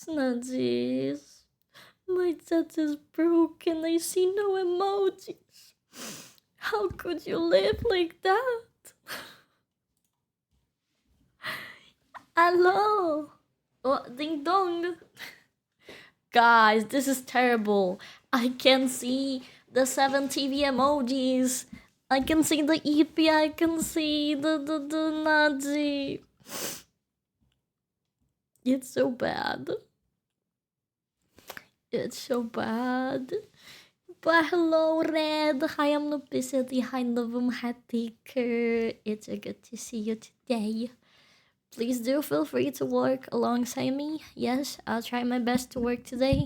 Snudgies. My chat is broken. I see no emojis. How could you live like that? Hello. Oh, ding dong. Guys, this is terrible. I can see the 7 TV emojis. I can see the EP. I can see the Nazi. It's so bad. It's so bad. But hello, Red. Hi, I'm Nobicity. Hi, Novum Hattaker. It's a good to see you today. Please do feel free to work alongside me. Yes, I'll try my best to work today.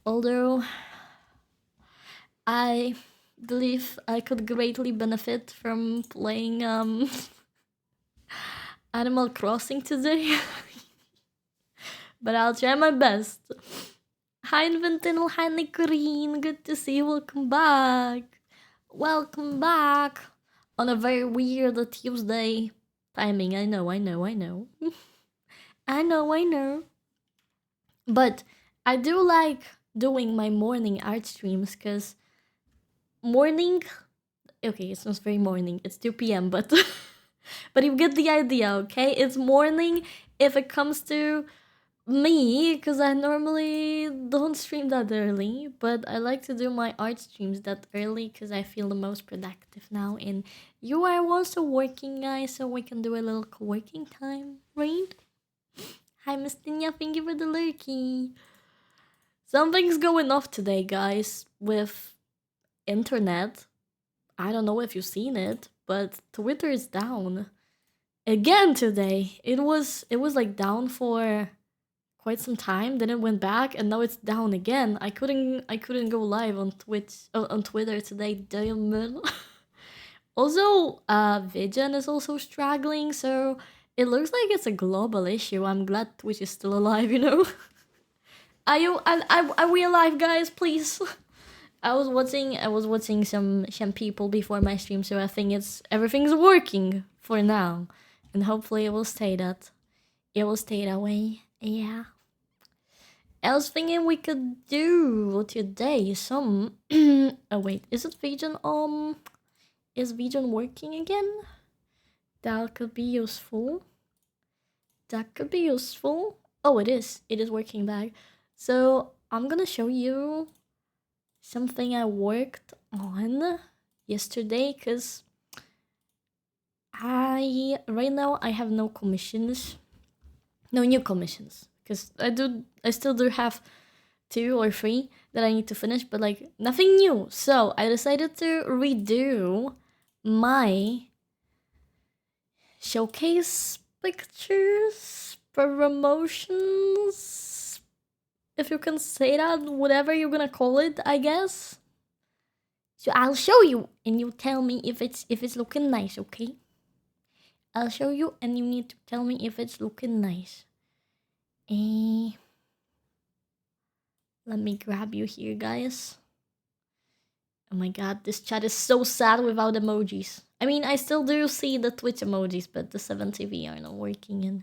Although I believe I could greatly benefit from playing Animal Crossing today. But I'll try my best. Hi Inventino, hi Nicorine, good to see you, welcome back. Welcome back on a very weird Tuesday timing. I know. I know. But I do like doing my morning art streams because morning, okay, it's not very morning, it's 2 p.m, but but you get the idea, okay? It's morning if it comes to me, because I normally don't stream that early, but I like to do my art streams that early because I feel the most productive now. And you are also working, guys, so we can do a little co-working time, right? Hi, Miss Tinya, thank you for the lurky. Something's going off today, guys, with internet. I don't know if you've seen it, but Twitter is down again today. It was like down for quite some time, then it went back, and now it's down again. I couldn't go live on Twitch on Twitter today. Damn man. Also, Vision is also struggling, so it looks like it's a global issue. I'm glad Twitch is still alive, you know. Are we alive, guys? Please. I was watching some people before my stream, so I think everything's working for now, and hopefully it will stay that way. Yeah. I was thinking we could do today some. Oh wait, is it Vision? Is Vision working again? That could be useful. Oh, it is. It is working back. So I'm gonna show you something I worked on yesterday, cause right now I have no commissions, no new commissions. Because I still do have 2 or 3 that I need to finish, but like nothing new. So I decided to redo my showcase pictures, promotions, if you can say that, whatever you're gonna call it, I guess. So I'll show you, and you tell me if it's looking nice, okay? I'll show you, and you need to tell me if it's looking nice. Let me grab you here, guys. Oh my god, this chat is so sad without emojis. I mean, I still do see the Twitch emojis, but the 7TV are not working, and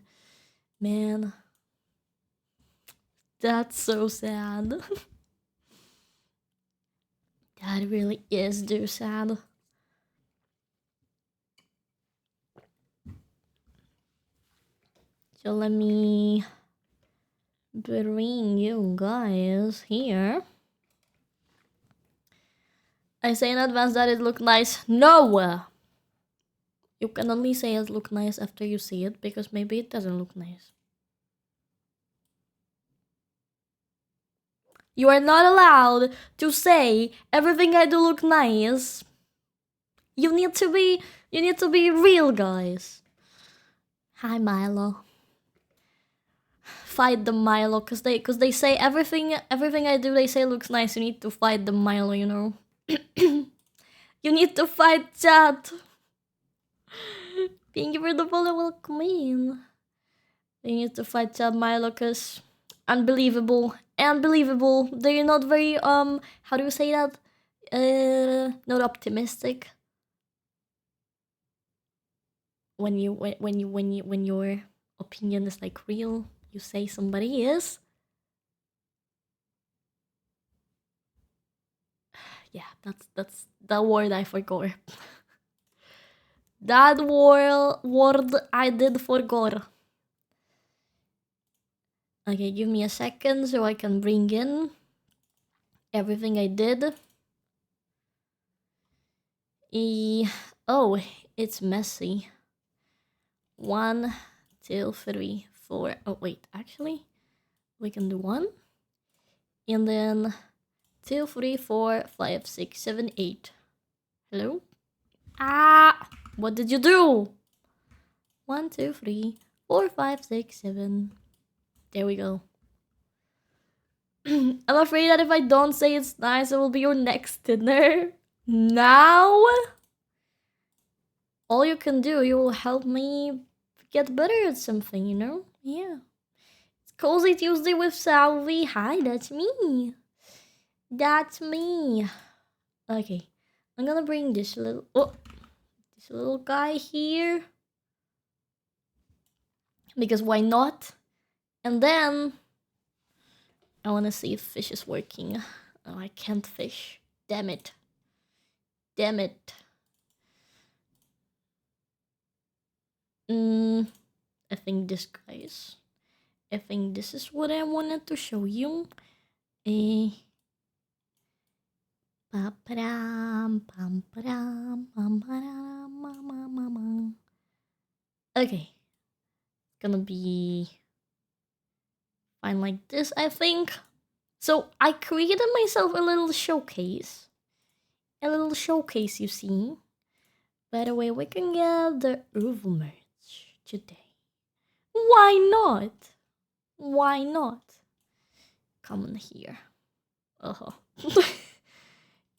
man, that's so sad. That really is too sad. So let me bring you guys here. I say in advance that it look nice. No! You can only say it look nice after you see it, because maybe it doesn't look nice. You are not allowed to say everything I do look nice. You need to be real, guys. Hi, Milo. Fight the Milo, cause they say everything I do they say looks nice. You need to fight the Milo, you know. You need to fight chat. Thank you for the follow, welcome in. You need to fight chat, Milo, cause unbelievable. They're not very how do you say that? Not optimistic. When your opinion is like real, You say somebody is? Yeah, that's the word I forgot. That word I did forgot. Okay, give me a second so I can bring in everything I did. Oh, it's messy. 1, 2, 3, 4. Oh, wait, actually, we can do 1. And then 2, 3, 4, 5, 6, 7, 8. Hello? Ah! What did you do? 1, 2, 3, 4, 5, 6, 7. There we go. I'm afraid that if I don't say it's nice, it will be your next dinner. Now? All you can do, you will help me get better at something, you know? Yeah. It's Cozy Tuesday with Salvi. Hi, that's me. That's me. Okay. I'm gonna bring this little guy here. Because why not? And then I wanna see if fish is working. Oh, I can't fish. Damn it. Damn it. I think this guys. I think this is what I wanted to show you. Okay. Gonna be fine like this, I think. So I created myself a little showcase. A little showcase, you see. By the way, we can get the Uvu merch today. Why not? Why not? Come in here.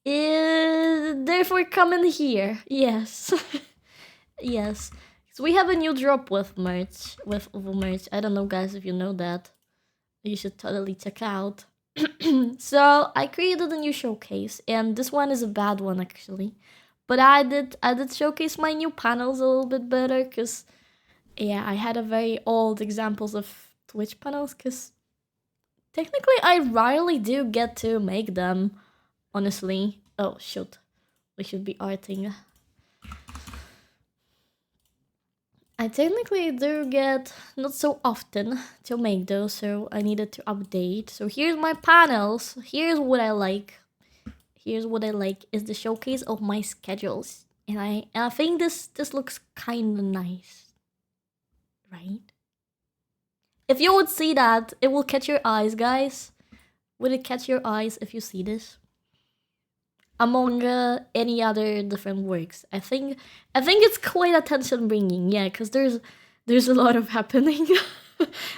Therefore, come in here. Yes. Yes. So we have a new drop with merch, with Uvu merch. I don't know, guys, if you know that. You should totally check out. So I created a new showcase, and this one is a bad one actually. But I did showcase my new panels a little bit better, cause yeah, I had a very old examples of Twitch panels, cause technically I rarely do get to make them, honestly. Oh shoot, we should be arting. I technically do get not so often to make those, so I needed to update. So here's my panels. Here's what I like. Here's what I like is the showcase of my schedules. And I think this looks kinda nice. Right? If you would see that, it will catch your eyes, guys. Would it catch your eyes if you see this? Among any other different works. I think it's quite attention bringing, yeah, because there's a lot of happening.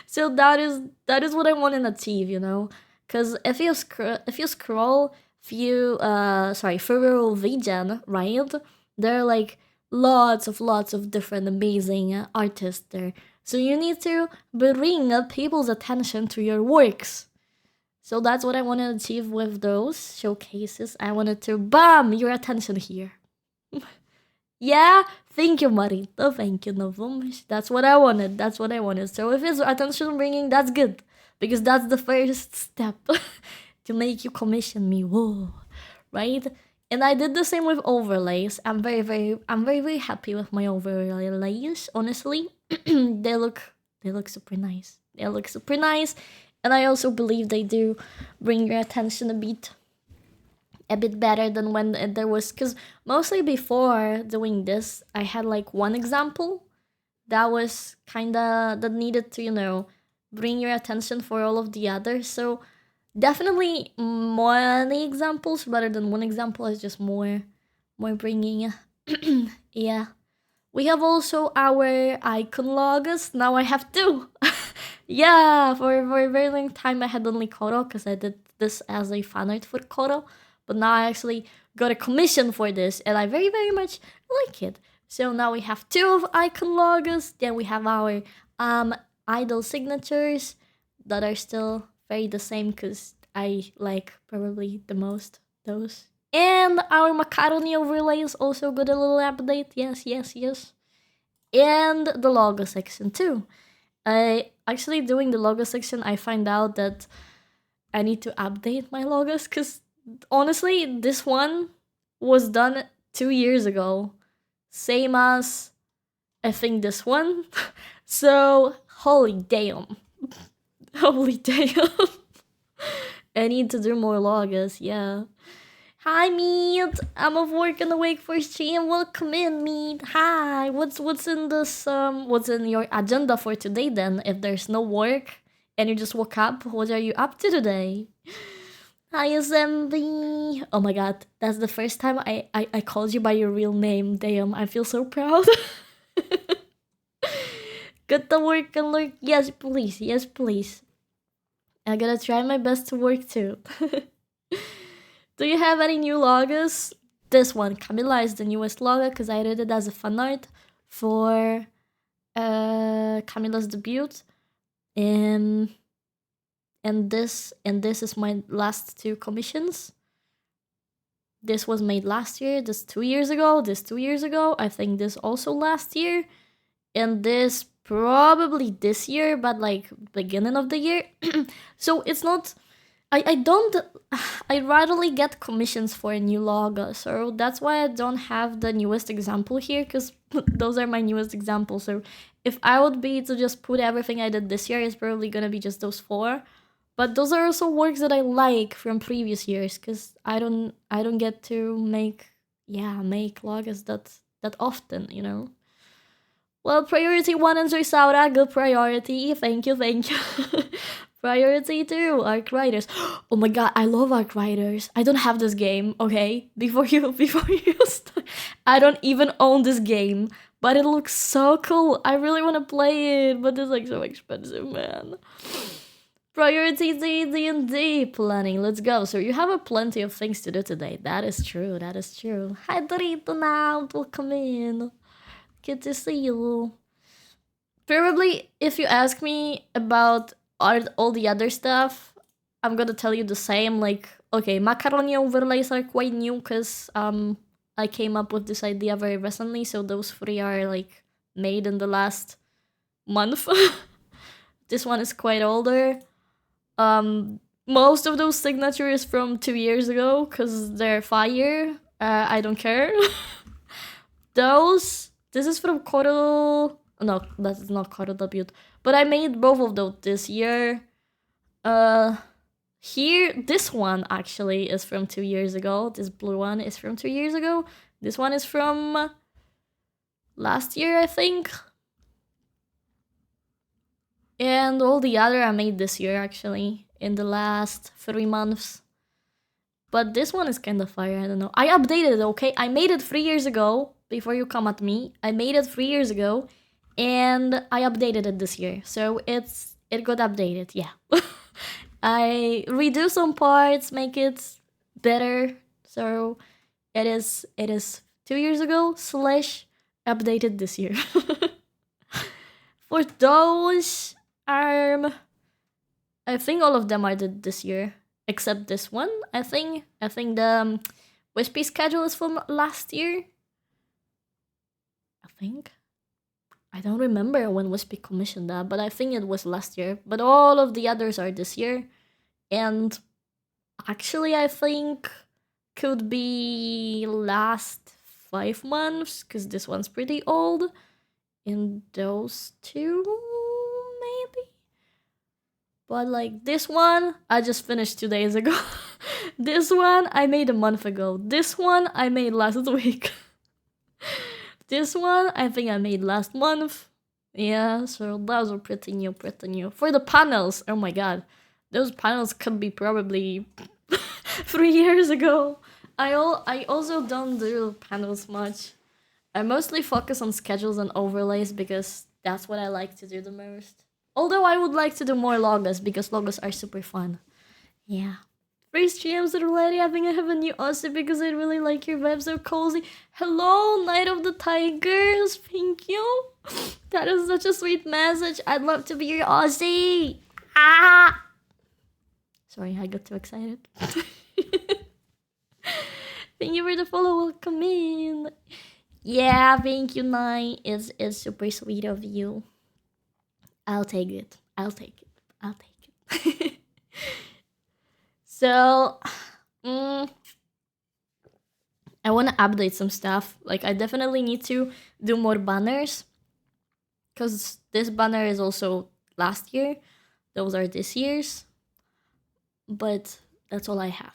So that is what I want to achieve, you know. Because if you scroll through VGen, right, there are like lots of different amazing artists there. So you need to bring people's attention to your works. So that's what I want to achieve with those showcases. I wanted to bam your attention here. Yeah, thank you, Marita. Thank you, Novumish. That's what I wanted. That's what I wanted. So if it's attention bringing, that's good, because that's the first step to make you commission me. Whoa, right? And I did the same with overlays. I'm very happy with my overlays. Honestly, they look super nice. They look super nice. And I also believe they do bring your attention a bit better than when there was, because mostly before doing this, I had like one example that was that needed to, you know, bring your attention for all of the others. So definitely many examples rather than one example is just more bringing. Yeah. We have also our icon logos. Now I have two. Yeah, for a very long time I had only Koro because I did this as a fan art for Koro. But now I actually got a commission for this and I very much like it. So now we have two of icon logos. Then we have our idol signatures that are still very the same because I like probably the most those. And our macaroni overlays also got a little update. Yes. And the logo section too. I actually doing the logo section, I find out that I need to update my logos because honestly, this one was done 2 years ago. Same as I think this one. So, holy damn. Holy damn. I need to do more logos, yeah. Hi, Meat. I'm of work and awake for stream. Welcome in, Meat. Hi. What's in this what's in your agenda for today then? If there's no work and you just woke up, what are you up to today? Hi, Assembly. Oh my god, that's the first time I called you by your real name. Damn, I feel so proud. Good to work and lurk. Yes, please. Yes, please. I gotta try my best to work too. Do you have any new logos? This one, Camilla, is the newest logo because I did it as a fan art for Camilla's debut. And this is my last two commissions. This was made last year, this 2 years ago, this 2 years ago. I think this also last year. And this probably this year, but like beginning of the year. So it's not I rarely get commissions for a new logo, so that's why I don't have the newest example here, because those are my newest examples. So if I would be to just put everything I did this year, it's probably gonna be just those 4. But those are also works that I like from previous years, because I don't get to make logos that often, you know. Well, priority 1, enjoy Saura. Good priority. Thank you. Priority 2, Arc Riders. Oh my god, I love Arc Riders. I don't have this game, okay? Before you start, I don't even own this game, but it looks so cool. I really want to play it, but it's like so expensive, man. Priority D&D planning. Let's go. So you have plenty of things to do today. That is true. Hi, Dorito now. Welcome in. Good to see you. Probably, if you ask me about all the other stuff, I'm gonna tell you the same. Like, okay, macaroni overlays are quite new because I came up with this idea very recently. So those 3 are like made in the last month. This one is quite older. Most of those signatures from 2 years ago because they're fire. I don't care. This is from Coral. No, that is not Coral Debut. But I made both of those this year. Here, this one actually is from 2 years ago. This blue one is from 2 years ago. This one is from last year, I think. And all the other I made this year, actually, in the last 3 months. But this one is kind of fire, I don't know. I updated it, okay? I made it 3 years ago, before you come at me. I made it 3 years ago, and I updated it this year. So it got updated, yeah. I redo some parts, make it better. So it is 2 years ago / updated this year. For those, I think all of them I did this year, except this one. I think the Wispy schedule is from last year. I think. I don't remember when Wispy commissioned that, but I think it was last year. But all of the others are this year. And actually, I think could be last 5 months, because this one's pretty old. And those 2, maybe? But like this one, I just finished 2 days ago. This one, I made a month ago. This one, I made last week. This one, I think I made last month. Yeah, so those are pretty new. For the panels, oh my god. Those panels could be probably 3 years ago. I also don't do panels much. I mostly focus on schedules and overlays because that's what I like to do the most. Although I would like to do more logos because logos are super fun. Yeah. 3 streams already. I think I have a new Aussie because I really like your vibe, so cozy. Hello, Night of the Tigers. Thank you. That is such a sweet message. I'd love to be your Aussie. Ah! Sorry, I got too excited. Thank you for the follow. Welcome in. Yeah, thank you, Night. It's super sweet of you. I'll take it. I'll take it. I'll take it. So, I want to update some stuff. Like, I definitely need to do more banners. Because this banner is also last year. Those are this year's. But that's all I have.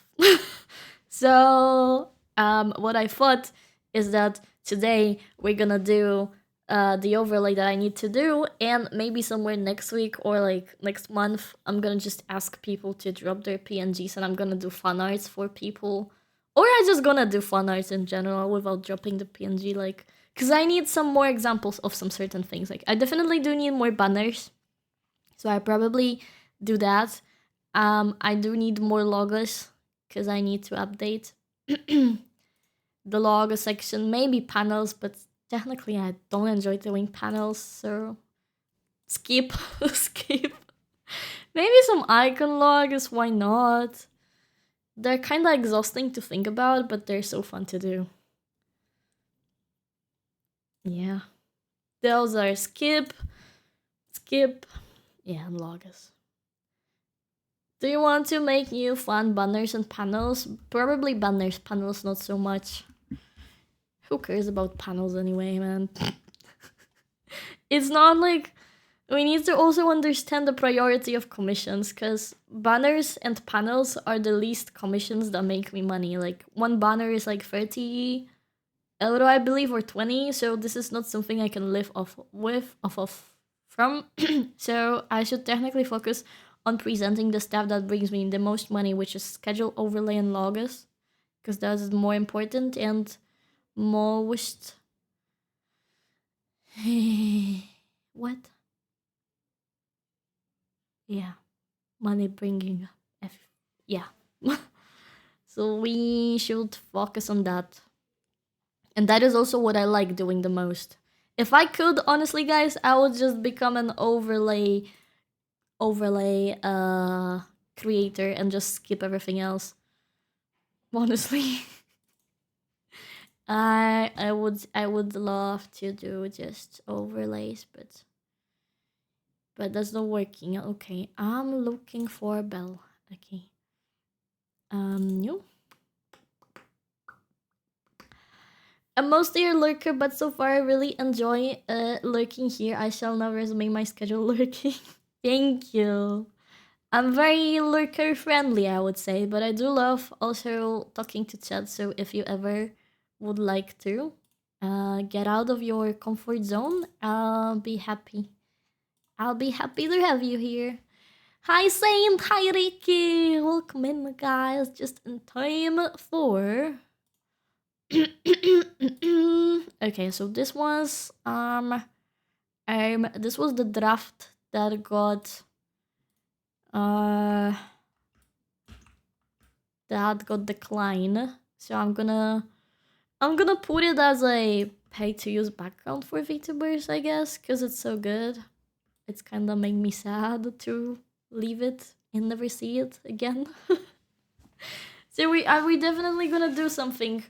So, what I thought is that today we're gonna do the overlay that I need to do, and maybe somewhere next week or like next month, I'm gonna just ask people to drop their PNGs and I'm gonna do fun arts for people. Or I'm just gonna do fun arts in general without dropping the PNG, like, because I need some more examples of some certain things. Like, I definitely do need more banners, so I probably do that. I do need more logos, because I need to update the logo section, maybe panels, but technically I don't enjoy doing panels, so skip. Skip. Maybe some icon logos, why not? They're kind of exhausting to think about, but they're so fun to do. Yeah. Those are skip, yeah, and logos. Do you want to make new fun banners and panels? Probably banners, panels not so much. Who cares about panels anyway, man? It's not like... We need to also understand the priority of commissions, because banners and panels are the least commissions that make me money. Like, one banner is like 30 euro, I believe, or 20, so this is not something I can live from. So I should technically focus on presenting the stuff that brings me the most money, which is schedule, overlay, and logos, because that is more important and most... What? Yeah, money bringing. Yeah. So we should focus on that. And that is also what I like doing the most. If I could, honestly, guys, I would just become an overlay creator and just skip everything else. Honestly. I would love to do just overlays, but that's not working. Okay, I'm looking for a bell. Okay. No. I'm mostly a lurker, but so far I really enjoy lurking here. I shall now resume my schedule lurking. Thank you. I'm very lurker friendly, I would say, but I do love also talking to chat, so if you ever would like to get out of your comfort zone, I'll be happy. I'll be happy to have you here. Hi Saint, hi Ricky, welcome in guys, just in time for... Okay, so this was this was the draft that got declined. So I'm gonna put it as a pay to use background for VTubers, I guess, because it's so good. It's kind of made me sad to leave it and never see it again. So we definitely gonna do something.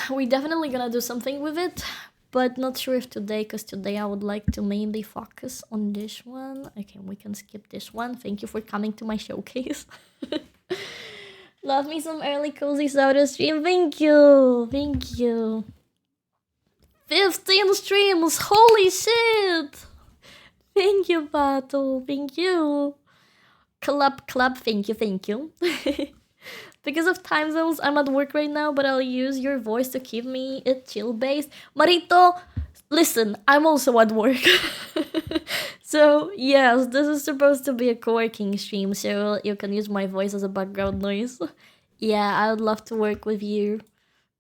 We definitely gonna do something with it, but not sure if today, because today I would like to mainly focus on this one. Okay, we can skip this one. Thank you for coming to my showcase. Love me some early cozy Saura stream. Thank you. 15 streams. Holy shit. Thank you, Battle. Thank you. Club. Thank you. Because of time zones, I'm at work right now, but I'll use your voice to keep me it chill-based. Marito, listen, I'm also at work. So, yes, this is supposed to be a co-working stream, so you can use my voice as a background noise. Yeah, I would love to work with you.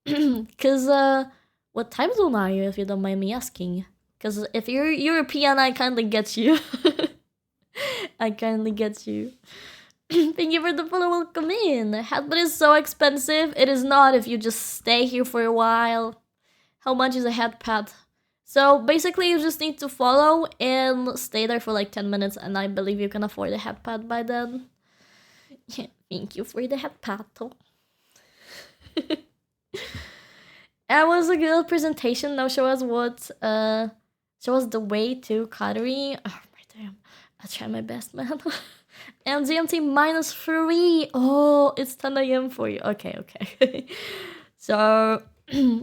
Because, what time zone are you, if you don't mind me asking? Because if you're European, I kindly get you. Thank you for the follow, welcome in. Headband is so expensive. It is not if you just stay here for a while. How much is a headpad? So basically you just need to follow and stay there for like 10 minutes, and I believe you can afford a headpad by then. Yeah, thank you for the headpad though. That was a good presentation. Now show us what Show us the way to Kateri. Oh my damn. I'll try my best, man. And GMT -3. Oh, it's 10 a.m. for you. Okay, okay. So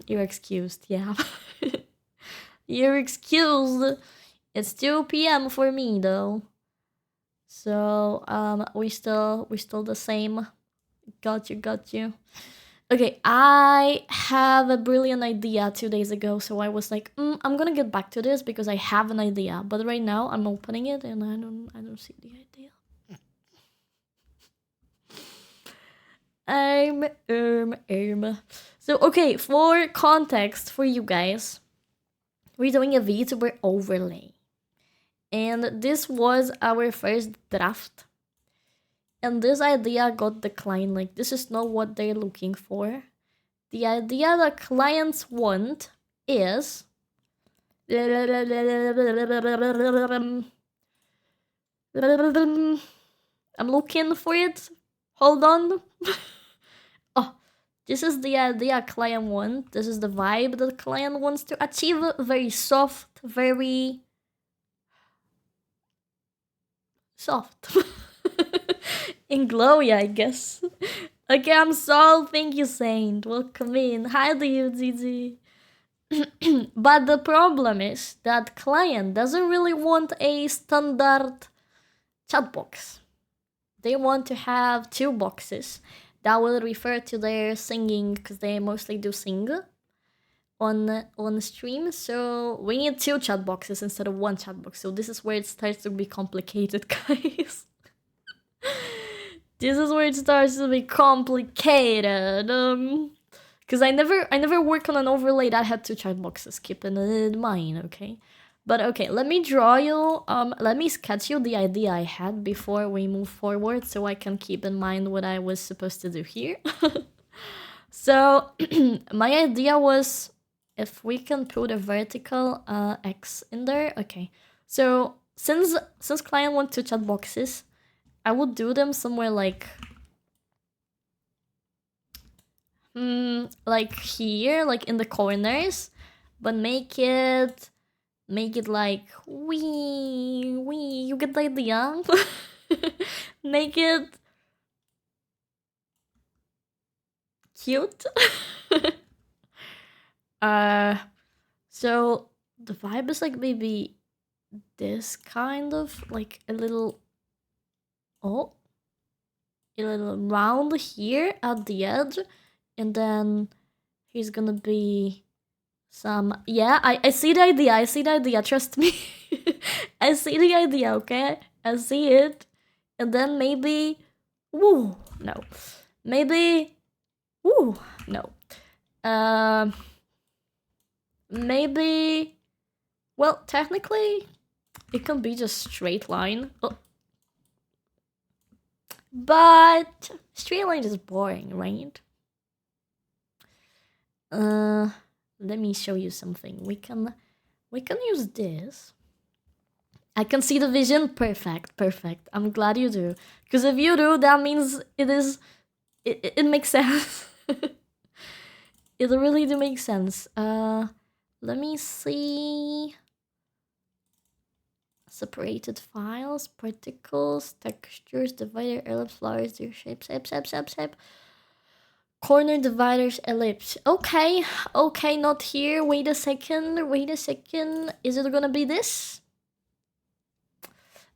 you're excused, yeah. You're excused. It's 2 p.m. for me though. So we still the same. Got you. Okay, I have a brilliant idea 2 days ago, so I was like, I'm gonna get back to this because I have an idea. But right now I'm opening it and I don't see the idea. So okay, for context for you guys, we're doing a VTuber overlay. And this was our first draft. And this idea got declined. Like, this is not what they're looking for. The idea that clients want is... I'm looking for it. Hold on. Oh, this is the idea client wants. This is the vibe that client wants to achieve. Very soft, very... soft. In glowy, I guess. Okay, I'm Sol. Thank you, Saint. Welcome in. Hi to you, Zizi. But the problem is that client doesn't really want a standard chat box. They want to have 2 boxes that will refer to their singing, because they mostly do sing on stream. So we need 2 chat boxes instead of 1 chat box. So this is where it starts to be complicated, guys. This is where it starts to be complicated. Because I never worked on an overlay that had 2 chat boxes. Keep it in mind, okay? But okay, let me draw you. Let me sketch you the idea I had before we move forward, so I can keep in mind what I was supposed to do here. So my idea was, if we can put a vertical X in there, okay. So since client wants 2 chat boxes, I would do them somewhere like here, like in the corners, but make it like you get the idea. Make it cute. So the vibe is like maybe this kind of like a little a little round here at the edge, and then he's gonna be some... yeah, I see the idea, trust me. I see the idea, okay? I see it. And then maybe... woo, no. Maybe... woo, no. Maybe... well, technically, it can be just straight line. Oh. But straight line is boring, right? Let me show you something. We can use this. I can see the vision. Perfect. I'm glad you do. Because if you do, that means it makes sense. It really do make sense. Let me see. Separated files, particles, textures, divider, ellipse, flowers, their shapes, shape. Corner dividers, ellipse. Okay, not here. Wait a second. Is it gonna be this?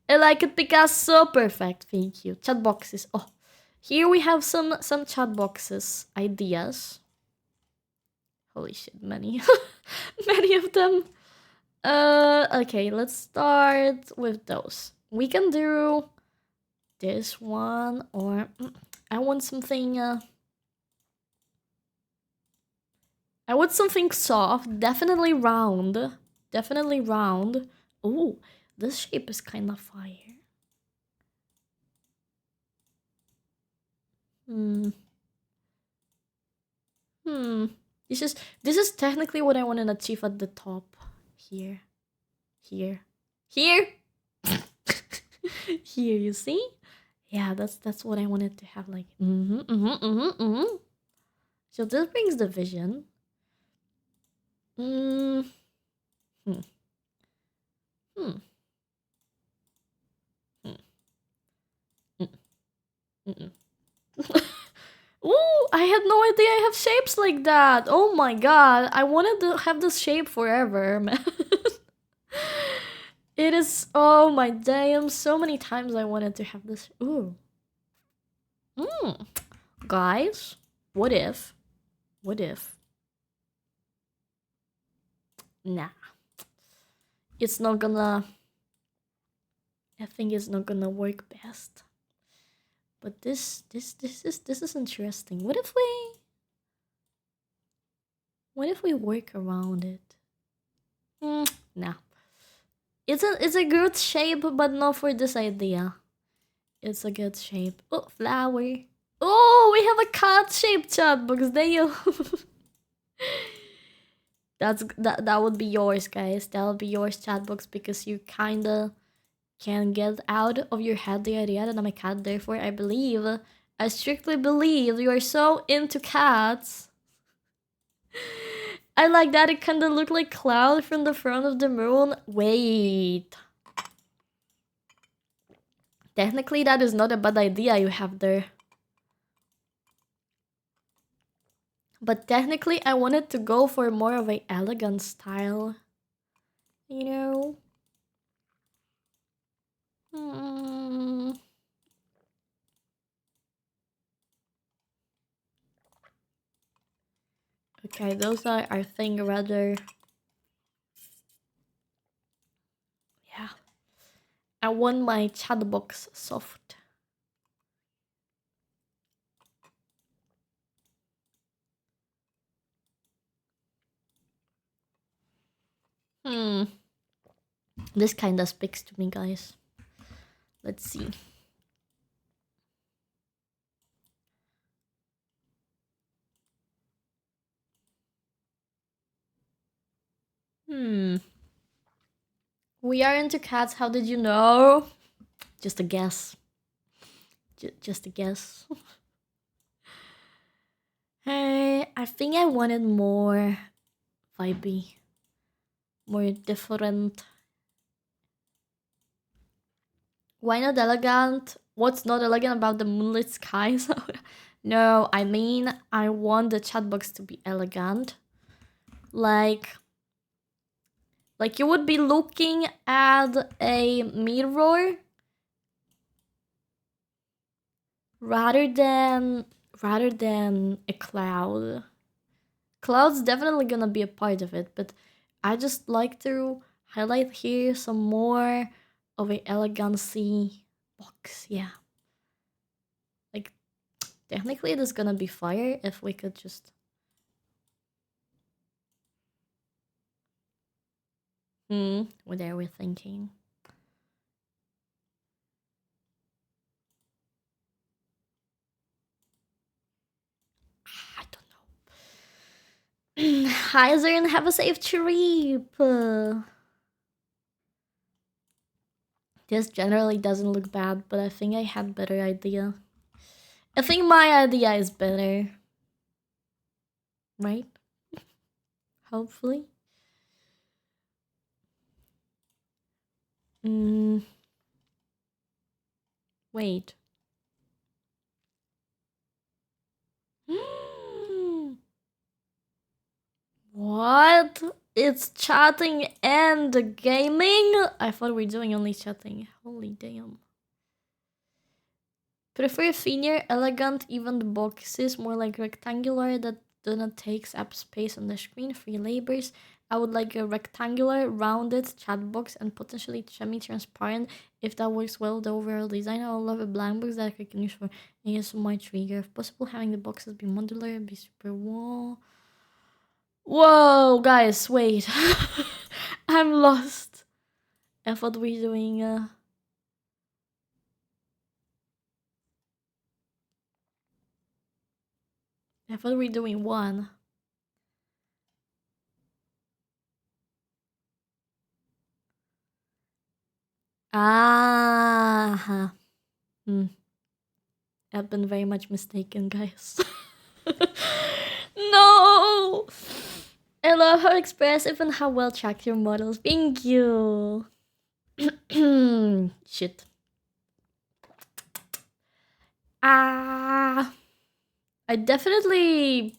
I like it, Picasso. Perfect, thank you. Chat boxes. Oh, here we have some chat boxes ideas. Holy shit, many. Many of them. Okay, let's start with those. We can do this one, or I want something I want something soft, definitely round. Ooh, this shape is kind of fire. This is technically what I want to achieve at the top. Here. Here, you see? Yeah, that's what I wanted to have, like, So this brings the vision. idea I have shapes like that. Oh my god. I wanted to have this shape forever, man. It is, oh my damn, so many times I wanted to have this. Ooh. Guys, what if? What if? Nah. It's not gonna, I think it's not gonna work best. But this is interesting. What if we work around it? Nah. It's a good shape, but not for this idea. It's a good shape. Oh, flower. Oh, we have a cat-shaped chat box. Damn. That would be yours, guys. That would be yours, chat box, because you kinda can get out of your head the idea that I'm a cat. Therefore, I strictly believe you are so into cats. I like that. It kinda looked like Cloud from the front of the moon. Wait. Technically, that is not a bad idea you have there. But technically, I wanted to go for more of an elegant style. You know? Okay, those are, I think, rather... Yeah. I want my chat box soft. This kinda speaks to me, guys. Let's see. We are into cats. How did you know? Just a guess. Just a guess. Hey, I think I wanted more vibey, more different. Why not elegant? What's not elegant about the moonlit skies? No, I mean, I want the chat box to be elegant. Like you would be looking at a mirror rather than a cloud. Cloud's definitely gonna be a part of it, but I just like to highlight here some more of a elegancy box. Yeah, like technically it is gonna be fire if we could just what are we thinking? I don't know. Hi Zern, have a safe trip. This generally doesn't look bad, but I think I had better idea. I think my idea is better. Right? Hopefully. Wait. What? It's chatting and gaming? I thought we were doing only chatting. Holy damn. Prefer thinner, elegant, even boxes, more like rectangular that do not take up space on the screen. Free labors. I would like a rectangular, rounded chat box and potentially semi-transparent. If that works well with the overall design, I would love a blank box that I can use for ASMR trigger. If possible, having the boxes be modular and be super wall. Whoa, guys, wait. I'm lost. I thought we were doing I thought we were doing one. Ah. I've been very much mistaken, guys. No! I love how expressive and how well tracked your models. Thank you. Shit. Ah. I definitely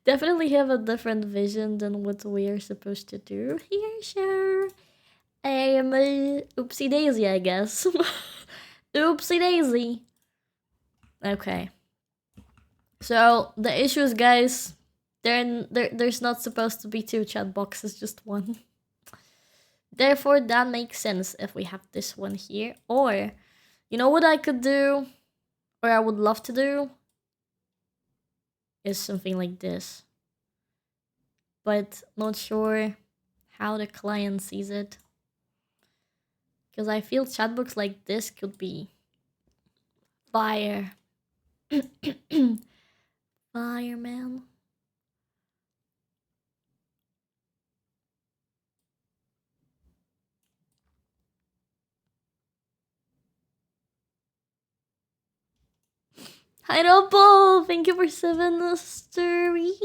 have a different vision than what we are supposed to do here, sure. Oopsie daisy, I guess. Oopsie daisy. Okay. So the issues, guys, there's not supposed to be two chat boxes, just one. Therefore, that makes sense if we have this one here. Or, you know what I could do, or I would love to do, is something like this. But not sure how the client sees it. Because I feel chatbox like this could be fire. Fire, man. Hi, Robo! Thank you for 7 streams.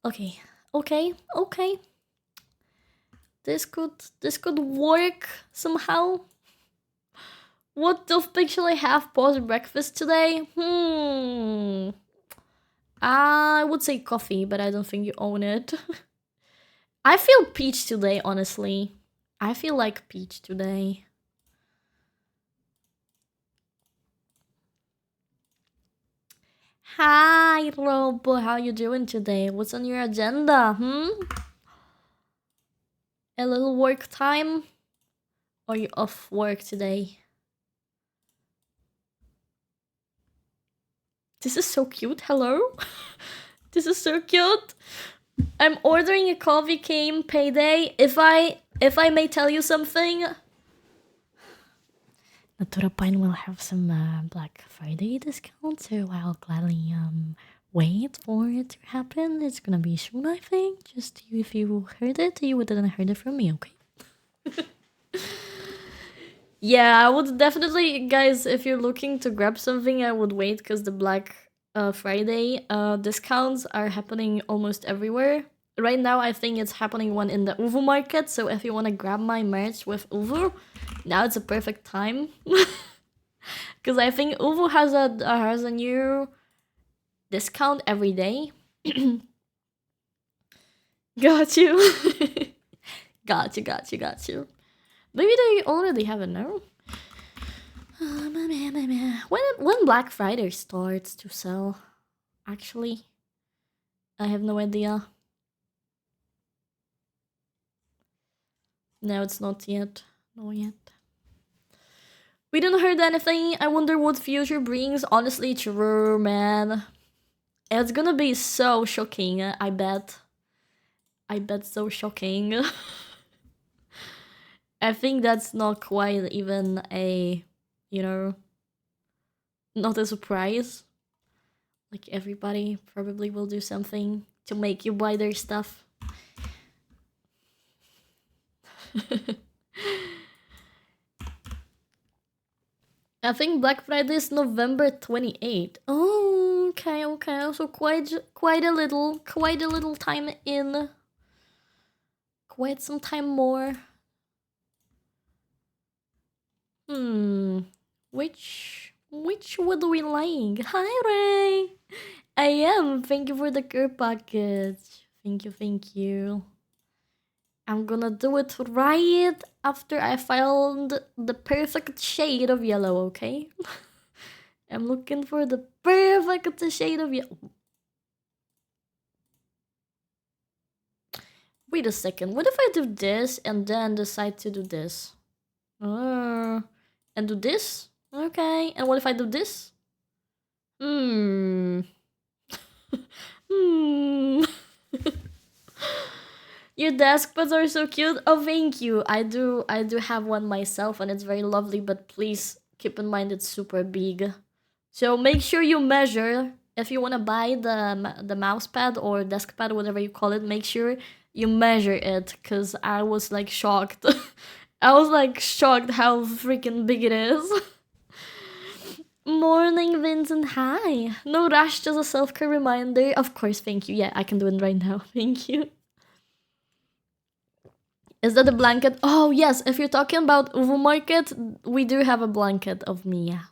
Okay, okay. This could work somehow. What toothpick shall I have post breakfast today? I would say coffee, but I don't think you own it. I feel peach today, honestly. I feel like peach today. Hi, Robo. How you doing today? What's on your agenda? A little work time? Or are you off work today? This is so cute. Hello? This is so cute. I'm ordering a coffee cane payday. If I may tell you something, Natura Pine will have some Black Friday discount, so I'll gladly wait for it to happen. It's gonna be soon, I think. Just if you heard it, you didn't heard it from me, okay? Yeah, I would definitely, guys, if you're looking to grab something, I would wait because the Black Friday discounts are happening almost everywhere. Right now, I think it's happening one in the Uvu market, so if you want to grab my merch with Uvu, now it's a perfect time. Because I think Uvu has a new discount every day. Got you. got you. Maybe they already have it now. When Black Friday starts to sell, actually, I have no idea. No, it's not yet. No yet. We didn't heard anything. I wonder what future brings. Honestly, true, man. It's gonna be so shocking, I bet. I bet so shocking. I think that's not quite even a, not a surprise. Like, everybody probably will do something to make you buy their stuff. I think Black Friday is November 28th. Oh, okay. So quite a little time in. Quite some time more. Which would we like? Hi, Ray. I am. Thank you for the care package. Thank you. I'm gonna do it right after I found the perfect shade of yellow, okay? I'm looking for the perfect shade of yellow. Wait a second. What if I do this and then decide to do this? And do this? Okay. And what if I do this? Your desk pads are so cute. Oh, thank you. I do have one myself and it's very lovely, but please keep in mind it's super big. So make sure you measure. If you want to buy the mouse pad or desk pad, whatever you call it, make sure you measure it, because I was like shocked. I was like shocked how freaking big it is. Morning, Vincent. Hi. No rush, just a self-care reminder. Of course, thank you. Yeah, I can do it right now. Thank you. Is that a blanket? Oh, yes. If you're talking about Uvu Market, we do have a blanket of Mia.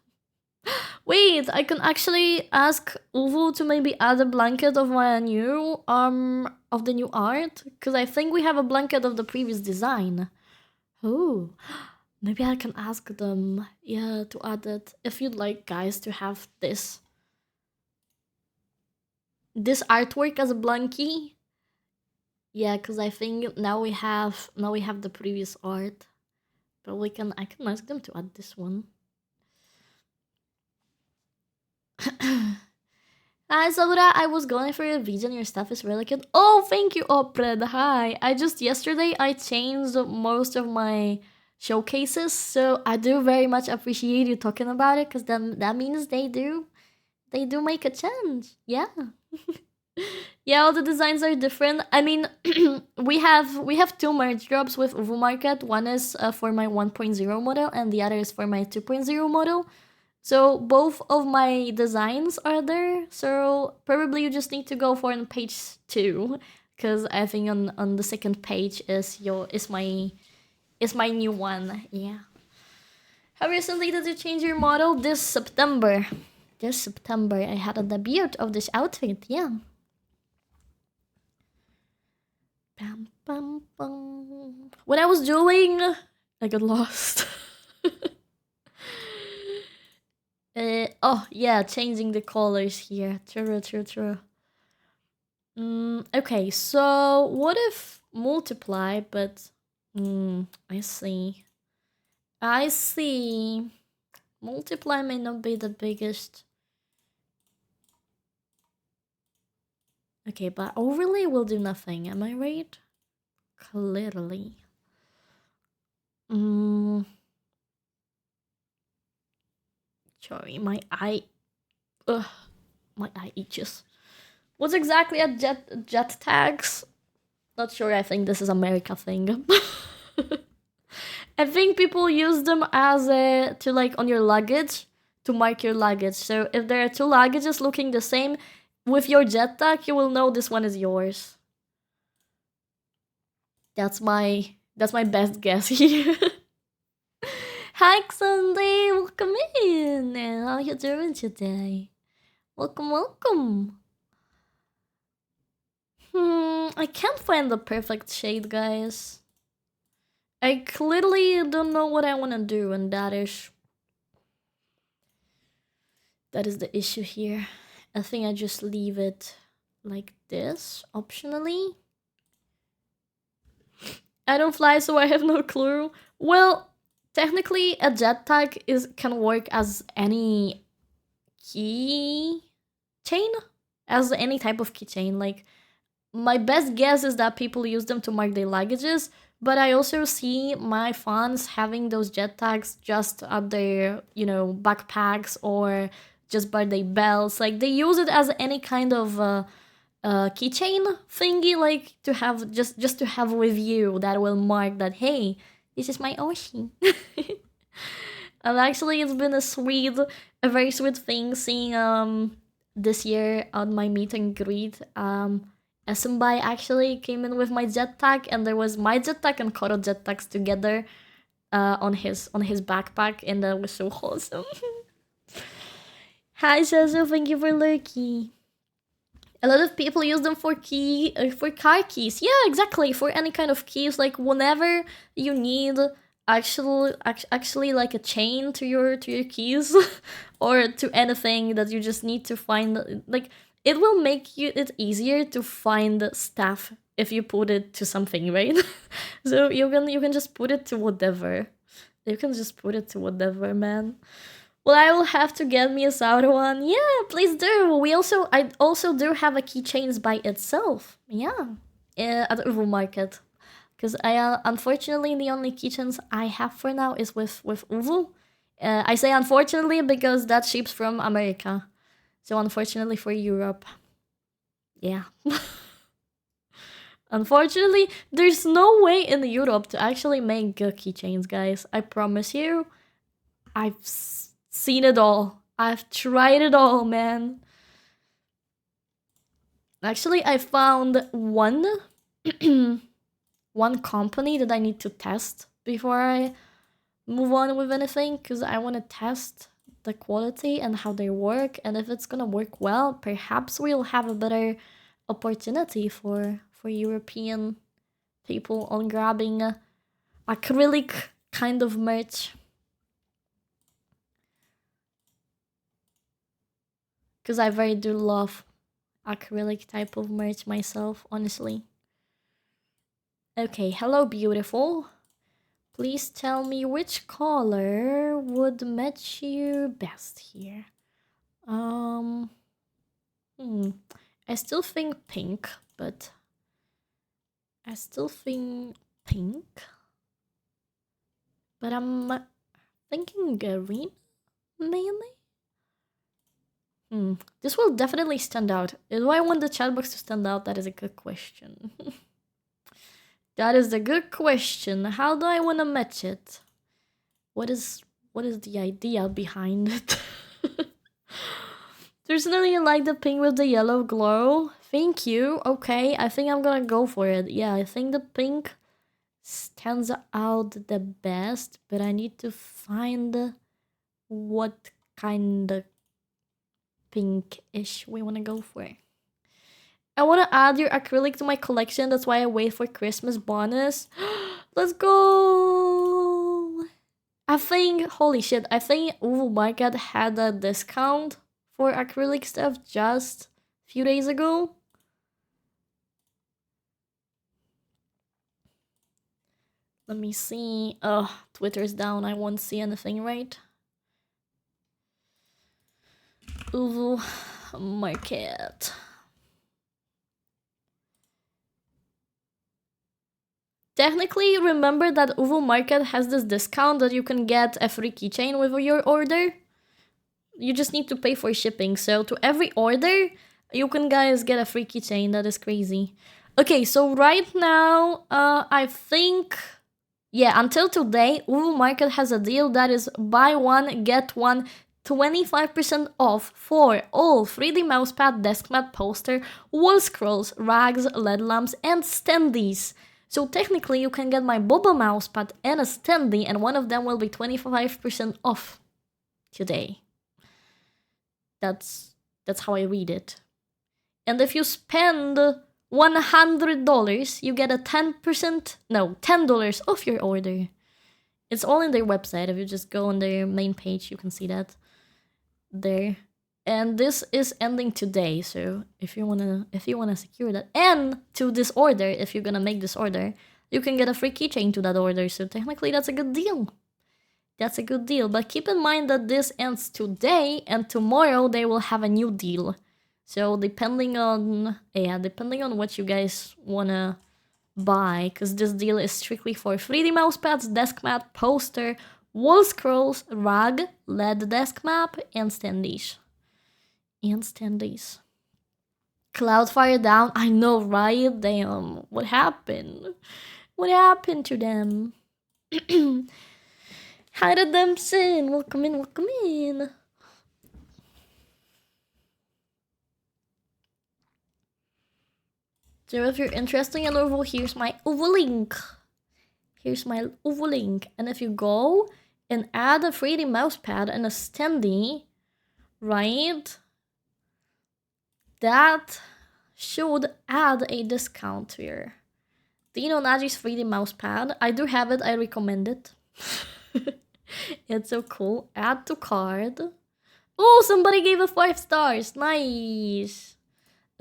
Wait, I can actually ask Uvu to maybe add a blanket of my new of the new art, because I think we have a blanket of the previous design. Oh, maybe I can ask them, yeah, to add it. If you'd like, guys, to have this artwork as a blankie. Yeah, because I think now we have the previous art, but I can ask them to add this one. Hi, Saura. I was going for your video and your stuff is really good. Oh, thank you, Opred. Hi. Yesterday I changed most of my showcases, so I do very much appreciate you talking about it, because then that means they do make a change. Yeah. Yeah, all the designs are different. I mean, we have two merge drops with Uvu Market. One is for my 1.0 model, and the other is for my 2.0 model. So both of my designs are there. So probably you just need to go for on page 2, because I think on the second page is my new one. Yeah. How recently did you change your model? This September. I had a debut of this outfit. Yeah. Bam, bam, bam. What I was doing, I got lost. Oh yeah, changing the colors here. True. Okay, so what if multiply, but I see. Multiply may not be the biggest. Okay, but overlay will do nothing, am I right? Clearly. Sorry, my eye. Ugh, my eye itches. What's exactly a jet tags? Not sure. I think this is America thing. I think people use them as to like on your luggage to mark your luggage. So if there are two luggages looking the same with your jet tag, you will know this one is yours. That's my best guess here. Hi, Sunday. Welcome in. How you doing today? Welcome. I can't find the perfect shade, guys. I clearly don't know what I want to do, and that is the issue here. I think I just leave it like this, optionally. I don't fly, so I have no clue. Well, technically, a jetpack can work as any key chain, as any type of keychain. Like, my best guess is that people use them to mark their luggages, but I also see my fans having those jet tags just at their, backpacks or just by their belts. Like, they use it as any kind of keychain thingy, like to have just to have with you that will mark that, hey, this is my Oshi. And actually, it's been a very sweet thing seeing this year on my meet and greet. Esenbai actually came in with my jetpack, and there was my jetpack and Koro jetpacks together on his backpack, and that was so wholesome. Hi, Shazo, thank you for lurking. A lot of people use them for car keys. Yeah, exactly, for any kind of keys. Like whenever you need actually like a chain to your keys, or to anything that you just need to find, like it will make it easier to find stuff if you put it to something, right? So you can just put it to whatever. You can just put it to whatever, man. Well, I will have to get me a Saura one. Yeah, please do. I also do have a keychains by itself. Yeah, at the Uvu Market, because I unfortunately the only keychains I have for now is with Uvu. I say unfortunately because that ships from America, so unfortunately for Europe. Yeah. Unfortunately, there's no way in Europe to actually make good keychains, guys. I promise you. I've seen it all. I've tried it all, man. Actually, I found one one company that I need to test before I move on with anything, because I want to test the quality and how they work, and if it's gonna work well, perhaps we'll have a better opportunity for European people on grabbing acrylic kind of merch. Because I very do love acrylic type of merch myself, honestly. Okay, hello beautiful. Please tell me which color would match you best here. I still think pink, but I'm thinking green, mainly. This will definitely stand out. Do I want the chat box to stand out? That is a good question. That is a good question. How do I want to match it? What is the idea behind it? Personally, I like the pink with the yellow glow. Thank you. Okay, I think I'm gonna go for it. Yeah, I think the pink stands out the best, but I need to find what kind of pink-ish we want to go for. I want to add your acrylic to my collection. That's why I wait for Christmas bonus. Let's go! I think, holy shit, I think Market had a discount for acrylic stuff just a few days ago. Let me see. Twitter's down. I won't see anything, right? Market. Technically, remember that Uvu Market has this discount that you can get a free keychain with your order. You just need to pay for shipping. So to every order, you can guys get a free keychain. That is crazy. Okay, so right now, I think, yeah, until today, Uvu Market has a deal that is buy one, get one, 25% off for all 3D mousepad, desk mat, poster, wall scrolls, rags, LED lamps, and standees. So technically, you can get my Boba mousepad and a standee, and one of them will be 25% off today. That's how I read it. And if you spend $100, you get a $10 off your order. It's all in their website. If you just go on their main page, you can see that there. And this is ending today, so if you wanna secure that, and to this order, if you're gonna make this order, you can get a free keychain to that order. So technically, that's a good deal. That's a good deal. But keep in mind that this ends today, and tomorrow they will have a new deal. So depending on what you guys wanna buy, because this deal is strictly for 3D mousepads, desk mat, poster, wall scrolls, rug, LED desk map, and standees. Cloudfire down. I know, right? Damn. What happened? What happened to them? Hi, Redemption. Welcome in. So if you're interested in Uvu, here's my Uvu link. And if you go and add a 3D mousepad and a standee, right? That should add a discount to your Dino Naji's 3D mousepad. I do have it. I recommend it. It's so cool. Add to cart. Oh, somebody gave it 5 stars. Nice.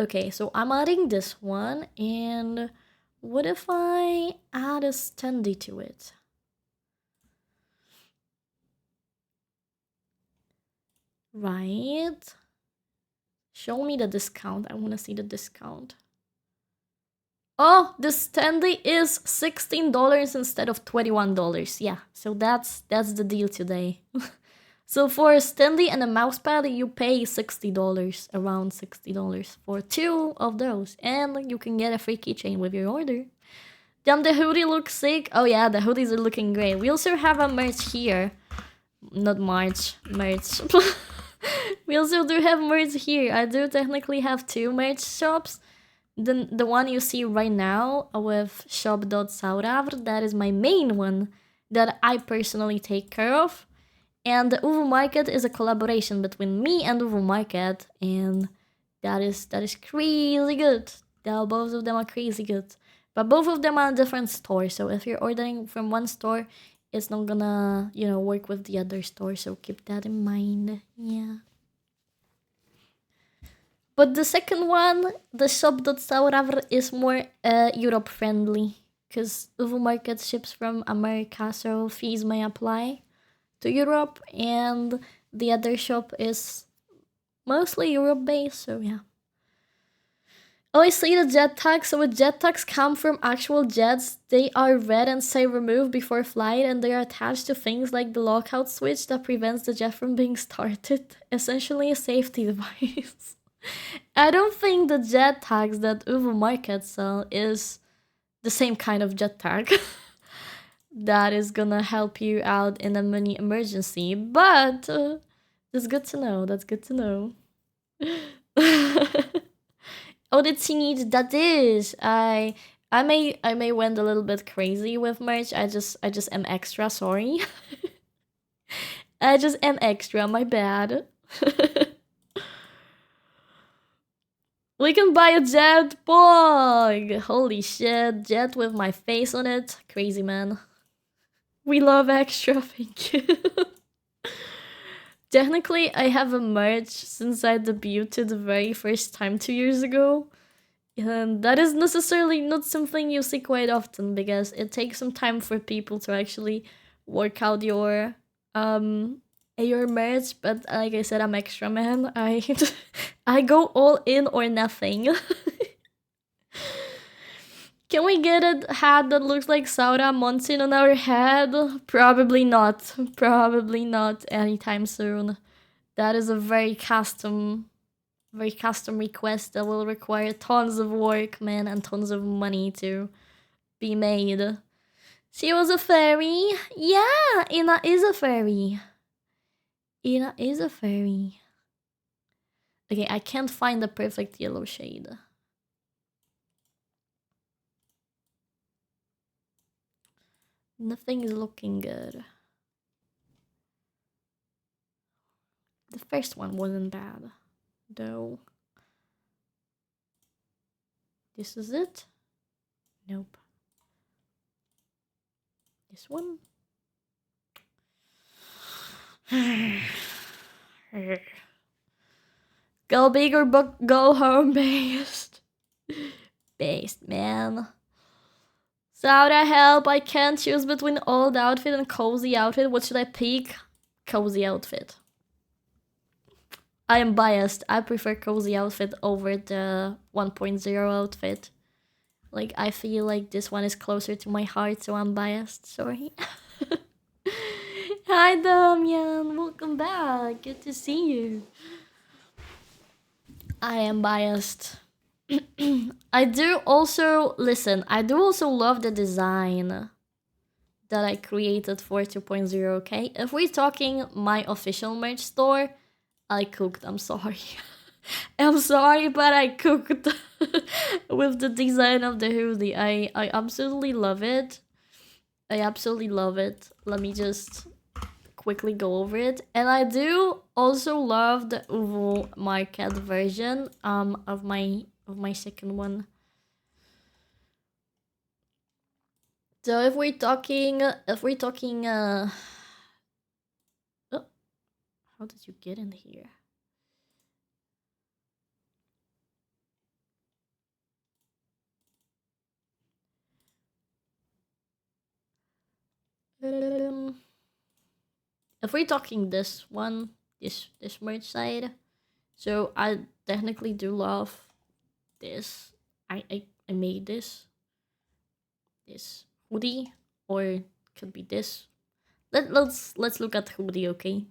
Okay, so I'm adding this one. And what if I add a standee to it? Right. Show me the discount. I want to see the discount. Oh, the standee is $16 instead of $21. Yeah, so that's the deal today. So for a standee and a mousepad, you pay $60, around $60 for 2 of those. And you can get a free keychain with your order. Damn, the hoodie looks sick. Oh yeah, the hoodies are looking great. We also have a merch here. Not merch. We also do have merch here. I do technically have 2 merch shops. The one you see right now with shop.saura, that is my main one that I personally take care of. And the Uvu Market is a collaboration between me and Uvu Market, and that is crazy good. Both of them are crazy good. But both of them are a different store, so if you're ordering from one store, it's not gonna, work with the other store, so keep that in mind. Yeah. But the second one, the shop.sauravr, is more Europe friendly because Uvu Market ships from America, so fees may apply to Europe, and the other shop is mostly Europe based, so yeah. Oh, I see the jet tags. So jet tags come from actual jets. They are red and say remove before flight, and they are attached to things like the lockout switch that prevents the jet from being started. Essentially a safety device. I don't think the jet tags that Uvu Market sell is the same kind of jet tag that is gonna help you out in a mini emergency, but that's good to know. That's good to know. Oh, did she need that is? I may went a little bit crazy with merch. I just am extra sorry. I just am extra, my bad. We can buy a jet bug! Holy shit, jet with my face on it. Crazy, man. We love extra, thank you. Technically, I have a merch since I debuted the very first time 2 years ago. And that is necessarily not something you see quite often because it takes some time for people to actually work out your merch, but like I said, I'm extra, man. I go all in or nothing. Can we get a hat that looks like Saura Monsin on our head? Probably not. Probably not anytime soon. That is a very custom request that will require tons of work, man, and tons of money to be made. She was a fairy? Yeah, Ina is a fairy. Ina is a fairy. Okay, I can't find the perfect yellow shade. Nothing is looking good. The first one wasn't bad, though. This is it? Nope. This one? Go big or go home based. Based, man. Saura, help! I can't choose between old outfit and cozy outfit. What should I pick? Cozy outfit. I am biased. I prefer cozy outfit over the 1.0 outfit. Like, I feel like this one is closer to my heart, so I'm biased. Sorry. Hi, Damian. Welcome back. Good to see you. I am biased. I do also love the design that I created for 2.0, okay? If we're talking my official merch store, I cooked, I'm sorry. I'm sorry, but I cooked with the design of the hoodie. I absolutely love it. I absolutely love it. Let me just quickly go over it. And I do also love the Uvu Market version of my second one. So if we're talking oh, how did you get in here? If we're talking this one, this merch side, so I technically do love this. I made this hoodie, or could be this. Let's look at hoodie, okay?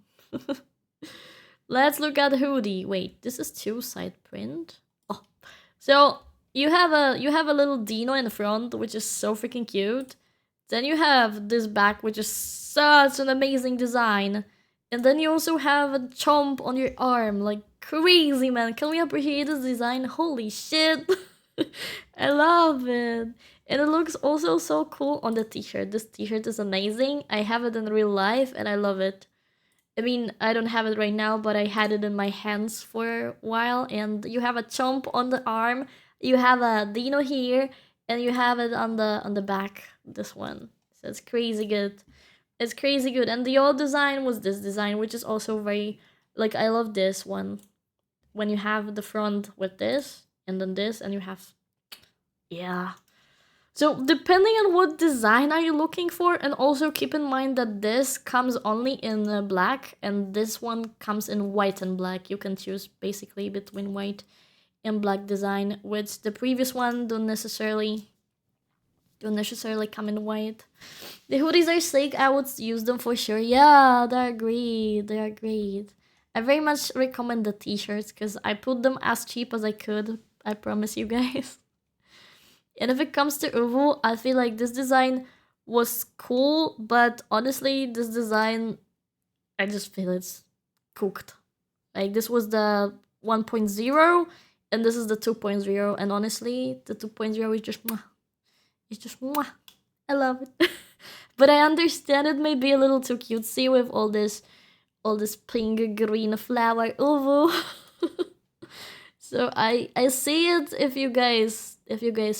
Let's look at hoodie. Wait, this is two-side print. Oh, so you have a little Dino in the front, which is so freaking cute. Then you have this back, which is such an amazing design. And then you also have a chomp on your arm, like crazy, man. Can we appreciate this design? Holy shit. I love it. And it looks also so cool on the t-shirt. This t-shirt is amazing. I have it in real life and I love it. I mean, I don't have it right now, but I had it in my hands for a while. And you have a chomp on the arm, you have a Dino here, and you have it on the back. This one, so it's crazy good. It's crazy good. And the old design was this design, which is also very like I love this one. When you have the front with this and then this, and you have yeah. So depending on what design are you looking for, and also keep in mind that this comes only in black and this one comes in white and black. You can choose basically between white and black design, which the previous one don't necessarily come in white. The hoodies are sick. I would use them for sure. Yeah, they're great. They are great. I very much recommend the t-shirts because I put them as cheap as I could. I promise you guys. And if it comes to Uvu, I feel like this design was cool, but honestly, this design, I just feel it's cooked. Like, this was the 1.0, and this is the 2.0, and honestly, the 2.0 is just mwah. It's just mwah. I love it. But I understand it may be a little too cutesy with all this pink green flower Uvu. So I see it if you guys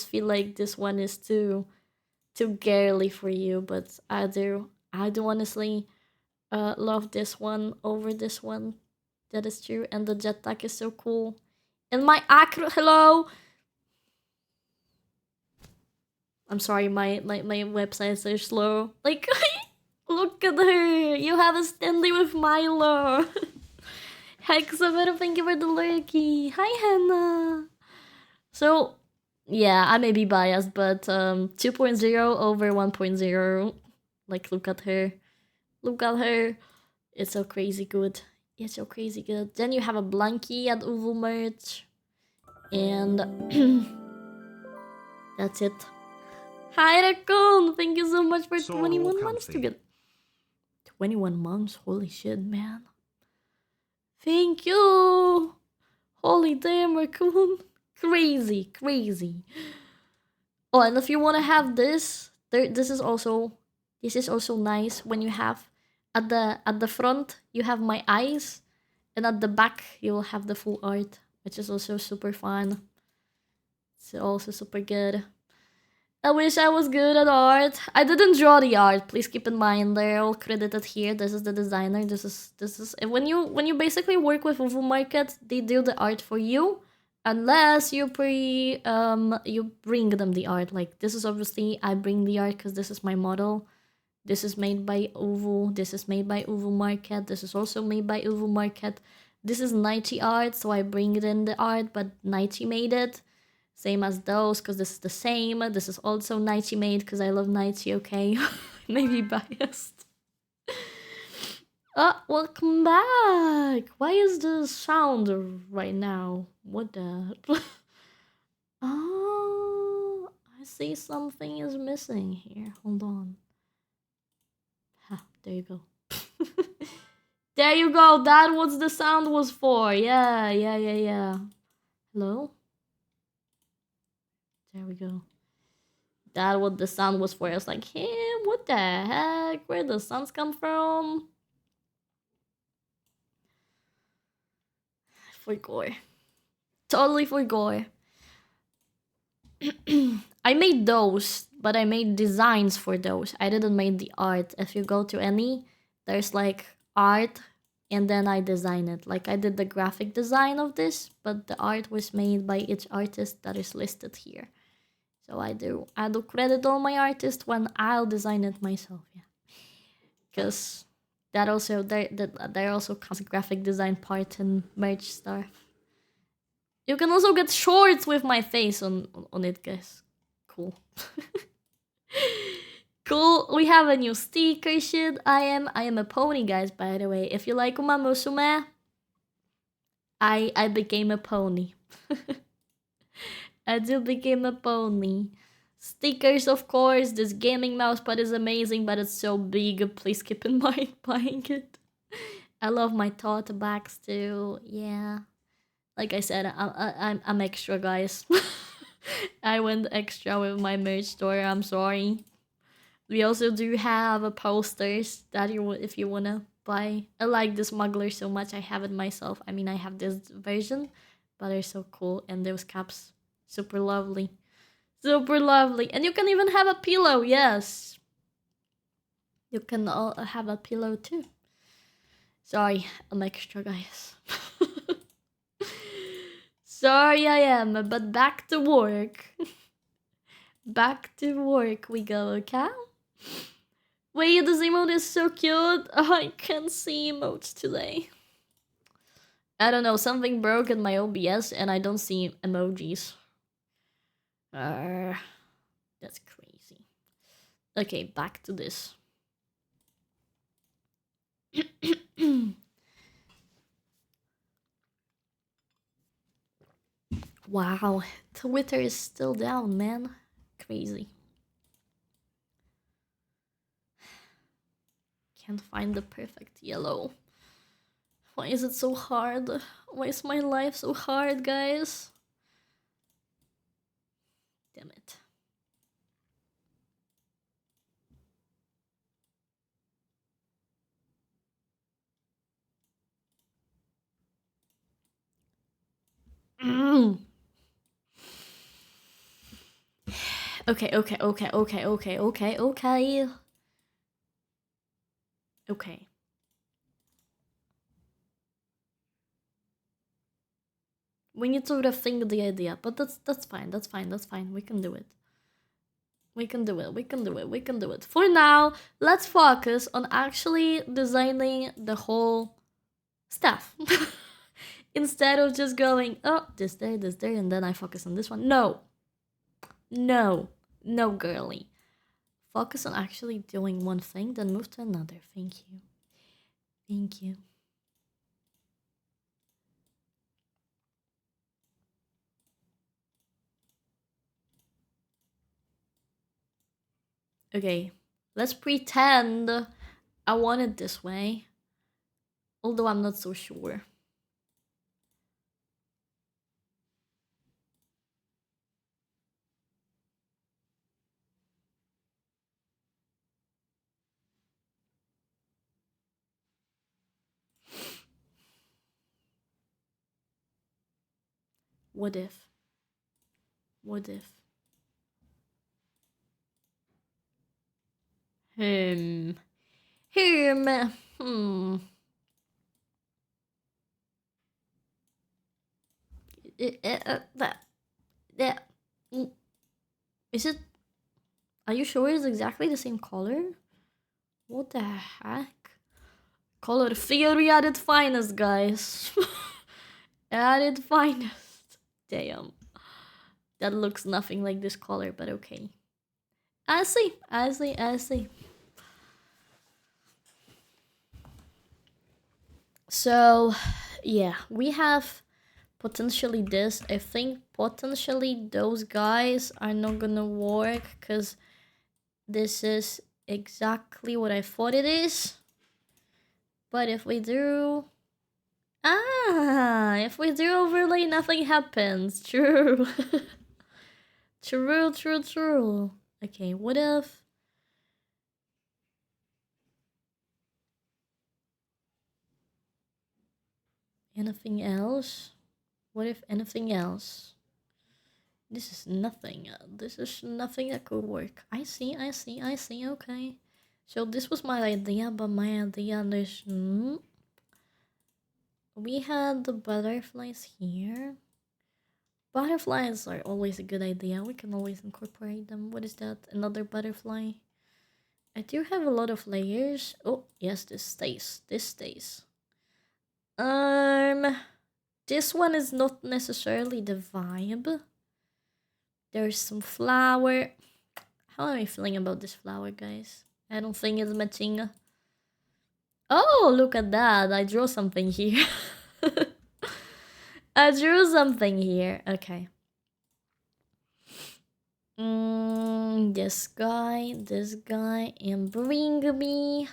feel like this one is too girly for you, but I do honestly love this one over this one. That is true, and the jetpack is so cool. And my acro, hello. I'm sorry, my websites are slow. Like, look at her. You have a standy with Milo. Hexaver, thank you for the lurky. Hi, Henya. So, yeah, I may be biased, but 2.0 over 1.0. Like, look at her. Look at her. It's so crazy good. It's so crazy good. Then you have a blankie at Uvu merch. And that's it. Hi, Raccoon. Thank you so much for 21 months to get. 21 months? Holy shit, man. Thank you. Holy damn, Raccoon. Crazy. Oh, and if you want to have this, this is also nice. When you have at the front, you have my eyes, and at the back you will have the full art, which is also super fun. It's also super good. I wish I was good at art. I didn't draw the art. Please keep in mind they're all credited here. This is the designer. This is when you basically work with Uvu Market, they do the art for you, unless you you bring them the art. Like, this is obviously I bring the art because this is my model. This is made by Uvu. This is made by Uvu Market. This is also made by Uvu Market. This is Nighty art, so I bring it in the art, but Nighty made it. Same as those, because this is the same. This is also Nighty made, because I love Nighty, okay? Maybe biased. Welcome back! Why is the sound right now? What the... Oh, I see something is missing here. Hold on. Ha, there you go. There you go! That what the sound was for! Yeah. Hello? There we go. That what the sound was for. I was like, hey, what the heck? Where the sounds come from? For gore. Totally for gore. I made those, but I made designs for those. I didn't make the art. If you go to any, there's like art, and then I design it. Like, I did the graphic design of this, but the art was made by each artist that is listed here. So I do credit all my artists when I'll design it myself, yeah. Because that also there also comes graphic design part and merch stuff. You can also get shorts with my face on it, guys. Cool. Cool. We have a new sticker shit. I am a pony, guys, by the way. If you like Uma Musume, I became a pony. I do became a pony. Stickers, of course. This gaming mousepad is amazing, but it's so big. Please keep in mind buying it. I love my tote bags too. Yeah. Like I said, I'm extra, guys. I went extra with my merch store. I'm sorry. We also do have posters that if you wanna buy. I like the smuggler so much. I have it myself. I mean, I have this version, but they're so cool, and those caps, super lovely, super lovely. And you can even have a pillow. Yes, you can all have a pillow too. Sorry, I'm extra, guys. Sorry, I am, but back to work. Back to work we go, okay? Wait, this emote is so cute. Oh, I can't see emotes today. I don't know, something broke in my OBS and I don't see emojis. That's crazy. Okay, back to this. Wow, Twitter is still down, man. Crazy. Can't find the perfect yellow. Why is it so hard? Why is my life so hard, guys? Damn it. Okay. Okay. We need to rethink the idea, but that's fine. That's fine. That's fine. We can do it. We can do it. We can do it. We can do it. For now, let's focus on actually designing the whole stuff. Instead of just going, oh, this there, and then I focus on this one. No. No. No, girly. Focus on actually doing one thing, then move to another. Thank you. Thank you. Okay, let's pretend I want it this way. Although I'm not so sure. What if? What if? Hmm. Hmm. That. Is it? Are you sure it's exactly the same color? What the heck? Color theory at its finest, guys. At its finest. Damn. That looks nothing like this color, but okay. I see. So, yeah, we have potentially this. I think potentially those guys are not gonna work because this is exactly what I thought it is. But if we do... if we do overlay, nothing happens. True. True. Okay, what if... anything else? What if anything else? This is nothing. This is nothing that could work. I see. Okay. So this was my idea, but my idea is... we had the butterflies here. Butterflies are always a good idea. We can always incorporate them. What is that? Another butterfly? I do have a lot of layers. Oh, yes, this stays. This one is not necessarily the vibe. There's some flower. How am I feeling about this flower, guys? I don't think it's matching. Oh, look at that. I drew something here. I drew something here. Okay. This guy, and bring me.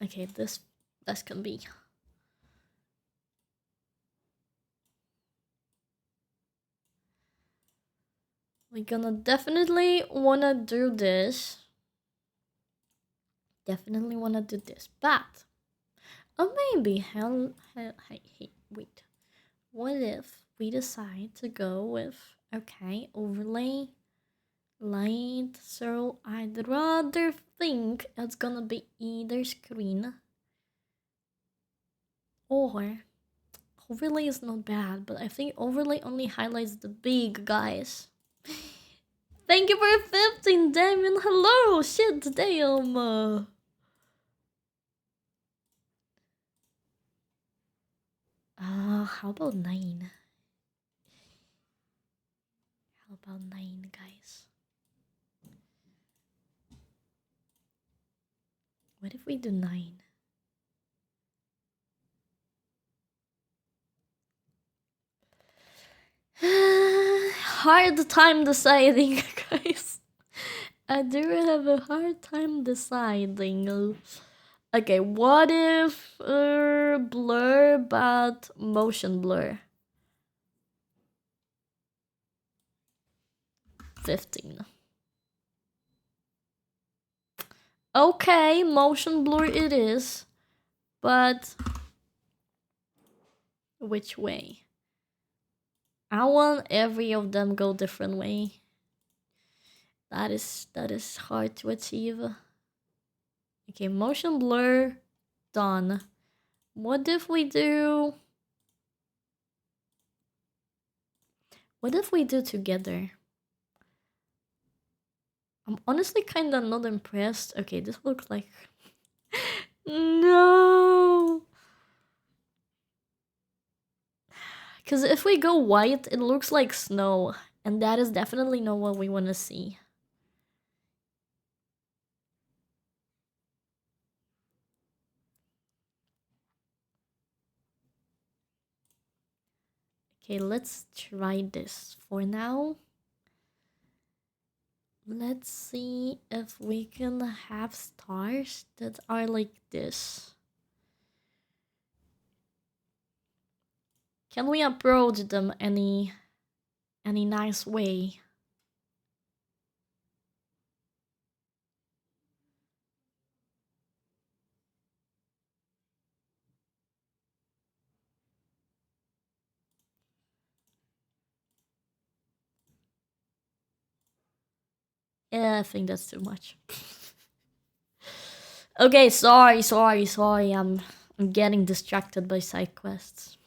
Okay, this can be. We're gonna definitely wanna do this. Definitely wanna do this, but or maybe hey, wait. What if we decide to go with overlay light? So I'd rather think it's gonna be either screen or overlay is not bad, but I think overlay only highlights the big guys. Thank you for 15, Damien. Hello, shit, damn. How about 9? How about 9, guys? What if we do 9? Hard time deciding, guys. I do have a hard time deciding. Okay, what if blur but motion blur? 15. Okay, motion blur it is, but which way? I want every of them go different way. That is hard to achieve. Okay, motion blur done. What if we do together? I'm honestly kind of not impressed. Okay, this looks like no. Because if we go white, it looks like snow. And that is definitely not what we want to see. Okay, let's try this for now. Let's see if we can have stars that are like this. Can we approach them any nice way? Yeah, I think that's too much. Okay, sorry. I'm getting distracted by side quests.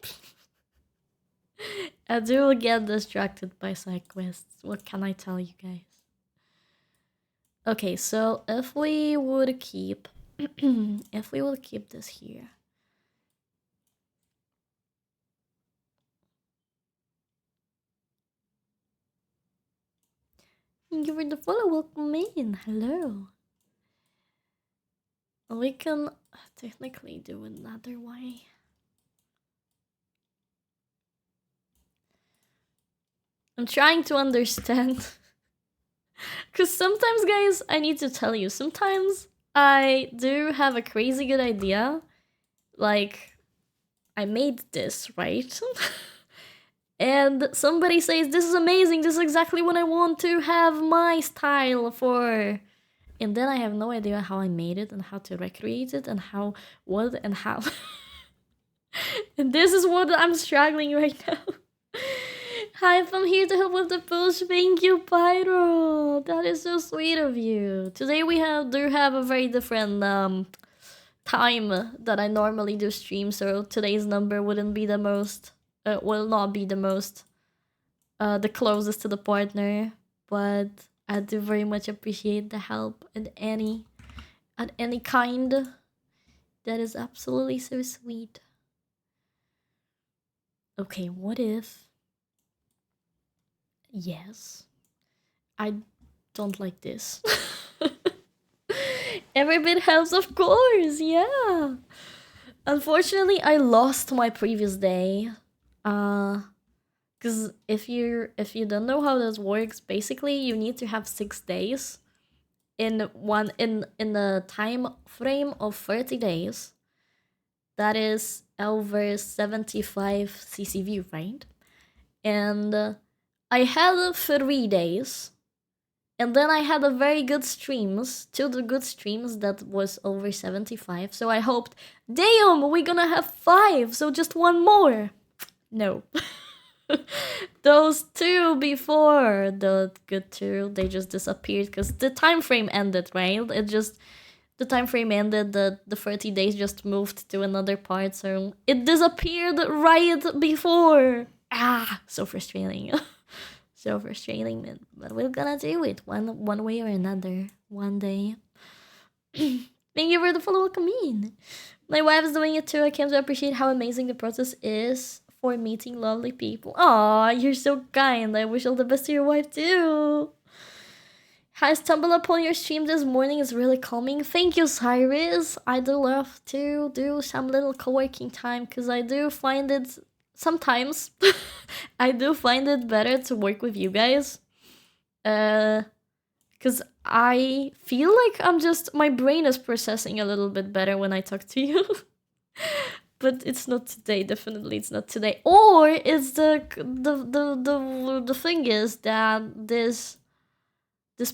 I do get distracted by side quests. What can I tell you guys? Okay, so if we would keep this here. Thank you for the follow. Welcome in. Hello. We can technically do another way. I'm trying to understand. Because sometimes, guys, I need to tell you, sometimes I do have a crazy good idea. Like, I made this, right? And somebody says, this is amazing, this is exactly what I want to have my style for. And then I have no idea how I made it and how to recreate it and how, what, and how. And this is what I'm struggling right now. Hi, I'm here to help with the push. Thank you, Pyro. That is so sweet of you. Today we do have a very different time that I normally do stream, so today's number wouldn't be the most will not be the most the closest to the partner, but I do very much appreciate the help at any kind. That is absolutely so sweet. Okay, what if yes, I don't like this. Every bit helps, of course, yeah. Unfortunately, I lost my previous day. Because if you don't know how this works, basically you need to have 6 days in the time frame of 30 days. That is over 75 CCV, right? And I had 3 days, and then I had a very good streams, 2 good streams that was over 75. So I hoped, damn, we're gonna have 5, so just one more. No. Those 2 before the good 2, they just disappeared because the time frame ended, right? The time frame ended, the 30 days just moved to another part, so it disappeared right before. So frustrating. So frustrating, man. But we're gonna do it one way or another one day. Thank you for the follow, Camille. My wife is doing it too. I came to appreciate how amazing the process is for meeting lovely people. Aw, you're so kind. I wish all the best to your wife too. I stumbled upon your stream this morning. It's really calming. Thank you, Cyrus. I do love to do some little co-working time because I do find it sometimes I do find it better to work with you guys. Because I feel like my brain is processing a little bit better when I talk to you. But it's not today, definitely it's not today. Or it's the thing is that this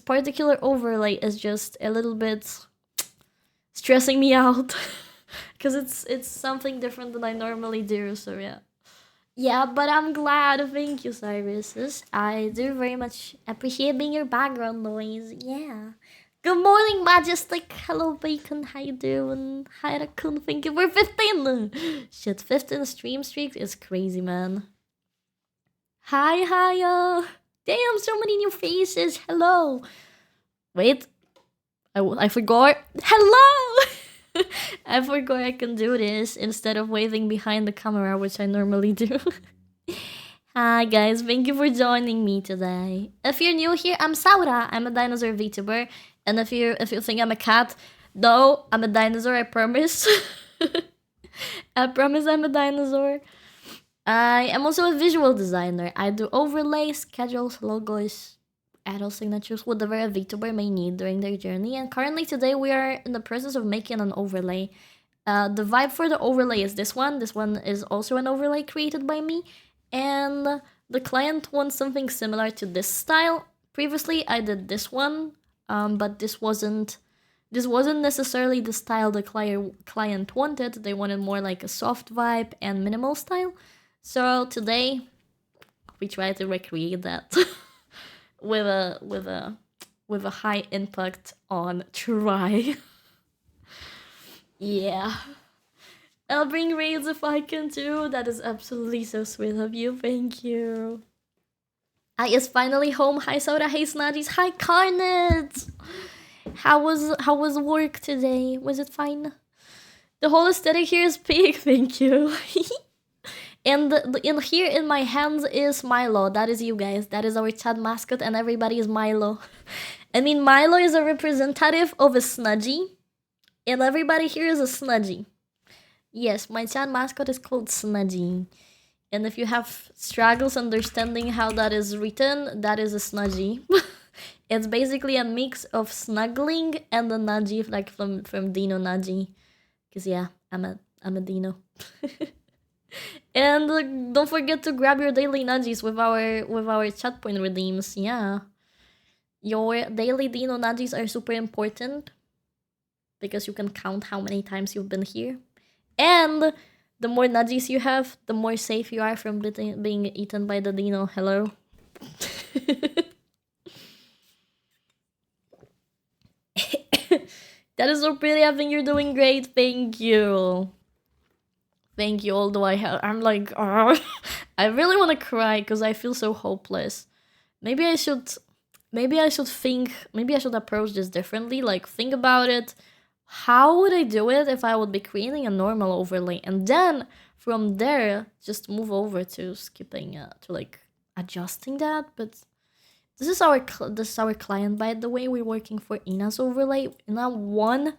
particular overlay is just a little bit stressing me out. Because it's something different than I normally do, so yeah. Yeah, but I'm glad. Thank you, Cyrus. I do very much appreciate being your background noise. Yeah. Good morning, Majestic. Hello, Bacon. How you doing? Hi, Raccoon. Thank you for 15. Shit, 15 stream streaks is crazy, man. Hi, hiya. Damn, so many new faces. Hello. Wait. I forgot. Hello! I forgot I can do this instead of waving behind the camera, which I normally do. Hi guys, thank you for joining me today. If you're new here, I'm Saura. I'm a dinosaur VTuber. And if you think I'm a cat, no, I'm a dinosaur, I promise. I promise I'm a dinosaur. I am also a visual designer. I do overlays, schedules, logos, adult signatures, whatever a VTuber may need during their journey. And currently today we are in the process of making an overlay. The vibe for the overlay is this one. This one is also an overlay created by me. And the client wants something similar to this style. Previously I did this one, but this wasn't necessarily the style the client wanted. They wanted more like a soft vibe and minimal style. So today we try to recreate that. with a high impact on try. Yeah. I'll bring raids if I can too. That is absolutely so sweet of you. Thank you. I is finally home. Hi Soda. Hey Snadgies. Hi Carnage. How was work today? Was it fine? The whole aesthetic here is big. Thank you. And in here in my hands is Milo. That is you guys. That is our chat mascot, and everybody is Milo. I mean, Milo is a representative of a Snudgy, and everybody here is a Snudgy. Yes, my chat mascot is called Snudgy. And if you have struggles understanding how that is written, that is a Snudgy. It's basically a mix of snuggling and a nudgy, like from Dino Nudgy. Because yeah, I'm a Dino. And don't forget to grab your daily nudgies with our chat point redeems. Yeah, your daily Dino nudgies are super important because you can count how many times you've been here, and the more nudgies you have, the more safe you are from being eaten by the Dino. Hello. That is so pretty. I think you're doing great. Thank you. Thank you, although I'm like, I really want to cry because I feel so hopeless. Maybe I should approach this differently. Like, think about it. How would I do it if I would be creating a normal overlay? And then from there, just move over to skipping, to like adjusting that. But this is our client, by the way. We're working for Ina's overlay. Ina won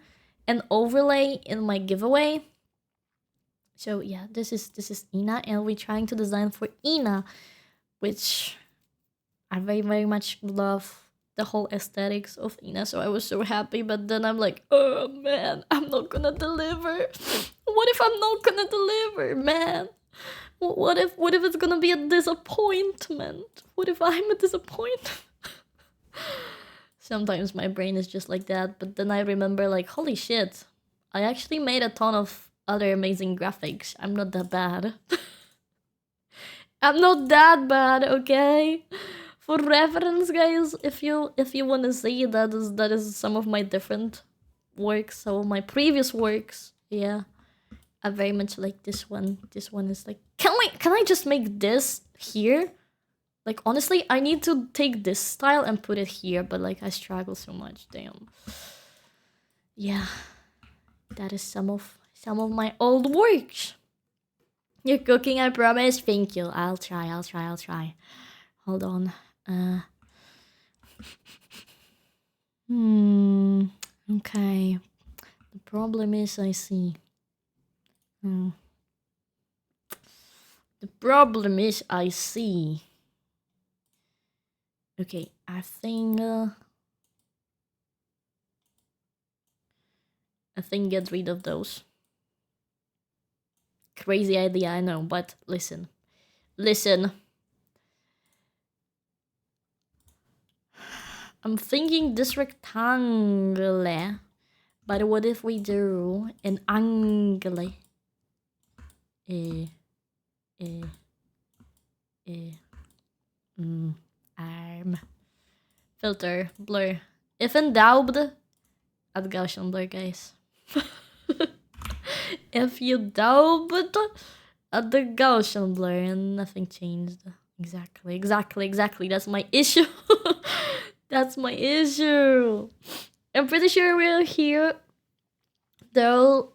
an overlay in my giveaway. So yeah, this is Ina, and we're trying to design for Ina, which I very, very much love the whole aesthetics of Ina, so I was so happy, but then I'm like, oh man, I'm not gonna deliver. What if I'm not gonna deliver, man? What if it's gonna be a disappointment? What if I'm a disappointment? Sometimes my brain is just like that, but then I remember like, holy shit, I actually made a ton of other amazing graphics. I'm not that bad. I'm not that bad, okay? For reference, guys, if you want to see, that is some of my different works, some of my previous works. Yeah, I very much like this one. This one is like, can I just make this here? Like, honestly, I need to take this style and put it here, but like I struggle so much. Damn. Yeah, that is some of my old works. You're cooking, I promise. Thank you. I'll try. Hold on. Okay. The problem is, I see. The problem is, I see. Okay, I think get rid of those. Crazy idea, I know, but listen. I'm thinking this rectangle, but what if we do an angle? Arm. Filter, blur. If in doubt, add Gaussian blur, guys. If you doubt, add the Gaussian blur and nothing changed. Exactly. That's my issue. That's my issue. I'm pretty sure we're here. Though,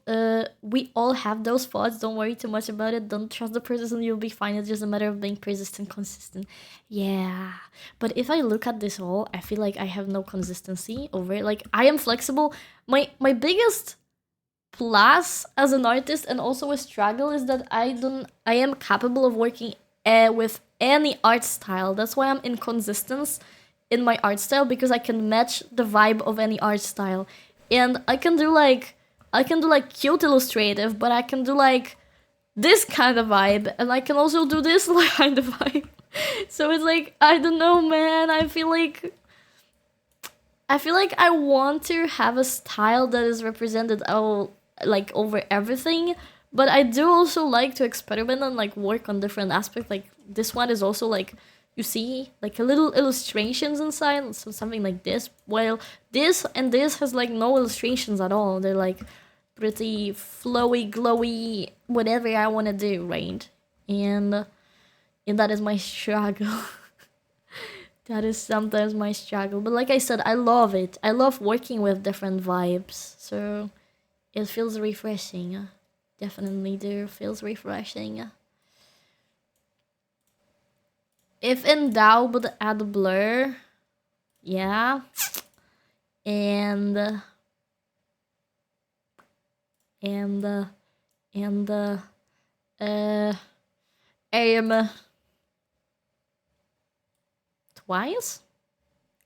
we all have those thoughts. Don't worry too much about it. Don't trust the person. You'll be fine. It's just a matter of being persistent, consistent. Yeah. But if I look at this all, I feel like I have no consistency over it. Like, I am flexible. My biggest plus as an artist and also a struggle is that I am capable of working with any art style. That's why I'm inconsistent in my art style, because I can match the vibe of any art style. And I can do like cute illustrative, but I can do like this kind of vibe, and I can also do this kind of vibe. So it's like, I don't know, man. I feel like I want to have a style that is represented like over everything, but I do also like to experiment and like work on different aspects. Like this one is also like, you see like a little illustrations inside, so something like this. While this and this has like no illustrations at all. They're like pretty flowy, glowy, whatever I want to do, right? And that is my struggle. That is sometimes my struggle. But like I said, I love it. I love working with different vibes. So it feels refreshing. Definitely do. Feels refreshing. If in doubt, add blur. Yeah. And aim twice.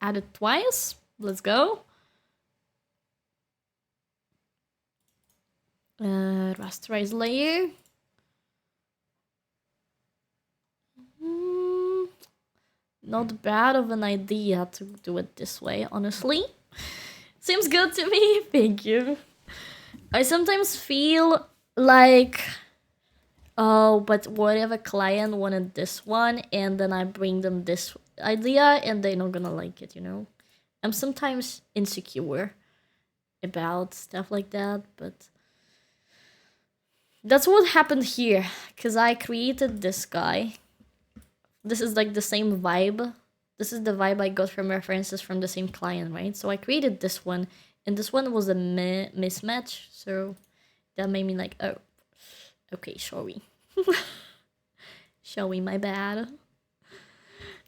Add it twice. Let's go. Rasterize layer. Not bad of an idea to do it this way, honestly. Seems good to me. Thank you. I sometimes feel like, oh, but what if a client wanted this one and then I bring them this idea and they're not gonna like it, you know? I'm sometimes insecure about stuff like that, but that's what happened here, because I created this guy. This is like the same vibe. This is the vibe I got from references from the same client, right? So I created this one, and this one was a mismatch, so that made me like, oh, okay, sorry. Sorry, my bad.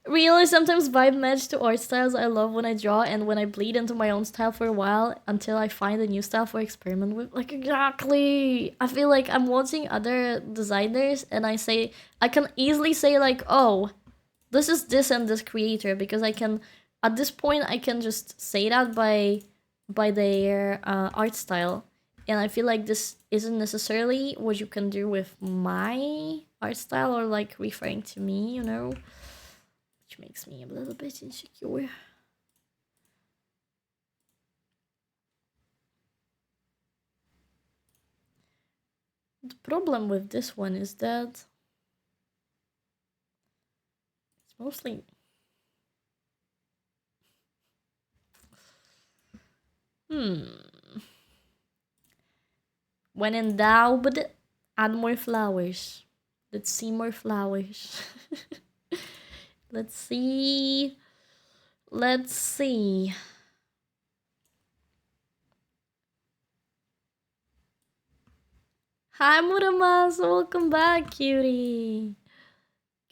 Really, sometimes vibe match to art styles I love when I draw and when I bleed into my own style for a while until I find a new style for experiment with. Like, exactly. I feel like I'm watching other designers and I can easily say like, oh, this is this and this creator, because I can, at this point, I can just say that by their art style. And I feel like this isn't necessarily what you can do with my art style or like referring to me, you know, which makes me a little bit insecure. The problem with this one is that it's mostly when in doubt, add more flowers. Let's see more flowers. Let's see. Let's see. Hi, Muramas. Welcome back, cutie.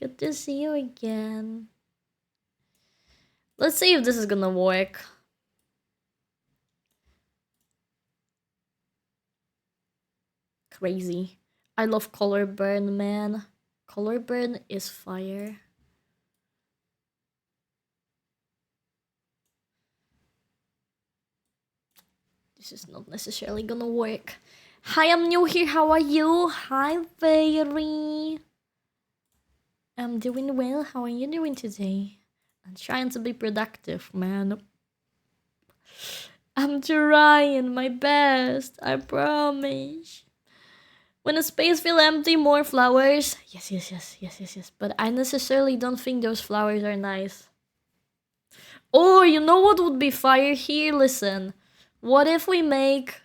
Good to see you again. Let's see if this is gonna work. Crazy. I love color burn, man. Color burn is fire. This is not necessarily gonna work. Hi, I'm new here. How are you? Hi, Fairy. I'm doing well. How are you doing today? I'm trying to be productive, man. I'm trying my best. I promise. When a space feels empty, more flowers. Yes. But I necessarily don't think those flowers are nice. Oh, you know what would be fire here? Listen. What if we make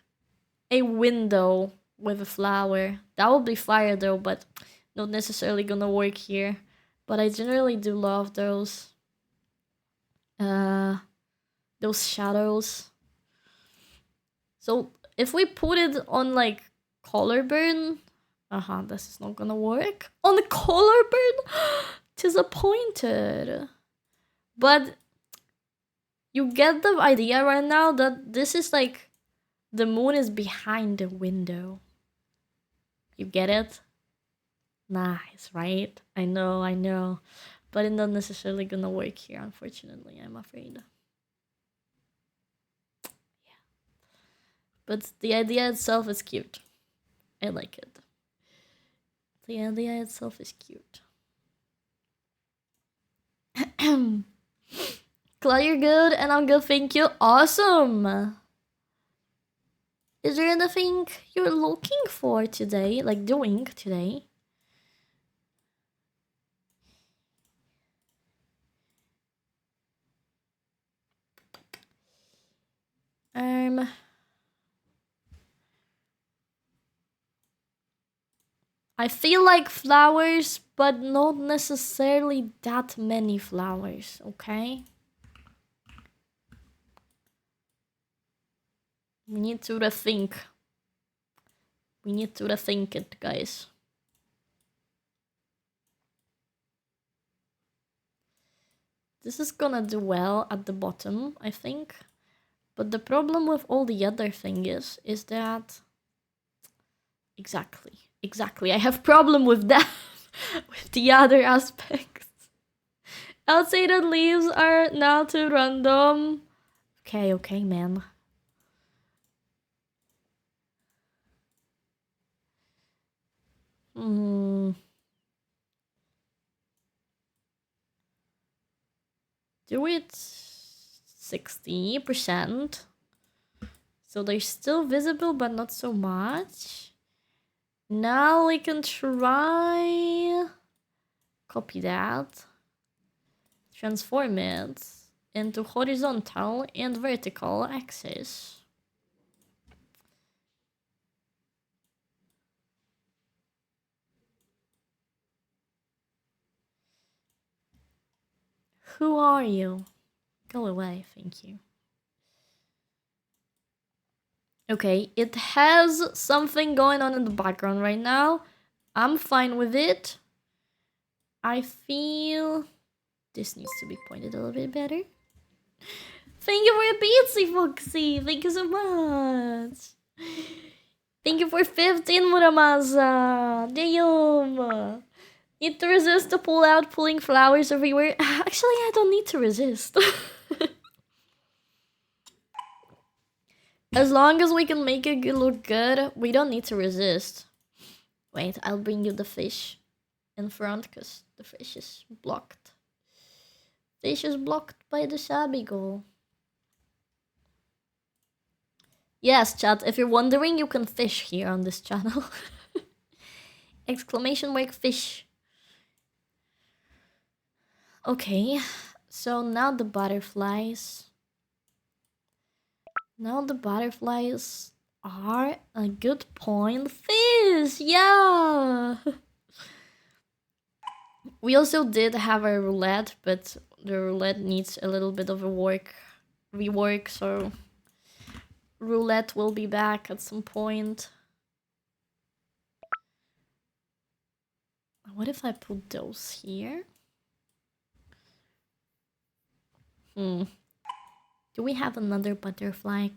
a window with a flower? That would be fire though, but not necessarily gonna work here. But I generally do love those shadows. So if we put it on like color burn, this is not gonna work. On the color burn, disappointed. But you get the idea right now that this is like the moon is behind the window. You get it? Nice, right? I know. But it's not necessarily gonna work here, unfortunately, I'm afraid. Yeah. But the idea itself is cute. I like it. The idea itself is cute. Claude, you're good, and I'm good, thank you. Awesome! Is there anything you're looking for today? Like doing today? I feel like flowers, but not necessarily that many flowers, okay? We need to rethink. We need to rethink it, guys. This is gonna do well at the bottom, I think. But the problem with all the other thing is that... Exactly. I have problem with that. With the other aspects. I'll say that leaves are now too random. Okay, man. Do it 60%. So they're still visible, but not so much. Now we can try... Copy that. Transform it into horizontal and vertical axis. Who are you? Go away, thank you. Okay, it has something going on in the background right now. I'm fine with it. I feel this needs to be pointed a little bit better. Thank you for your Beatsy, Foxy. Thank you so much. Thank you for 15, Muramasa. Damn. Need to resist to pull out pulling flowers everywhere. Actually, I don't need to resist. As long as we can make it look good, we don't need to resist. Wait, I'll bring you the fish. in front because the fish is blocked. Fish is blocked by the Sabi goal. Yes, chat, if you're wondering, you can fish here on this channel. Exclamation mark fish. Okay, so now the butterflies. Now the butterflies are a good point. Fish, yeah! We also did have a roulette, but the roulette needs a little bit of a rework, so roulette will be back at some point. What if I put those here? Do we have another butterfly?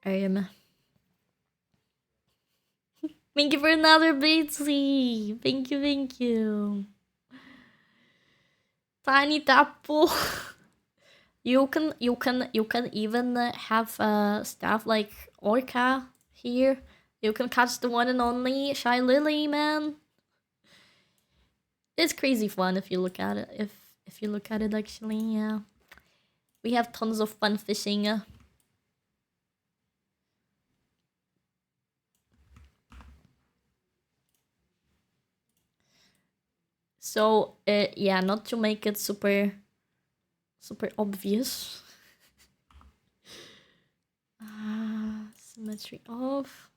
Thank you for another Bitsy. Thank you. Tiny Tapu. You can even have stuff like Orca here. You can catch the one and only Shy Lily, man. It's crazy fun if you look at it. If you look at it, actually, yeah. We have tons of fun fishing. So, yeah, not to make it super obvious. Symmetry off.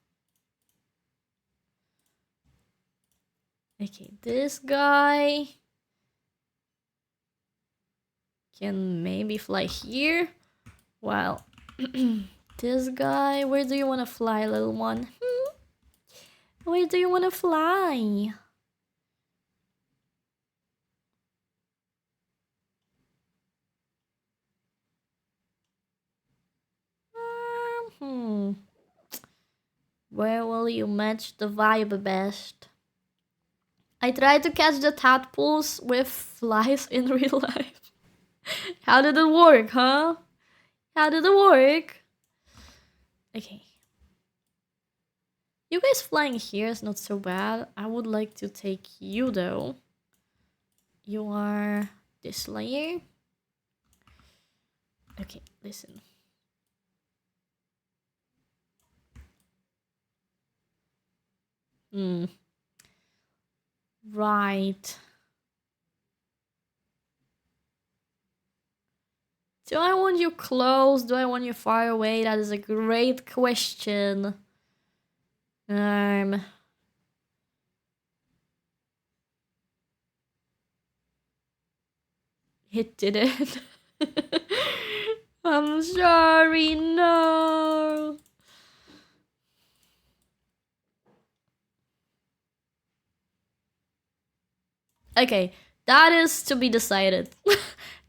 Okay, this guy can maybe fly here. While this guy, where do you want to fly, little one? Where do you want to fly? Where will you match the vibe best? I tried to catch the tadpoles with flies in real life. How did it work, huh? How did it work? Okay. You guys flying here is not so bad. I would like to take you, though. You are this layer. Okay, listen. Right. Do I want you close? Do I want you far away? That is a great question. It didn't. I'm sorry, no. Okay, that is to be decided.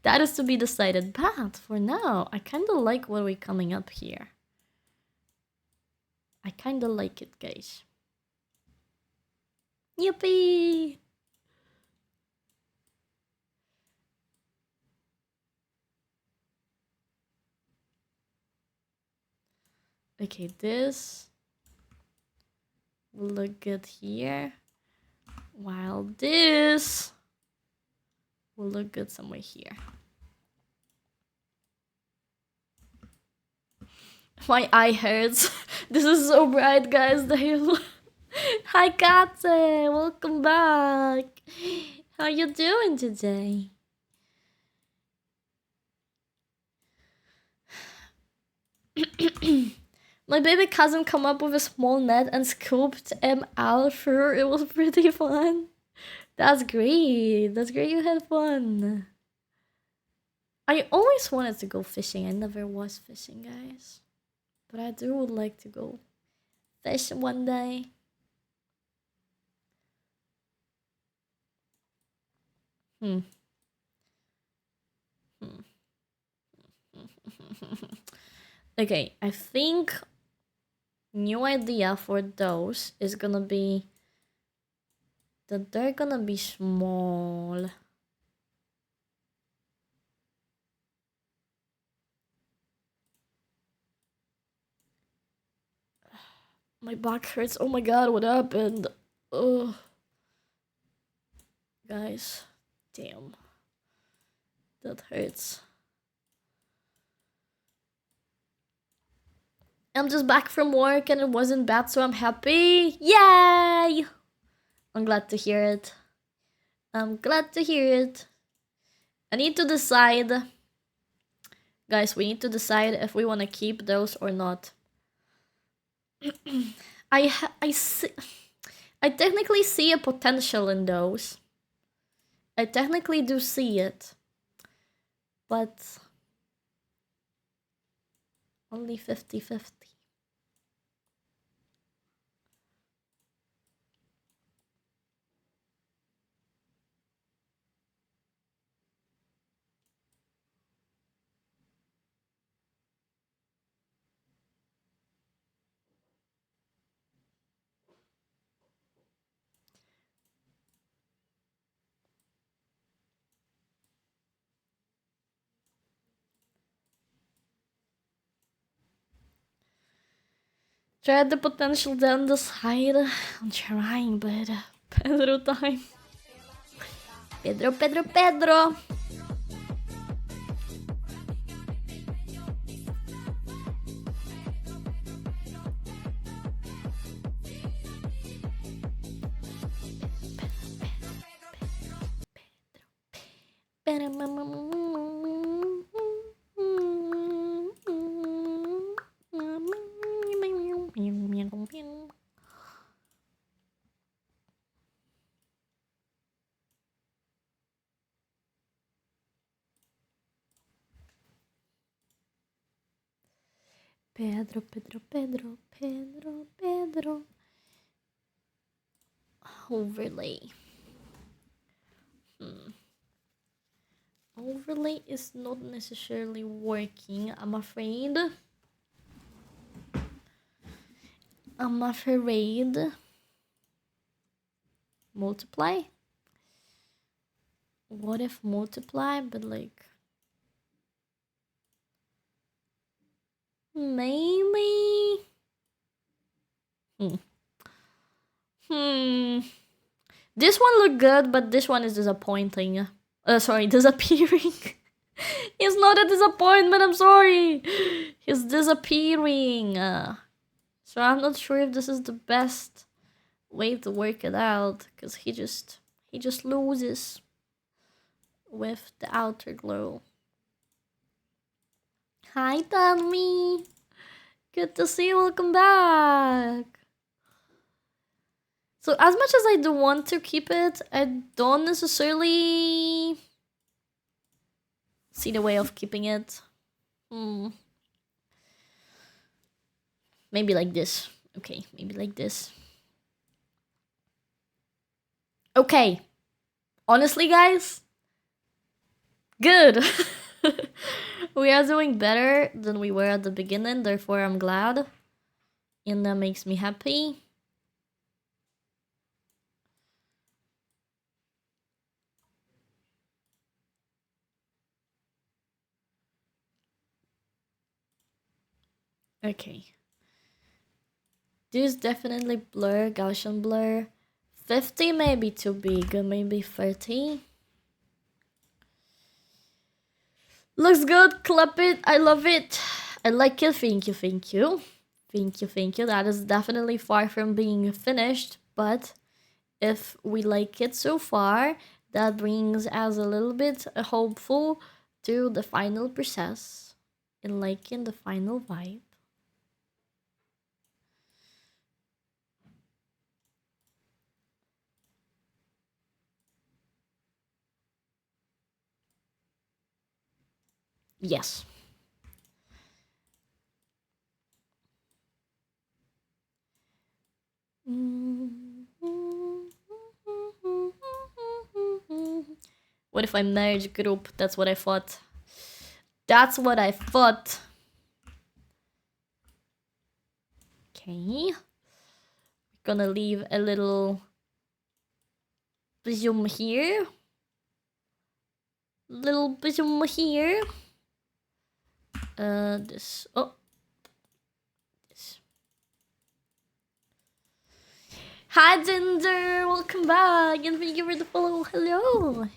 That is to be decided. But for now, I kind of like what we're coming up here. I kind of like it, guys. Yippee! Okay, this will look good here. While this will look good somewhere here. My eye hurts. This is so bright, guys. Hi, Katze. Welcome back. How you doing today? My baby cousin come up with a small net and scooped him out. Sure, it was pretty fun. That's great. That's great you had fun. I always wanted to go fishing. I never was fishing, guys. But I would like to go fish one day. Okay, I think new idea for those is gonna be that they're gonna be small. My back hurts. Oh my god, what happened? Ugh. Guys, damn. That hurts. I'm just back from work and it wasn't bad, so I'm happy. Yay! I'm glad to hear it. I'm glad to hear it. I need to decide. Guys, we need to decide if we want to keep those or not. I technically see a potential in those. I technically do see it. But only 50-50. Try the potential, then decide. I'm trying, but Pedro time. Pedro. Pedro. Overlay. Overlay is not necessarily working, I'm afraid. Multiply? What if multiply, but like... Maybe? This one looked good, but this one is disappointing. Disappearing. It's not a disappointment, I'm sorry. He's disappearing. So I'm not sure if this is the best way to work it out, because he just loses with the outer glow. Hi, Tommy. Good to see you. Welcome back. So as much as I do want to keep it, I don't necessarily see the way of keeping it. Maybe like this. Okay, maybe like this. Okay. Honestly, guys, good. We are doing better than we were at the beginning, therefore I'm glad. And that makes me happy. Okay. This definitely blur, Gaussian blur. 50 may be too big, maybe 30. Looks good, clap it, I love it. I like it, thank you. That is definitely far from being finished, but if we like it so far, that brings us a little bit hopeful to the final process and liking the final vibe. Yes. What if I merge group? That's what I thought. Okay. We're gonna leave a little zoom here. This. Oh. This. Hi, Ginger. welcome back, and thank you for the follow. Hello.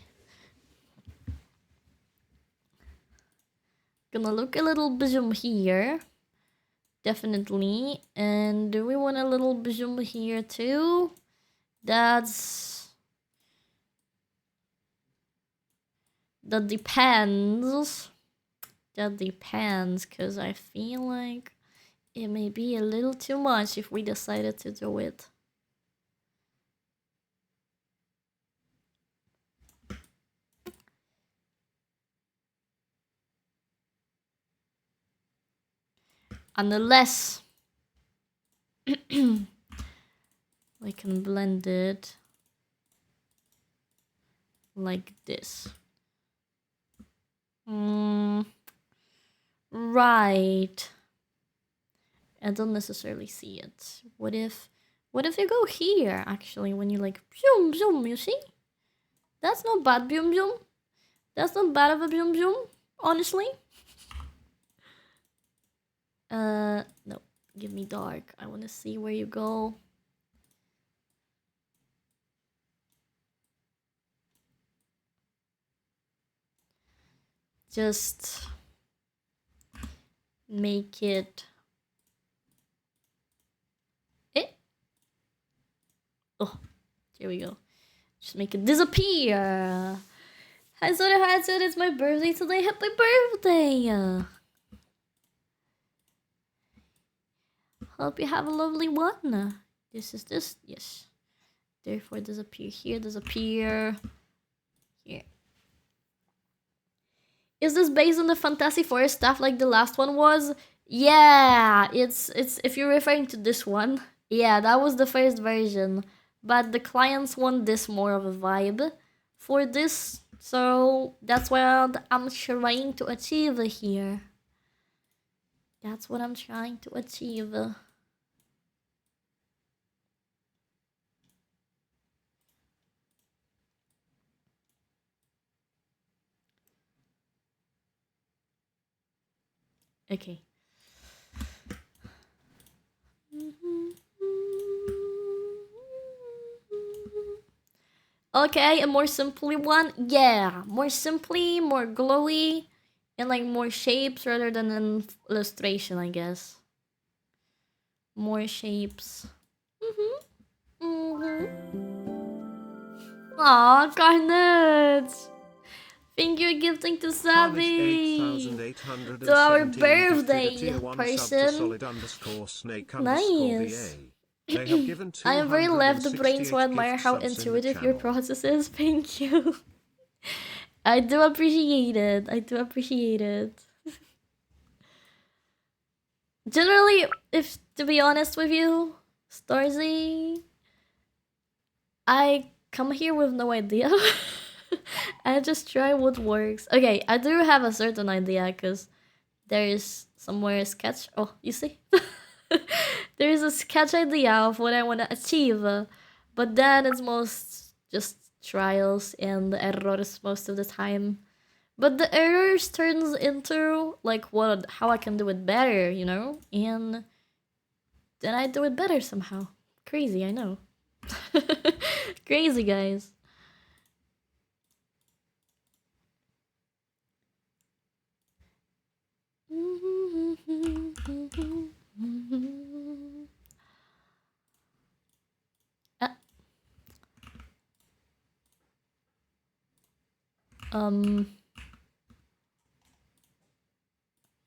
Gonna look a little zoom here. Definitely. And do we want a little zoom here too? That depends. That depends, because I feel like it may be a little too much if we decided to do it. Unless we can blend it like this. Right. I don't necessarily see it. What if you go here, actually, when you like zoom zoom, you see? That's not bad, zoom zoom. That's not bad of a zoom zoom, honestly. No, give me dark. I want to see where you go. Just make it. Oh, there we go. Just make it disappear. Hi, Saura, hi, Saura. It's my birthday today. Happy birthday. Hope you have a lovely one. This is this. Yes. Therefore, disappear here. Disappear here. Is this based on the Fantasy Forest stuff like the last one was? Yeah, it's if you're referring to this one. Yeah, that was the first version. But the clients want this more of a vibe for this. So that's what I'm trying to achieve here. That's what I'm trying to achieve. Okay. Okay, a more simply one. Yeah, more simply, more glowy, and like more shapes rather than an illustration, I guess. More shapes. Aw, Garnet! Thank you gifting to Savvy! To our birthday person! Nice! I am very left brain, so I admire how intuitive your process is. Thank you. I do appreciate it. I do appreciate it. Generally, if to be honest with you, Starzy, I come here with no idea. I just try what works. Okay, I do have a certain idea because there is somewhere a sketch. Oh, you see? There is a sketch idea of what I want to achieve, but then it's most just trials and errors most of the time. But the errors turns into like how I can do it better, you know? And then I do it better somehow. Crazy, I know. Crazy, guys.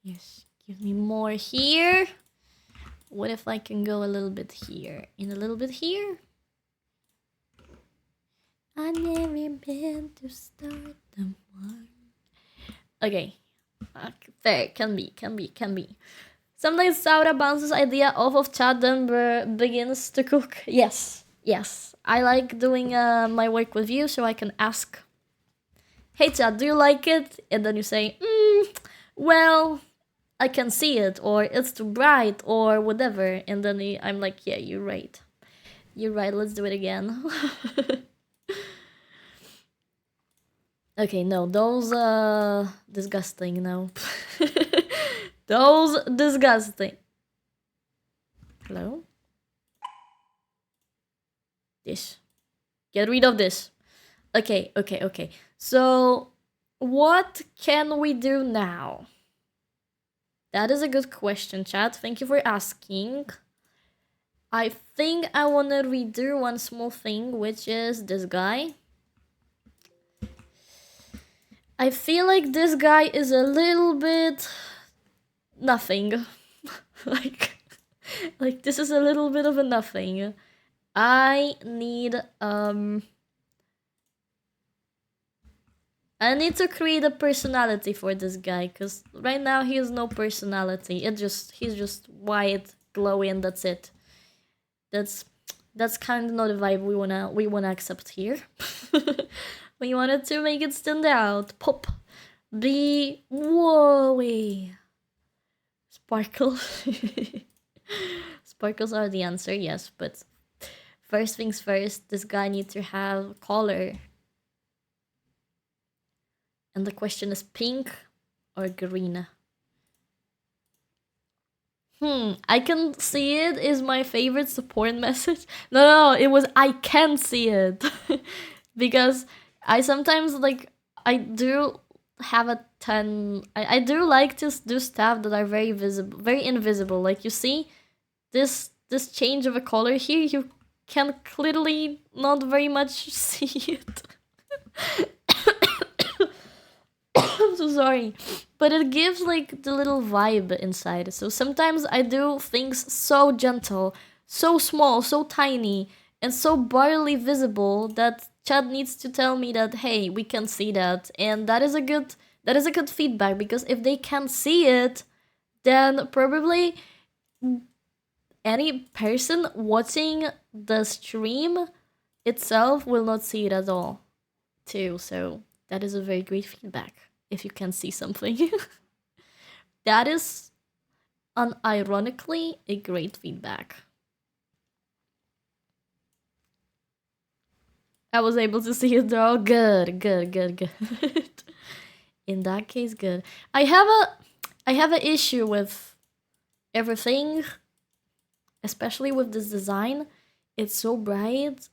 Yes, give me more here. What if I can go a little bit here and a little bit here? I never been to start the one. Okay. Fair, can be. Sometimes Saura bounces idea off of chat, then begins to cook. Yes. I like doing my work with you, so I can ask, hey chat, do you like it? And then you say, well, I can see it, or it's too bright, or whatever. And then I'm like, yeah, you're right. Let's do it again. Okay, no, those disgusting, no. Those disgusting. Hello? This. Get rid of this. Okay, okay, okay. So, what can we do now? That is a good question, chat. Thank you for asking. I think I want to redo one small thing, which is this guy. I feel like this guy is a little bit nothing. like this is a little bit of a nothing. I need to create a personality for this guy, because right now he has no personality. He's just white, glowy, and that's it. That's kind of not the vibe we wanna accept here. We wanted to make it stand out. Pop. Be whoa. Sparkles. Sparkles are the answer, yes, but first things first, this guy needs to have color. And the question is pink or green? I can see it is my favorite support message. No, it was I can see it. Because I sometimes I do have a 10. I do like to do stuff that are very visible, very invisible. Like you see this change of a color here, you can clearly not very much see it. I'm so sorry. But it gives like the little vibe inside. So sometimes I do things so gentle, so small, so tiny, and so barely visible that chat needs to tell me that hey, we can see that. And that is a good feedback, because if they can't see it, then probably any person watching the stream itself will not see it at all too. So that is a very great feedback if you can see something. That is unironically a great feedback. I was able to see it though. Good. In that case, good. I have an issue with everything, especially with this design. It's so bright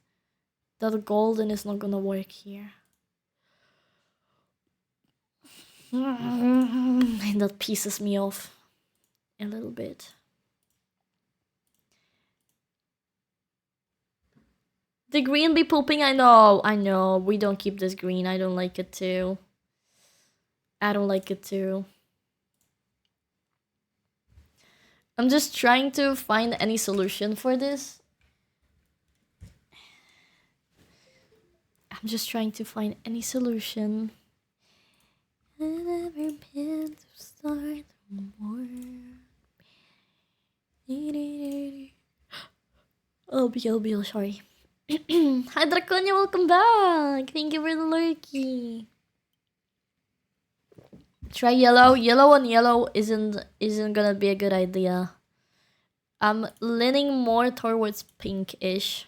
that golden is not gonna work here. And that pisses me off a little bit. The green be pooping, I know. We don't keep this green. I don't like it too. I'm just trying to find any solution for this. I'm just trying to find any solution. I've never been to start more. Oh, sorry. Hi Draconia, welcome back. Thank you for the lurky. Try yellow. Yellow on yellow isn't gonna be a good idea. I'm leaning more towards pinkish.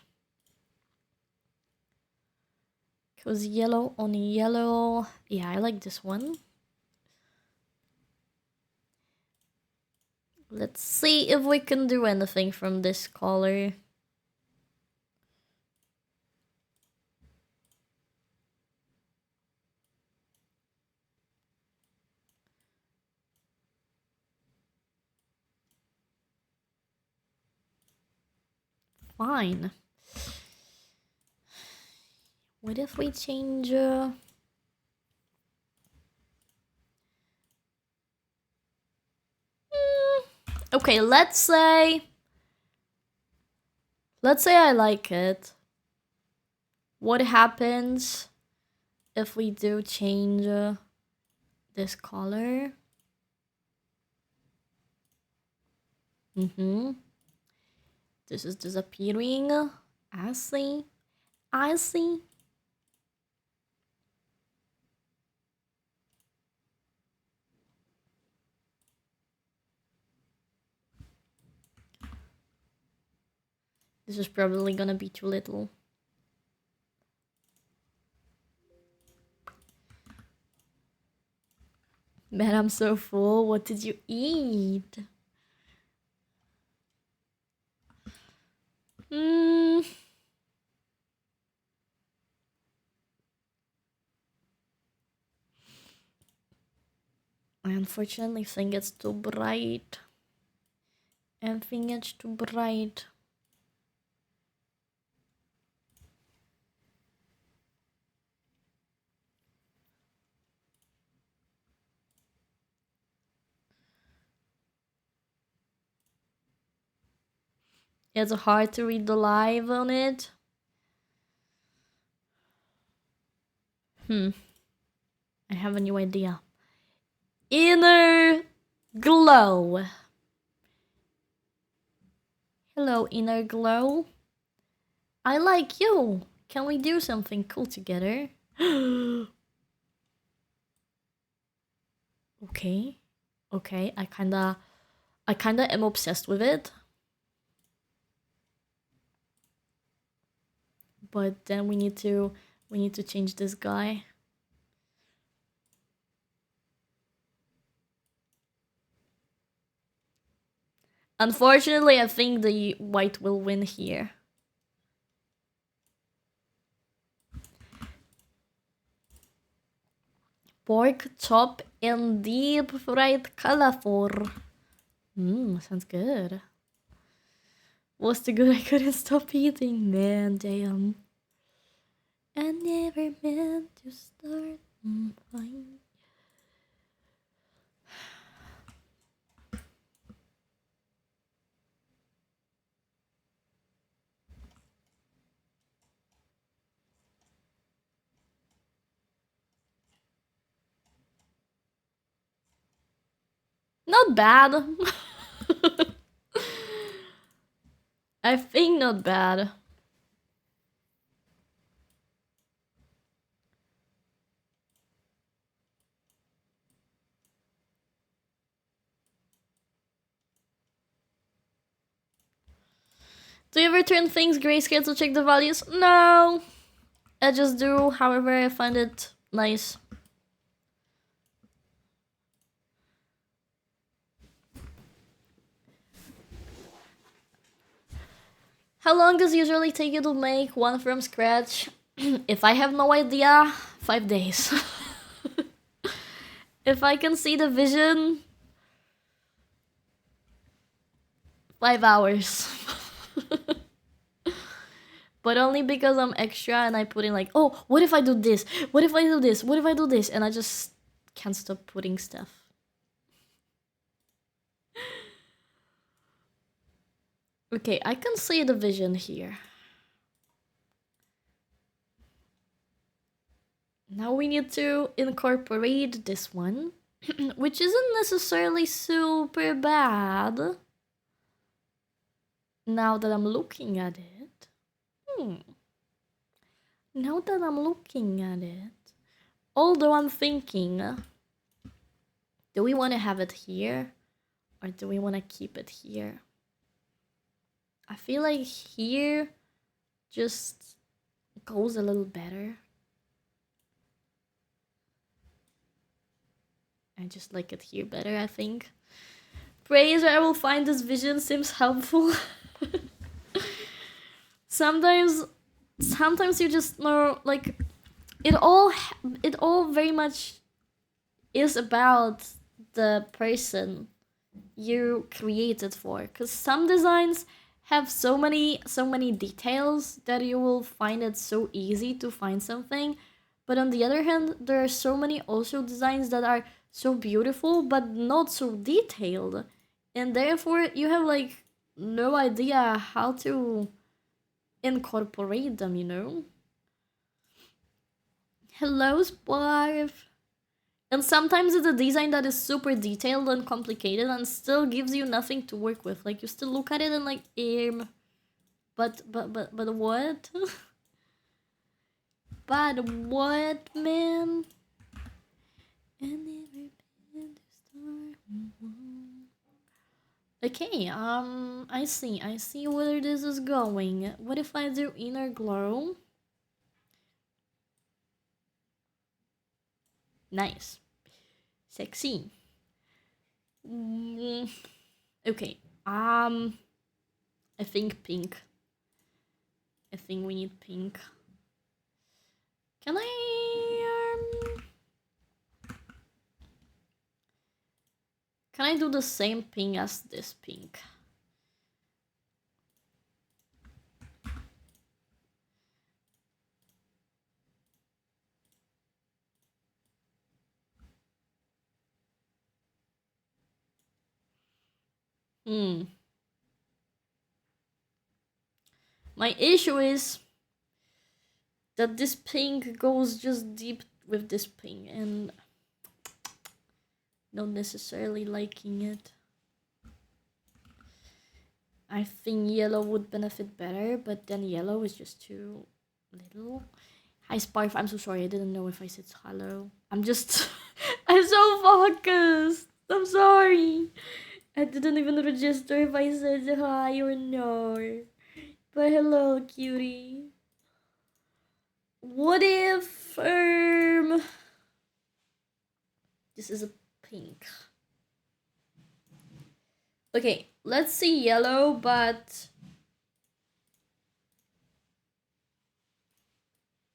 Cause yellow on yellow. Yeah, I like this one. Let's see if we can do anything from this color. Fine. What if we change okay, let's say I like it. What happens if we do change this color? This is disappearing. I see. This is probably gonna be too little. Man, I'm so full. What did you eat? I unfortunately think it's too bright. I think it's too bright. It's hard to read the live on it. I have a new idea. Inner glow. Hello, inner glow. I like you. Can we do something cool together? Okay. Okay, I kinda am obsessed with it. But then we need to change this guy. Unfortunately, I think the white will win here. Pork chop and deep fried cauliflower. Sounds good. Was too good I couldn't stop eating, man, damn. I never meant to start. Fine. Not bad. I think not bad. Do you ever turn things grayscale to check the values? No. I just do however I find it nice. How long does it usually take you to make one from scratch? If I have no idea, 5 days. If I can see the vision, 5 hours. But only because I'm extra and I put in like, oh, what if I do this? What if I do this? What if I do this? And I just can't stop putting stuff. Okay, I can see the vision here. Now we need to incorporate this one, which isn't necessarily super bad. Now that I'm looking at it. Now that I'm looking at it. Although I'm thinking, do we want to have it here? Or do we want to keep it here? I feel like here just goes a little better. I just like it here better, I think. Praise where I will find this vision seems helpful. Sometimes you just know, like, it all very much is about the person you created for, because some designs have so many details that you will find it so easy to find something, but on the other hand there are so many also designs that are so beautiful but not so detailed, and therefore you have like no idea how to incorporate them, you know? Hello, Sparf. And sometimes it's a design that is super detailed and complicated and still gives you nothing to work with. Like, you still look at it and like, but what? But what, man? Okay, I see where this is going. What if I do inner glow? Nice. Sexy. Okay, I think pink. I think we need pink. Can I, Can I do the same pink as this pink? My issue is that this pink goes just deep with this pink and not necessarily liking it. I think yellow would benefit better, but then yellow is just too little. Hi Sparf, I'm so sorry, I didn't know if I said hello. I'm just I'm so focused. I'm sorry. I didn't even register if I said hi or no. But hello, cutie. What if this is a pink. Okay, let's see yellow, but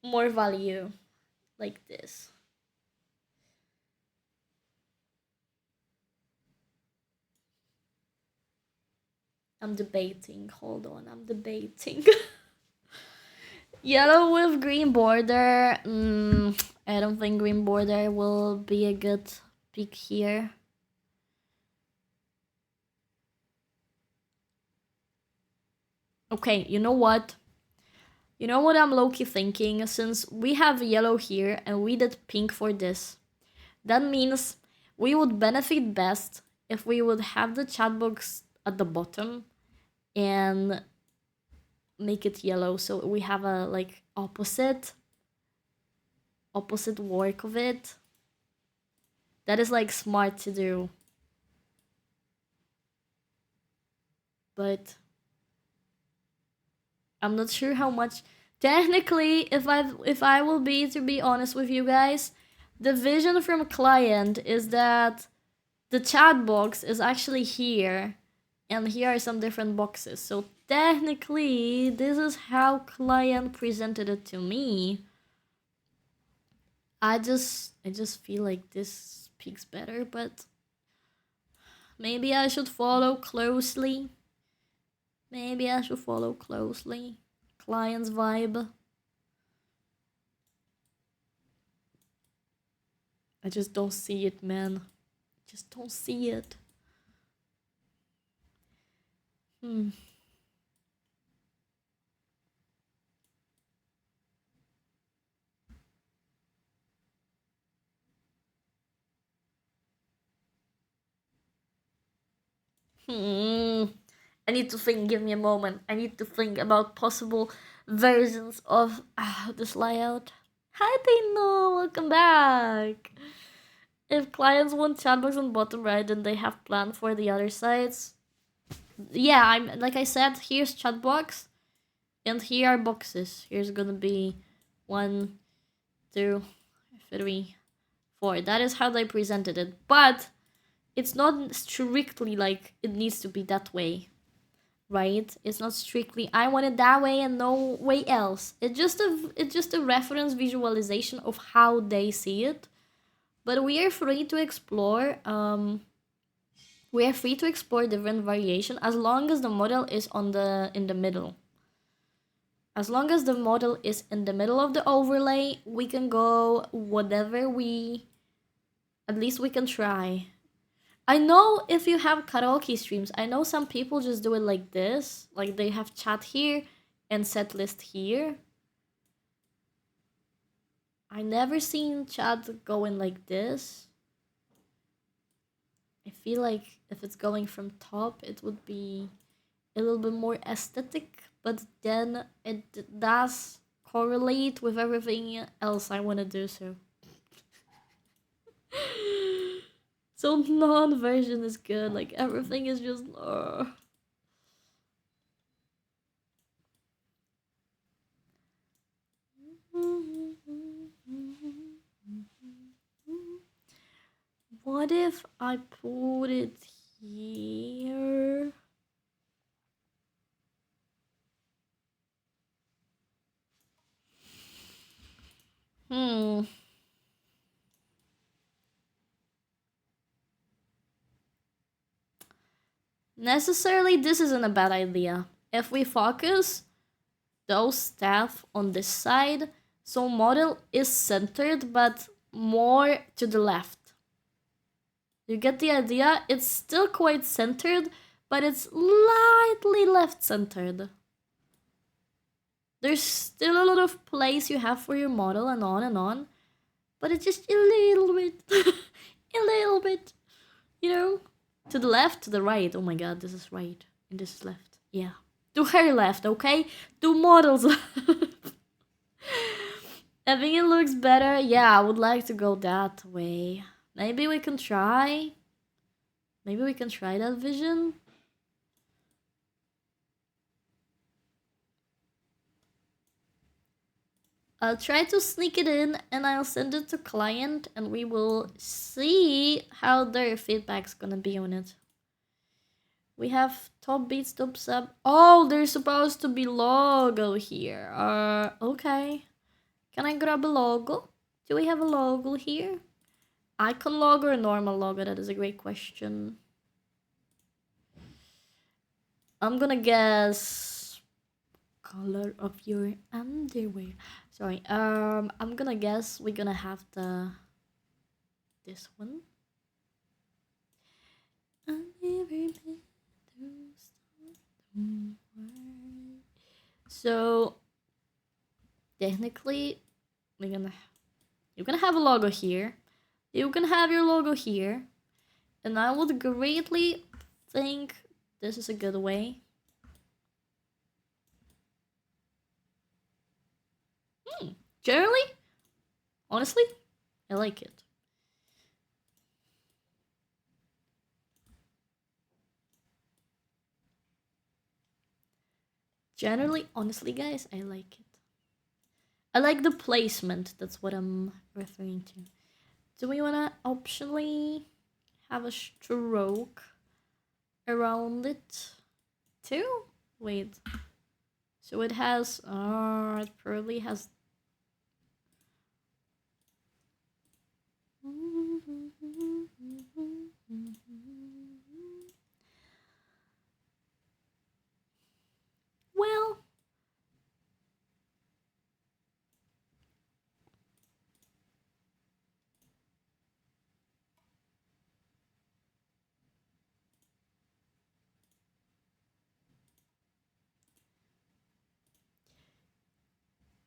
more value, like this. I'm debating. Hold on, I'm debating. Yellow with green border. I don't think green border will be a good pick here. Okay, you know what? You know what I'm low-key thinking? Since we have yellow here and we did pink for this, that means we would benefit best if we would have the chat box at the bottom and make it yellow, so we have a like opposite work of it. That is like smart to do, but I'm not sure how much. Technically, if I will be to be honest with you guys, the vision from client is that the chat box is actually here, and here are some different boxes. So technically, this is how client presented it to me. I just feel like this speaks better, but maybe I should follow closely. Maybe I should follow closely. Client's vibe. I just don't see it, man. Just don't see it. I need to think. Give me a moment. I need to think about possible versions of this layout. Hi, Tino. Welcome back. If clients want chatbox on bottom right, then they have planned for the other sides. Yeah, I'm like I said. Here's chatbox, and here are boxes. Here's gonna be 1, 2, 3, 4. That is how they presented it, but it's not strictly like it needs to be that way, right? It's not strictly I want it that way and no way else. It's just a reference visualization of how they see it. But we are free to explore. We are free to explore different variation as long as the model is in the middle. As long as the model is in the middle of the overlay, we can go whatever at least we can try. I know if you have karaoke streams, I know some people just do it like this. Like they have chat here and set list here. I never seen chat going like this. I feel like if it's going from top, it would be a little bit more aesthetic, but then it does correlate with everything else I want to do, so. So non-version is good, like everything is just... What if I put it here? Necessarily, this isn't a bad idea. If we focus those staff on this side, so model is centered, but more to the left. You get the idea? It's still quite centered, but it's slightly left-centered. There's still a lot of place you have for your model and on, but it's just a little bit, a little bit, you know? To the left, to the right. Oh my god, this is right, and this is left. Yeah. To her left, okay? To models left. I think it looks better. Yeah, I would like to go that way. Maybe we can try. Maybe we can try that vision. I'll try to sneak it in and I'll send it to client and we will see how their feedback's gonna be on it. We have top beats, top sub. Oh, there's supposed to be logo here. Okay. Can I grab a logo? Do we have a logo here? Icon logo or normal logo? That is a great question. I'm gonna guess color of your underwear. Sorry. I'm gonna guess we're gonna have this one. So technically, you're gonna have a logo here. You can have your logo here, and I would greatly think this is a good way. Generally, honestly, I like it. Generally, honestly, guys, I like it. I like the placement. That's what I'm referring to. Do we want to optionally have a stroke around it too? Wait. So it has... it probably has... Well...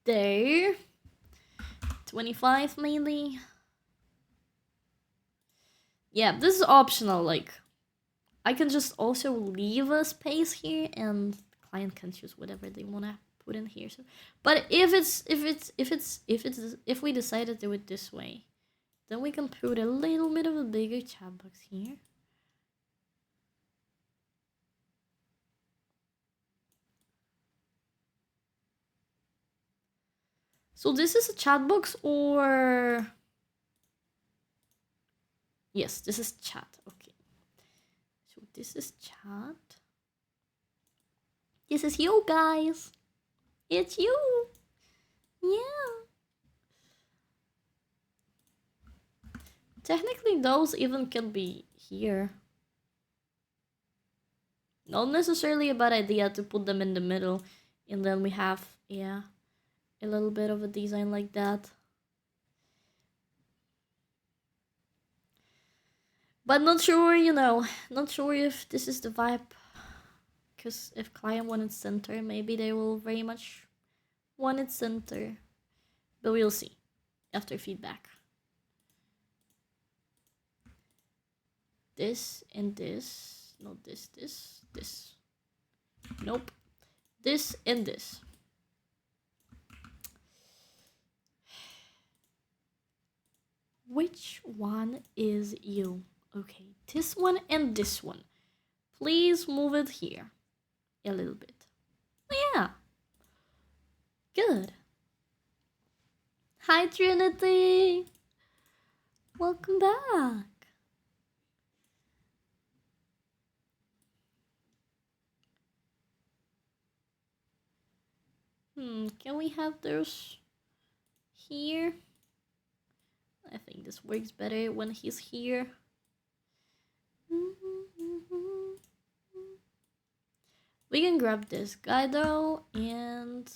There. 25 mainly. Yeah, this is optional. Like, I can just also leave a space here, and the client can choose whatever they wanna put in here. So, but if we decide to do it this way, then we can put a little bit of a bigger chat box here. So this is a chat box, or... Yes, this is chat. Okay. So this is chat. This is you guys. It's you. Yeah. Technically, those even can be here. Not necessarily a bad idea to put them in the middle. And then we have, yeah, a little bit of a design like that. But not sure, you know, not sure if this is the vibe. Because if client wanted center, maybe they will very much want it center. But we'll see after feedback. This and this. Not this, this. Nope. This and this. Which one is you? Okay, this one and this one. Please move it here a little bit. Oh, yeah. Good. Hi, Trinity. Welcome back. Can we have those here? I think this works better when he's here. We can grab this guy though and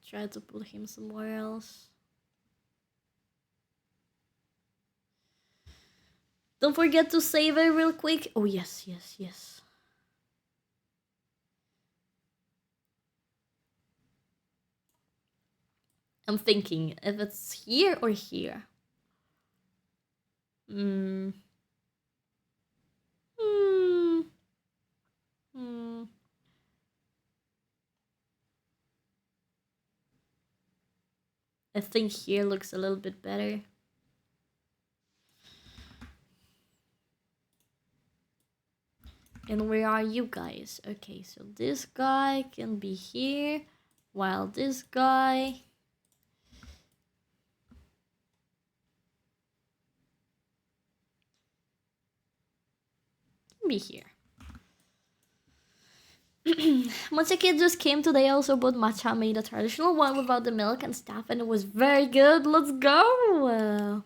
try to put him somewhere else. Don't forget to save it real quick. Oh, yes, yes, yes. I'm thinking if it's here or here. Hmm. Hmm. Hmm. I think here looks a little bit better. And where are you guys? Okay, so this guy can be here, while this guy can be here. Matcha Kid just came today. Also bought matcha, made a traditional one without the milk and stuff, and it was very good. Let's go!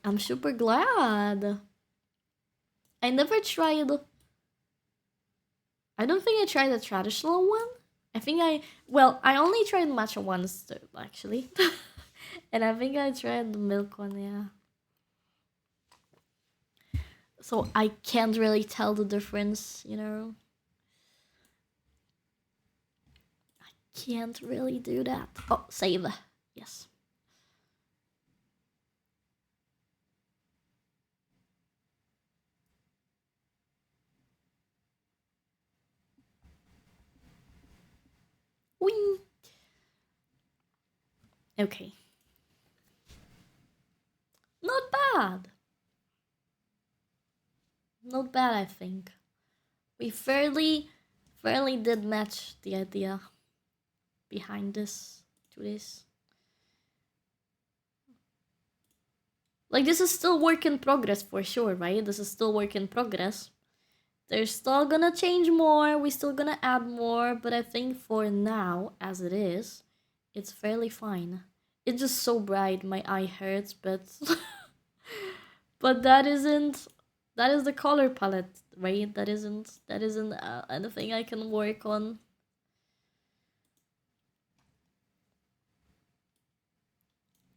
I'm super glad. I never tried. I don't think I tried the traditional one. I think I only tried matcha once, actually. And I think I tried the milk one, yeah. So I can't really tell the difference, you know? I can't really do that. Oh, save. Yes. Whee! Okay. Not bad. Not bad, I think. We fairly did match the idea behind this to this. Like, this is still work in progress for sure, right? This is still work in progress. They're still gonna change more, we're still gonna add more, but I think for now, as it is, it's fairly fine. It's just so bright, my eye hurts, but but that is the color palette, right? That isn't anything I can work on.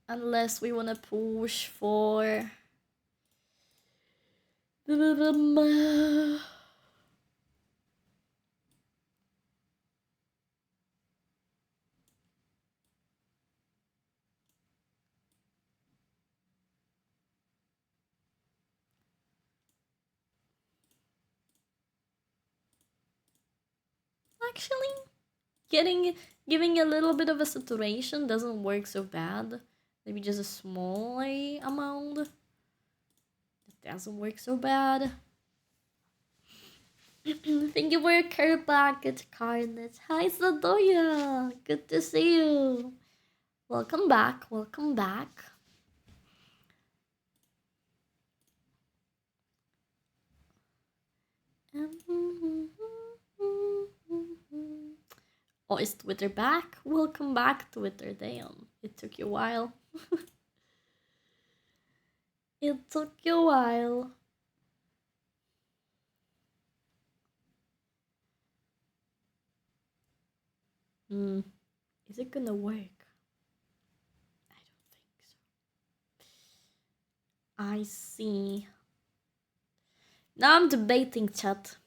Unless we wanna push for actually giving a little bit of a saturation doesn't work so bad. Maybe just a small amount. It doesn't work so bad. Thank you for your care package, Carnage. Hi, Sadoya. Good to see you. Welcome back. Welcome back. Oh, is Twitter back? Welcome back, Twitter. Damn, it took you a while. It took you a while. Is it gonna work? I don't think so. I see. Now I'm debating, chat.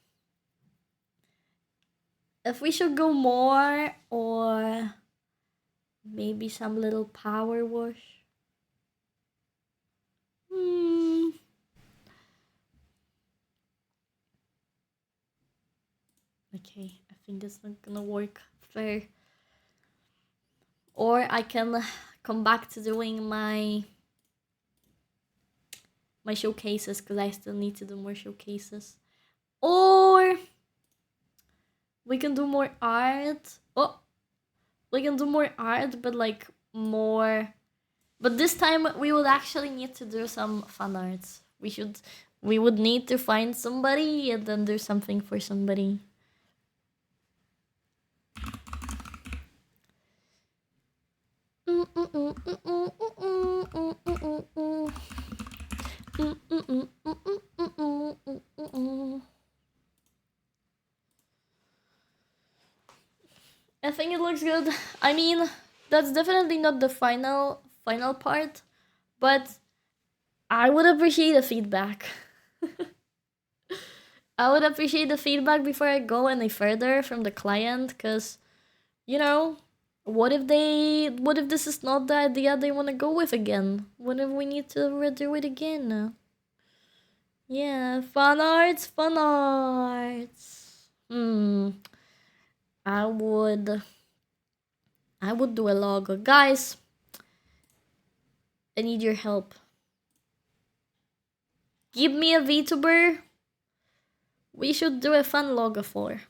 If we should go more or maybe some little power wash. Okay, I think that's not gonna work fair. Or I can come back to doing my showcases, because I still need to do more showcases. Or we can do more art. Oh, we can do more art, but like more. But this time we would actually need to do some fan arts. We would need to find somebody and then do something for somebody. think it looks good. I mean, that's definitely not the final part, but I would appreciate the feedback. I would appreciate the feedback before I go any further from the client, because, you know, what if this is not the idea they want to go with again? What if we need to redo it again? Yeah, fun arts, fun arts. I would do a logo. Guys, I need your help. Give me a VTuber we should do a fun logo for.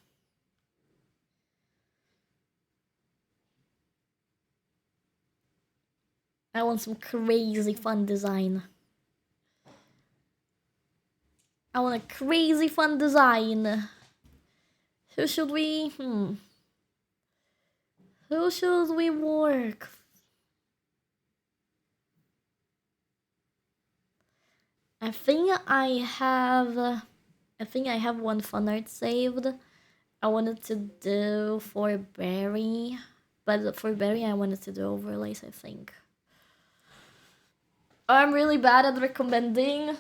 I want some crazy fun design. I want a crazy fun design. Who should we... Who should we work? I think I have one fun art saved. I wanted to do for Barry, but for Barry I wanted to do overlays, I think. I'm really bad at recommending.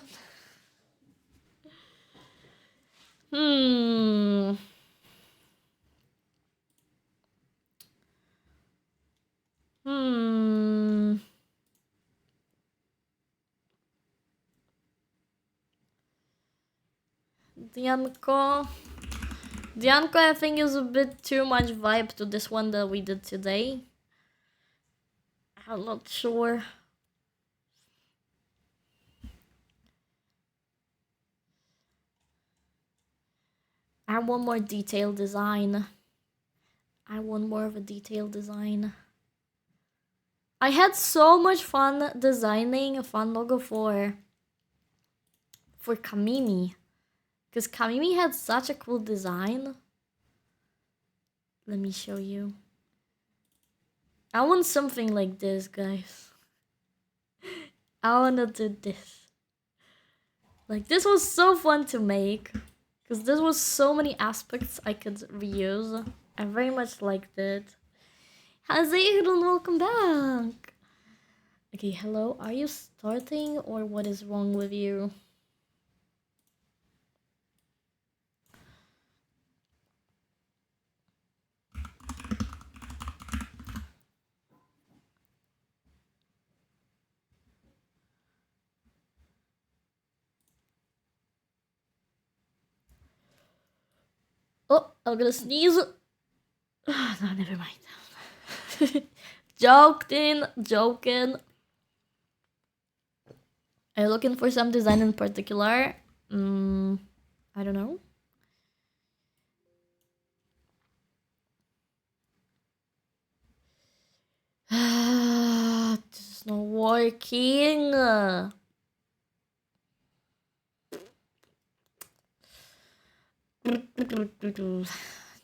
Dianco, I think, is a bit too much vibe to this one that we did today. I'm not sure. I want more detailed design. I want more of a detailed design. I had so much fun designing a fun logo for Kamimi. Because Kamimi had such a cool design. Let me show you. I want something like this, guys. I wanna do this. Like, this was so fun to make. Because there was so many aspects I could reuse. I very much liked it. Hazeirun, welcome back! Okay, hello, are you starting or what is wrong with you? Oh, I'm gonna sneeze. No, never mind. Joking. Are you looking for some design in particular? I don't know. This is not working.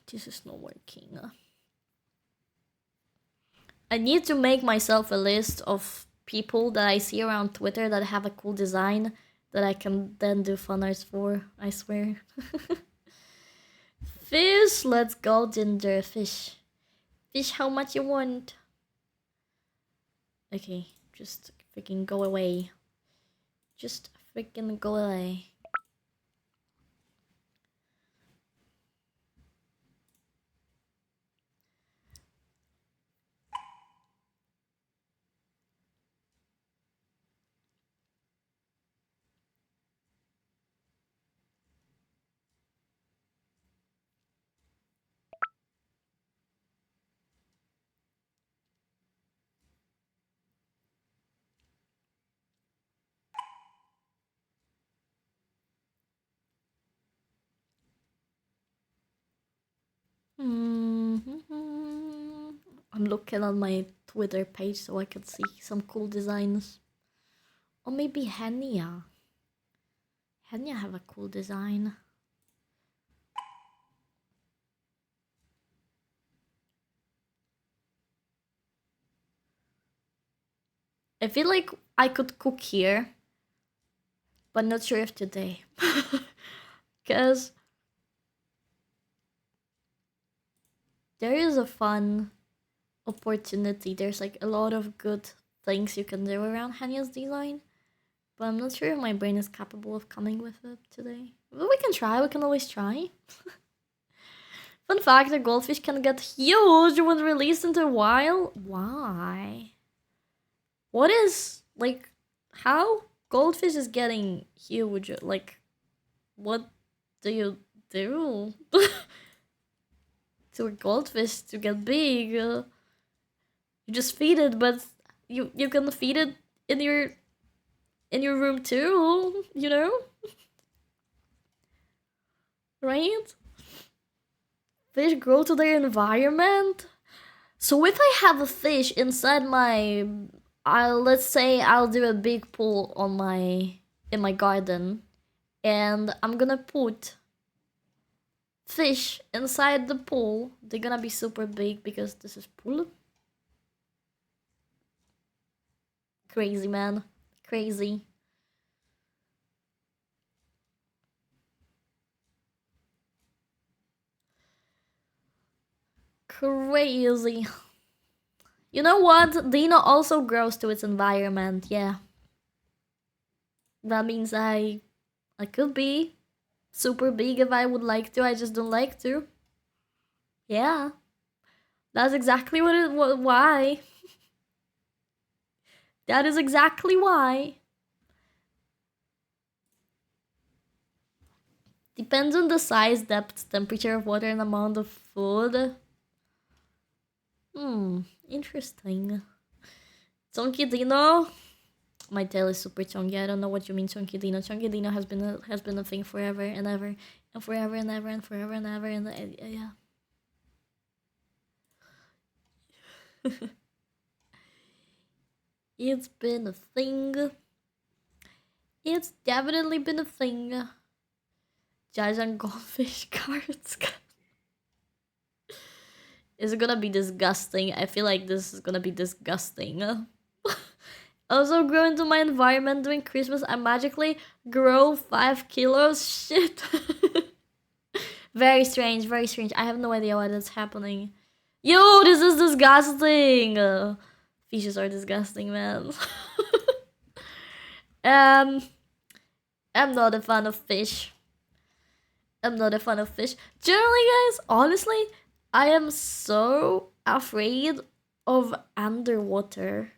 This is not working. I need to make myself a list of people that I see around Twitter that have a cool design that I can then do fun arts for, I swear. Fish, let's go, Ginger. Fish. Fish, how much you want? Okay, just freaking go away. Just freaking go away. I'm looking on my Twitter page so I can see some cool designs. Or maybe Henya. Henya have a cool design. I feel like I could cook here, but not sure if today. Because there is a fun opportunity. There's like a lot of good things you can do around Henya's design, but I'm not sure if my brain is capable of coming with it today. But we can try. We can always try. Fun fact: a goldfish can get huge when released into the wild. Why? What is like? How goldfish is getting huge? Like, what do you do to a goldfish to get big? You just feed it, but you can feed it in your room too. You know, right? Fish grow to their environment. So if I have a fish inside my, let's say I'll do a big pool on in my garden, and I'm gonna put fish inside the pool. They're gonna be super big because this is pool. Crazy, man. Crazy. Crazy. You know what? Dino also grows to its environment, yeah. That means I could be super big if I would like to, I just don't like to. Yeah. That's exactly why. That is exactly why. Depends on the size, depth, temperature of water, and amount of food. Interesting. Chunky Dino. My tail is super chunky. I don't know what you mean, Chunky Dino. Chunky Dino has been a thing forever and ever and forever and ever and forever and ever and yeah. It's been a thing. It's definitely been a thing. Giant goldfish cards. Is it gonna be disgusting? I feel like this is gonna be disgusting. Also, grow into my environment during Christmas. I magically grow 5 kilos. Shit. Very strange, very strange. I have no idea why that's happening. Yo, this is disgusting. Fishes are disgusting, man. I'm not a fan of fish. I'm not a fan of fish. Generally, guys, honestly, I am so afraid of underwater.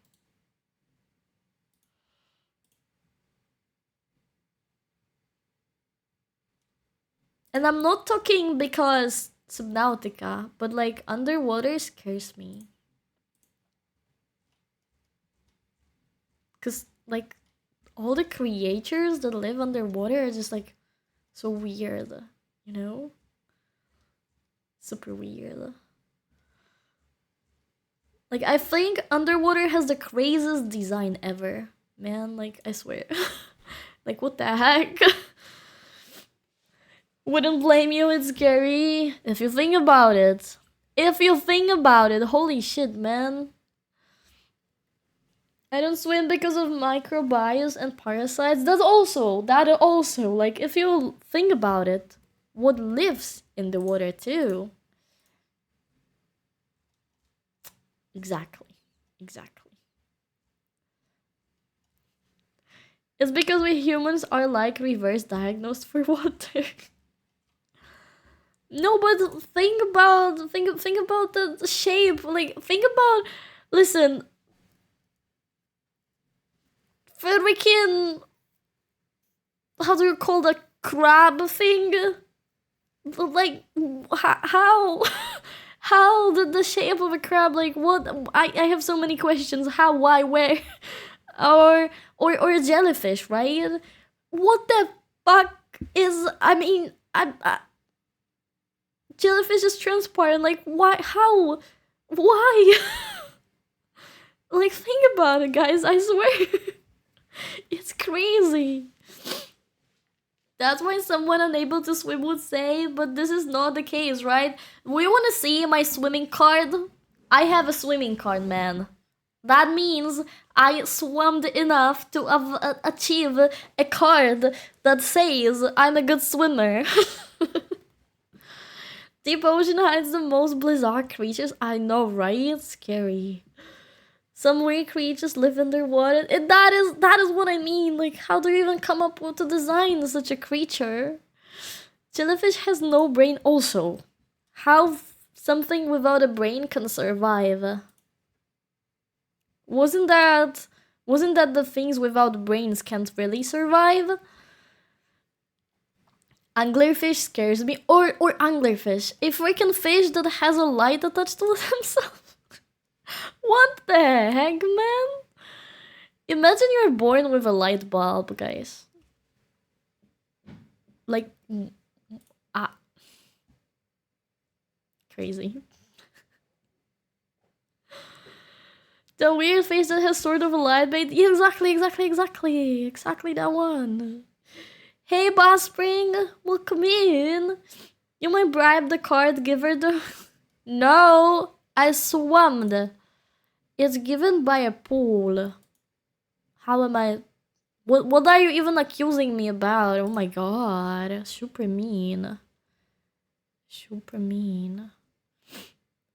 And I'm not talking because Subnautica, but like underwater scares me. Cause like all the creatures that live underwater are just like so weird, you know? Super weird. Like I think underwater has the craziest design ever. Man, like I swear. Like what the heck? Wouldn't blame you, it's scary. If you think about it. If you think about it, holy shit, man. I don't swim because of microbiomes and parasites. That also, like if you think about it, what lives in the water too? Exactly. It's because we humans are like reverse diagnosed for water. No, but think about the shape. Like think about, listen, freaking, how do you call the crab thing? Like how how the shape of a crab, like what? I have so many questions. How, why, where? or a jellyfish, right? What the fuck is, I mean, I jellyfish is transparent, like why, how, why? Like think about it, guys, I swear. It's crazy. That's why someone unable to swim would say, but this is not the case, right? We want to see my swimming card? I have a swimming card, man. That means I swam enough to achieve a card that says I'm a good swimmer. Deep ocean hides the most bizarre creatures. I know, right? It's scary. Some weird creatures live underwater. And that is what I mean. Like, how do you even come up with to design such a creature? Jellyfish has no brain also. How something without a brain can survive? Wasn't that the things without brains can't really survive? Anglerfish scares me. Or anglerfish. A freaking fish that has a light attached to himself. What the heck, man? Imagine you're born with a light bulb, guys. Like, crazy. The weird face that has sort of a light bait. Yeah, exactly that one. Hey, Boss Spring, welcome in. You might bribe the card giver though. No, I swam. It's given by a pool. How am I? What are you even accusing me about? Oh my god, super mean. Super mean.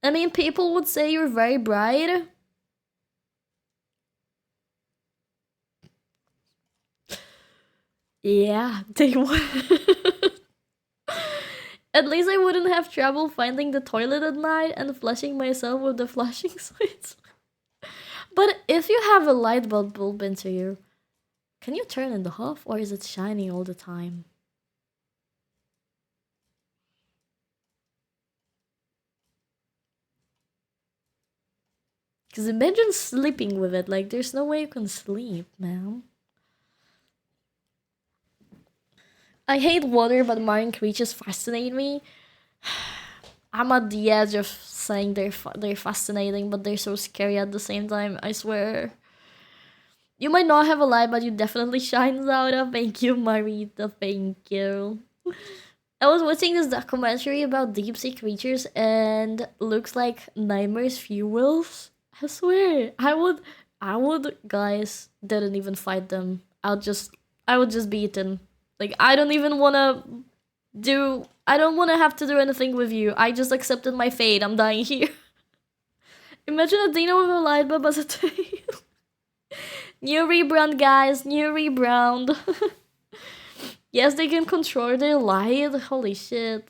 I mean, people would say you're very bright. Yeah, they would. At least I wouldn't have trouble finding the toilet at night and flushing myself with the flushing switch. But if you have a light bulb into you, can you turn it off or is it shining all the time? Because imagine sleeping with it. Like, there's no way you can sleep, man. I hate water, but marine creatures fascinate me. I'm at the edge of saying they're fascinating, but they're so scary at the same time. I swear. You might not have a light, but you definitely shine, Saura. Thank you, Marita. Thank you. I was watching this documentary about deep sea creatures, and looks like nightmares fuels. I swear, I would, guys. Didn't even fight them. I would just be eaten. Like, I don't even wanna I don't wanna have to do anything with you. I just accepted my fate. I'm dying here. Imagine a dino with a light bulb as a tail. New rebrand, guys. New rebrand. Yes, they can control their light. Holy shit.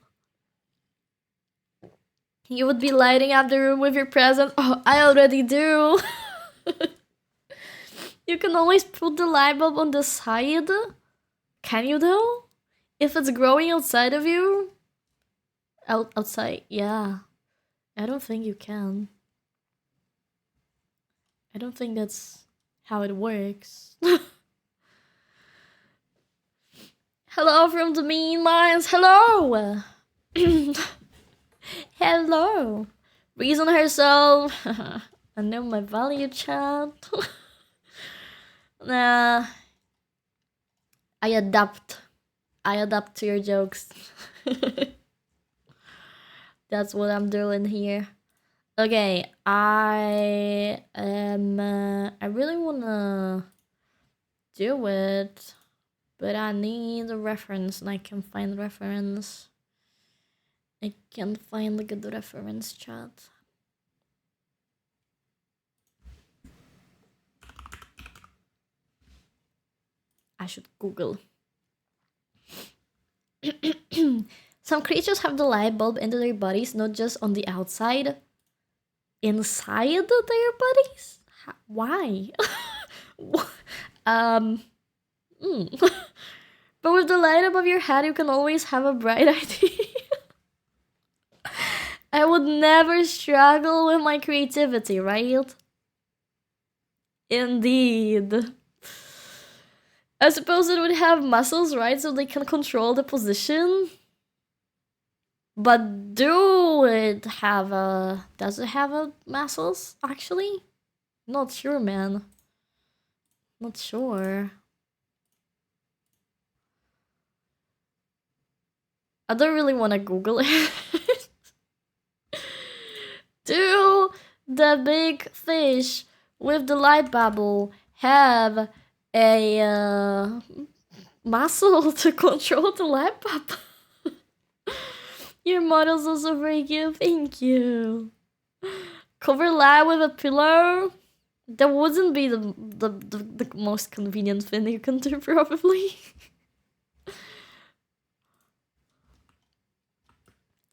You would be lighting up the room with your presence. Oh, I already do. You can always put the light bulb on the side. Can you though? If it's growing outside of you? Outside, yeah. I don't think you can. I don't think that's how it works. Hello from the mean minds. Hello. Hello. Reason herself. I know my value, chat. Nah. I adapt to your jokes. That's what I'm doing here. Okay, I really wanna do it, but I need a reference, and I can find reference. I can't find a good reference, chat. I should Google. Some creatures have the light bulb into their bodies, not just on the outside. Inside their bodies? Why? But with the light above your head, you can always have a bright idea. I would never struggle with my creativity, right? Indeed. I suppose it would have muscles, right? So they can control the position. But does it have a muscles, actually? Not sure, man. Not sure. I don't really want to Google it. Do the big fish with the light bubble have a muscle to control the light bubble? Your model's also very cute. Thank you. Cover lab with a pillow. That wouldn't be the most convenient thing you can do, probably.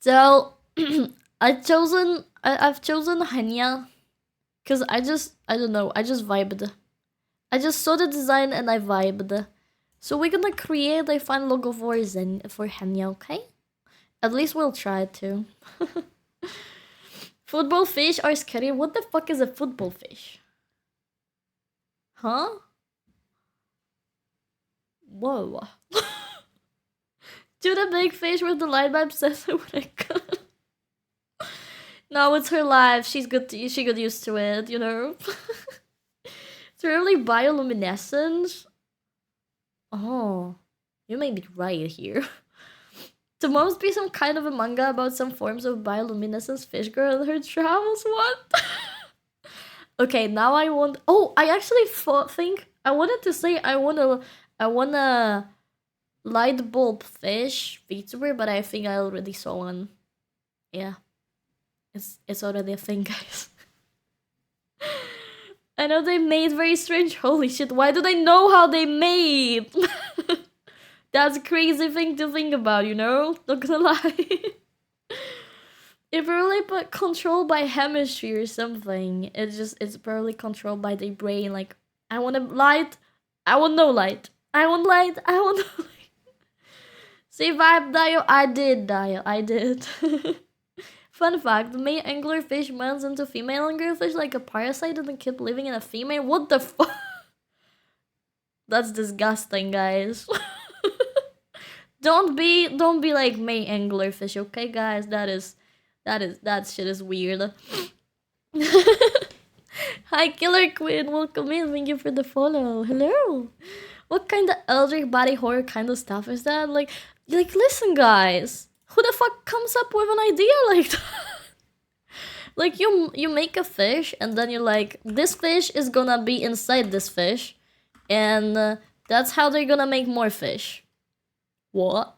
So I've chosen Henya because I don't know, I just vibed. I just saw the design and I vibed. So we're gonna create a fun logo for Henya, okay? At least we'll try to. Football fish are scary. What the fuck is a football fish? Huh? Whoa. Do the big fish with the light bulb says it when I cut. No, it's her life. She got used to it, you know? It's really bioluminescent. Oh, you may be right here. There must be some kind of a manga about some forms of bioluminescence fish girl and her travels. What? Okay, now I want. Oh, I actually think I wanted to say I wanna light bulb fish VTuber, but I think I already saw one. Yeah, it's already a thing, guys. I know they made very strange. Holy shit! Why do they know how they made? That's a crazy thing to think about, you know? Not gonna lie. It's probably but controlled by chemistry or something. It's probably controlled by the brain. Like, I want light, I want no light. I want light, I want no light. See vibe, Dio? I did, Dio. I did. Fun fact, the male anglerfish melts into female anglerfish like a parasite and then keep living in a female? What the fuck? That's disgusting, guys. Don't be like May anglerfish, okay, guys? That shit is weird. Hi, Killer Queen. Welcome in. Thank you for the follow. Hello. What kind of eldritch body horror kind of stuff is that? Like, listen, guys. Who the fuck comes up with an idea like that? Like, you make a fish, and then you're like, this fish is gonna be inside this fish, and that's how they're gonna make more fish. What?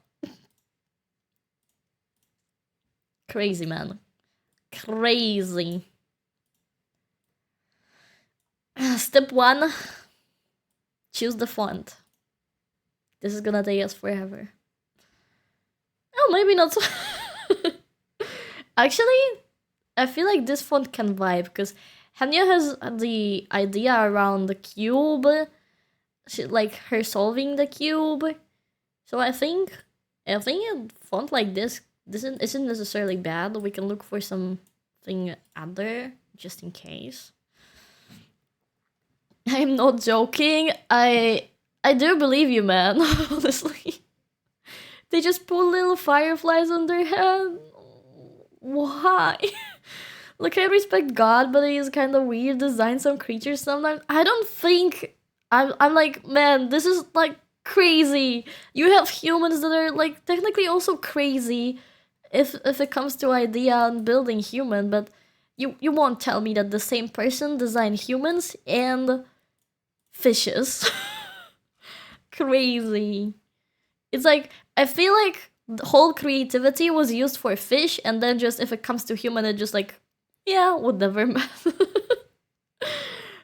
Crazy, man. Crazy. Step 1. Choose the font. This is gonna take us forever. Oh, maybe not. Actually, I feel like this font can vibe, because Henya has the idea around the cube. Like, her solving the cube. So I think a font like this isn't necessarily bad. We can look for something other just in case. I'm not joking. I do believe you, man. Honestly, they just put little fireflies on their head. Why? Like, I respect God, but he is kind of weird. Design some creatures sometimes. I don't think I'm like, man, this is like crazy. You have humans that are like technically also crazy if it comes to idea and building human, but you won't tell me that the same person designed humans and fishes. Crazy. It's like, I feel like the whole creativity was used for fish, and then just if it comes to human, it just like, yeah, whatever, man.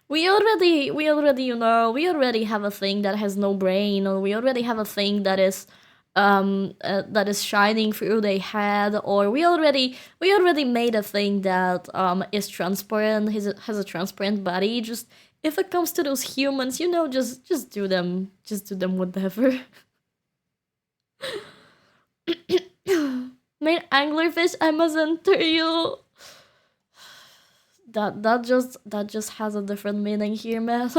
We already, you know, we already have a thing that has no brain, or we already have a thing that is shining through their head, or we already made a thing that is transparent, has a transparent body. Just if it comes to those humans, you know, just do them whatever. Main anglerfish, I must enter you. That just has a different meaning here, man.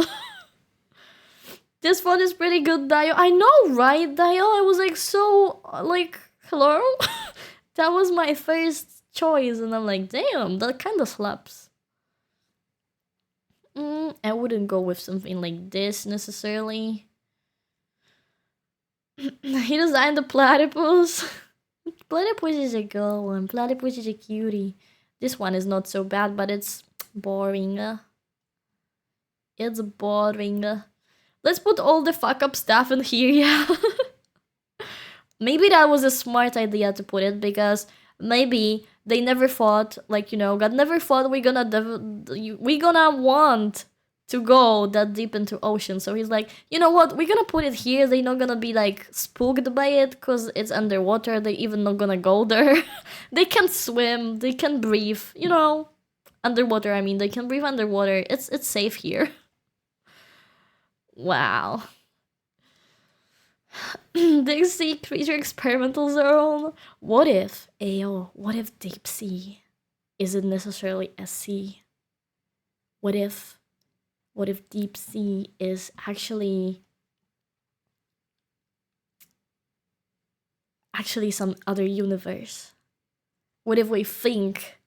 This one is pretty good, Dio. I know, right, Dio? I was like, so, like, hello? That was my first choice, and I'm like, damn, that kind of slaps. I wouldn't go with something like this, necessarily. He designed the platypus. Platypus is a good one. Platypus is a cutie. This one is not so bad, but it's boring. It's boring. Let's put all the fuck up stuff in here, yeah. Maybe that was a smart idea to put it, because maybe they never thought, like, God never thought we gonna want to go that deep into ocean. So he's like, you know what, we're gonna put it here. They're not gonna be like spooked by it because it's underwater. They even not gonna go there. They can swim, they can breathe, underwater. I mean, they can breathe underwater. It's safe here. Wow. Deep sea creature experimental zone. What if, what if deep sea isn't necessarily a sea? What if deep sea is actually some other universe? What if we think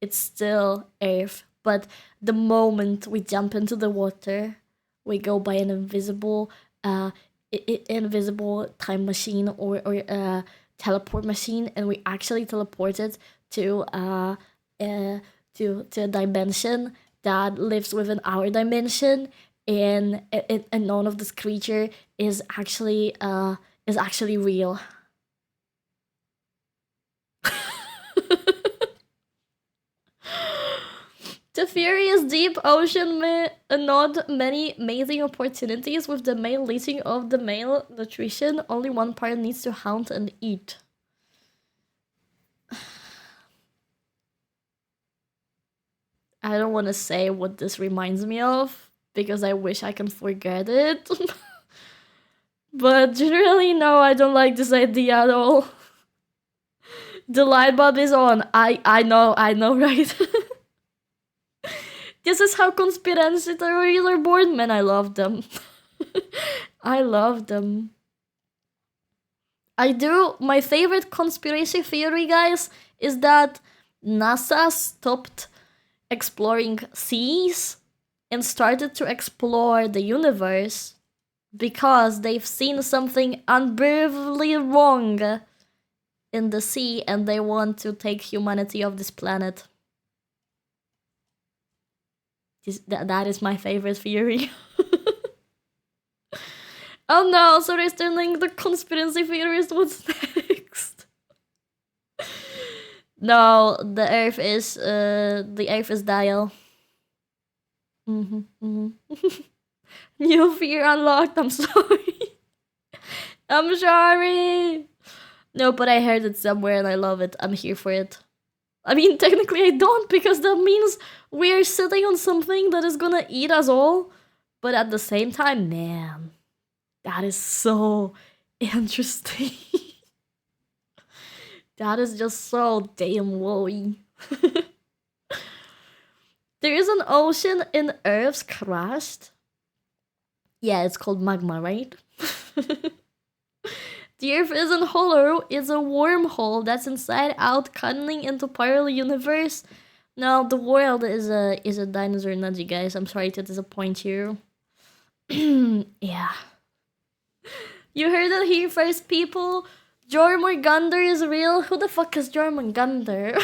it's still Earth, but the moment we jump into the water, we go by an invisible time machine, or teleport machine, and we actually teleported to to a dimension that lives within our dimension, and none of this creature is actually real. The furious deep ocean not many amazing opportunities with the male leading of the male nutrition. Only one part needs to hunt and eat. I don't want to say what this reminds me of, because I wish I can forget it. But generally, no, I don't like this idea at all. The light bulb is on. I know, right? This is how conspiracy theories are born, man. I love them. I love them. I do. My favorite conspiracy theory, guys, is that NASA stopped exploring seas and started to explore the universe because they've seen something unbelievably wrong in the sea, and they want to take humanity off this planet. That is my favorite theory. Oh no, so they're turning the conspiracy theorist. What's next? No, the Earth is dial. New fear unlocked. I'm sorry. I'm sorry. No, but I heard it somewhere and I love it. I'm here for it. I mean, technically I don't, because that means we're sitting on something that is gonna eat us all. But at the same time, man, that is so interesting. That is just so damn woey. There is an ocean in Earth's crust. Yeah, it's called magma, right? The Earth isn't hollow, it's a wormhole that's inside out, cutting into parallel universe. No, the world is a dinosaur nudgy, guys. I'm sorry to disappoint you. Yeah. You heard it here first, people. Jormungandr is real. Who the fuck is Jormungandr?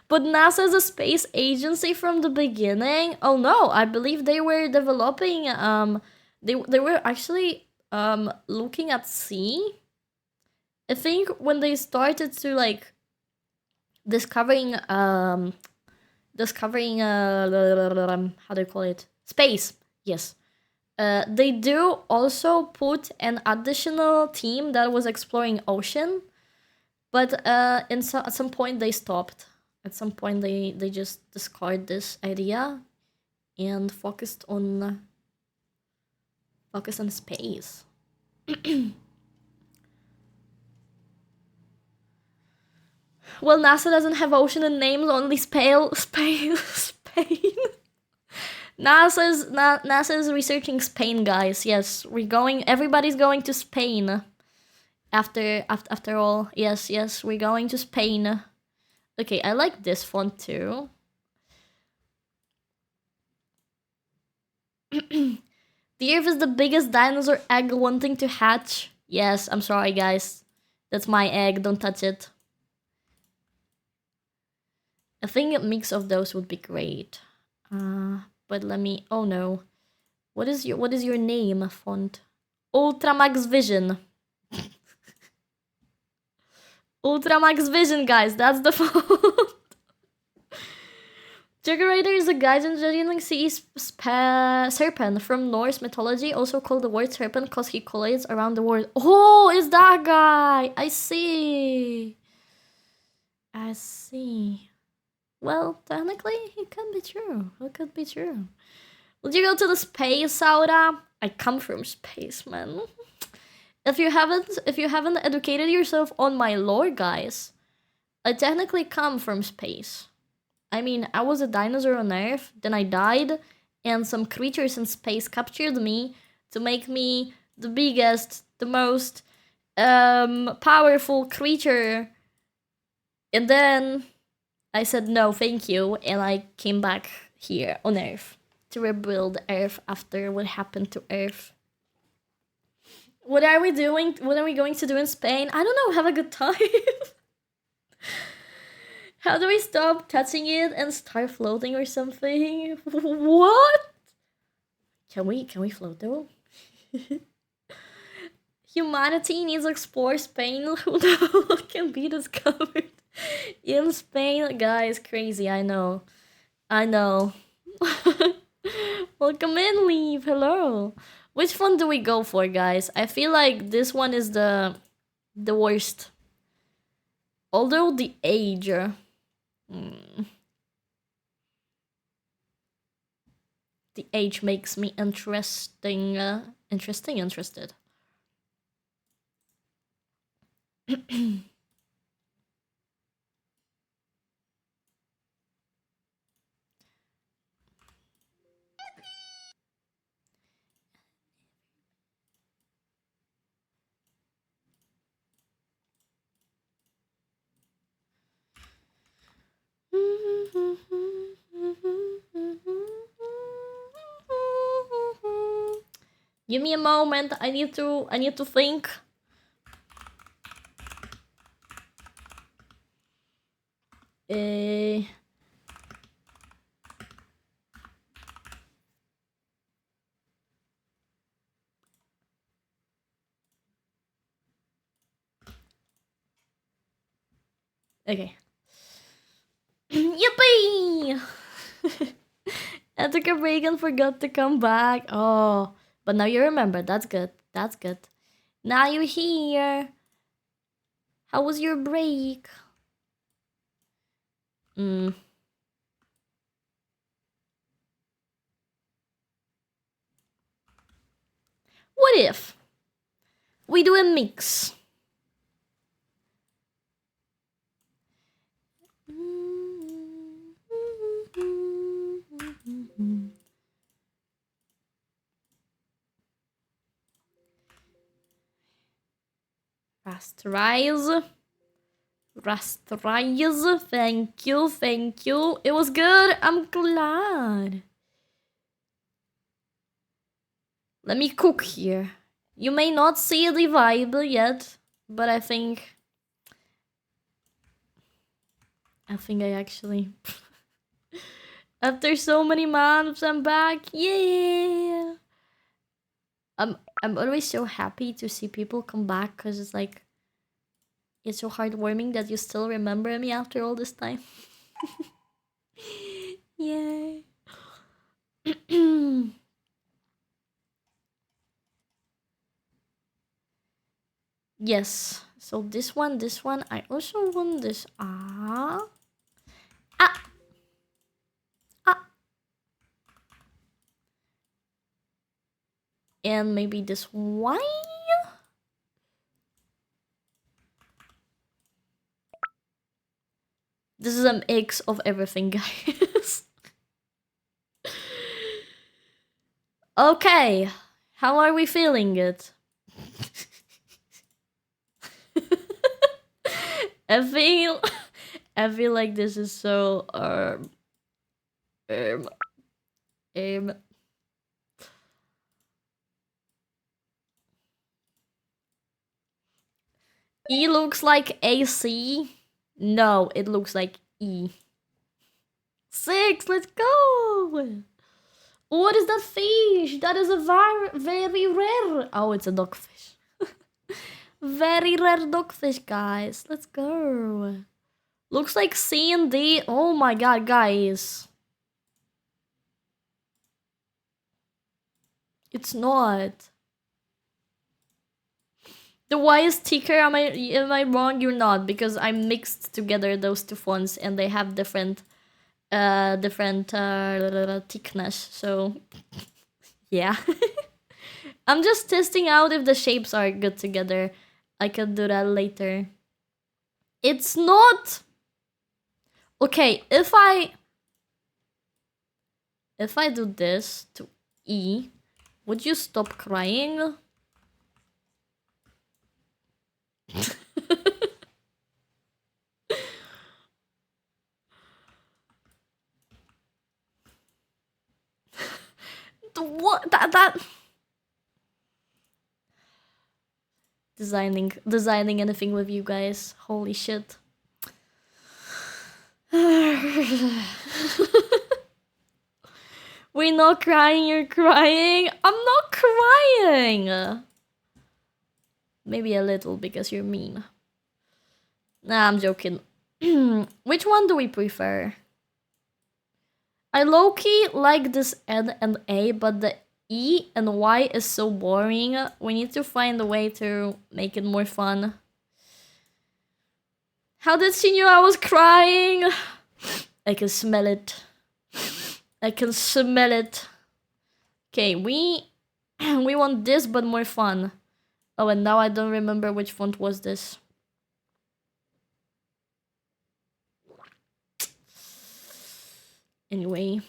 But NASA is a space agency from the beginning. Oh no, I believe they were developing. They were actually looking at sea. I think when they started to like discovering how do you call it, space. Yes. They do also put an additional team that was exploring ocean, but at some point they stopped. At some point they just discarded this idea and focused on space. Well, NASA doesn't have ocean in names, only Spain. NASA is researching Spain, guys. Yes, everybody's going to Spain. After all, yes, we're going to Spain. Okay, I like this font too. The Earth is the biggest dinosaur egg wanting to hatch. Yes, I'm sorry, guys. That's my egg. Don't touch it. I think a mix of those would be great. But let me. Oh no, what is your name, font? Ultramax Vision. Ultramax Vision, guys. That's the fault. Juggernator is a Gaijin sea serpent from Norse mythology, also called the word serpent because he collides around the world. Oh, it's that guy! I see. I see. Well, technically, it could be true. It could be true. Would you go to the space, Saura? I come from space, man. If you haven't educated yourself on my lore, guys, I technically come from space. I mean, I was a dinosaur on Earth, then I died, and some creatures in space captured me to make me the biggest, the most powerful creature. And then I said no, thank you, and I came back here on Earth to rebuild Earth after what happened to Earth. What are we doing? What are we going to do in Spain? I don't know, have a good time. How do we stop touching it and start floating or something? What? Can we float though? Humanity needs to explore Spain. Who knows what can be discovered in Spain? Guys, crazy, I know. Welcome in, Leave. Hello. Which one do we go for, guys? I feel like this one is the worst. Although the age... The age makes me interested. Give me a moment. I need to think. Okay. Yippee! I took a break and forgot to come back. Oh, but now you remember. That's good. That's good. Now you're here. How was your break? What if we do a mix? Rasterize. Thank you. It was good. I'm glad. Let me cook here. You may not see the vibe yet, but I think I actually... After so many months, I'm back. Yeah. I'm always so happy to see people come back because it's like... It's so heartwarming that you still remember me after all this time. Yay. Yes. So this one. I also want this. And maybe this one. This is a mix of everything, guys. Okay. How are we feeling it? I feel like this is so E looks like AC. No, it looks like E. 6, let's go! What is that fish? That is a very rare. Oh, it's a dogfish. Very rare dogfish, guys. Let's go. Looks like C and D. Oh my god, guys. It's not. The Y is thicker. Am I wrong? You're not, because I mixed together those two fonts and they have different thickness. So yeah. I'm just testing out if the shapes are good together. I can do that later. It's not. Okay, if I do this to E, would you stop crying? What? That designing anything with you guys. Holy shit. We're not crying, you're crying. I'm not crying. Maybe a little because you're mean. Nah, I'm joking. Which one do we prefer? I low-key like this N and A, but the E and Y is so boring. We need to find a way to make it more fun. How did she know I was crying? I can smell it. I can smell it. Okay, we want this, but more fun. Oh, and now I don't remember which font was this. Anyway.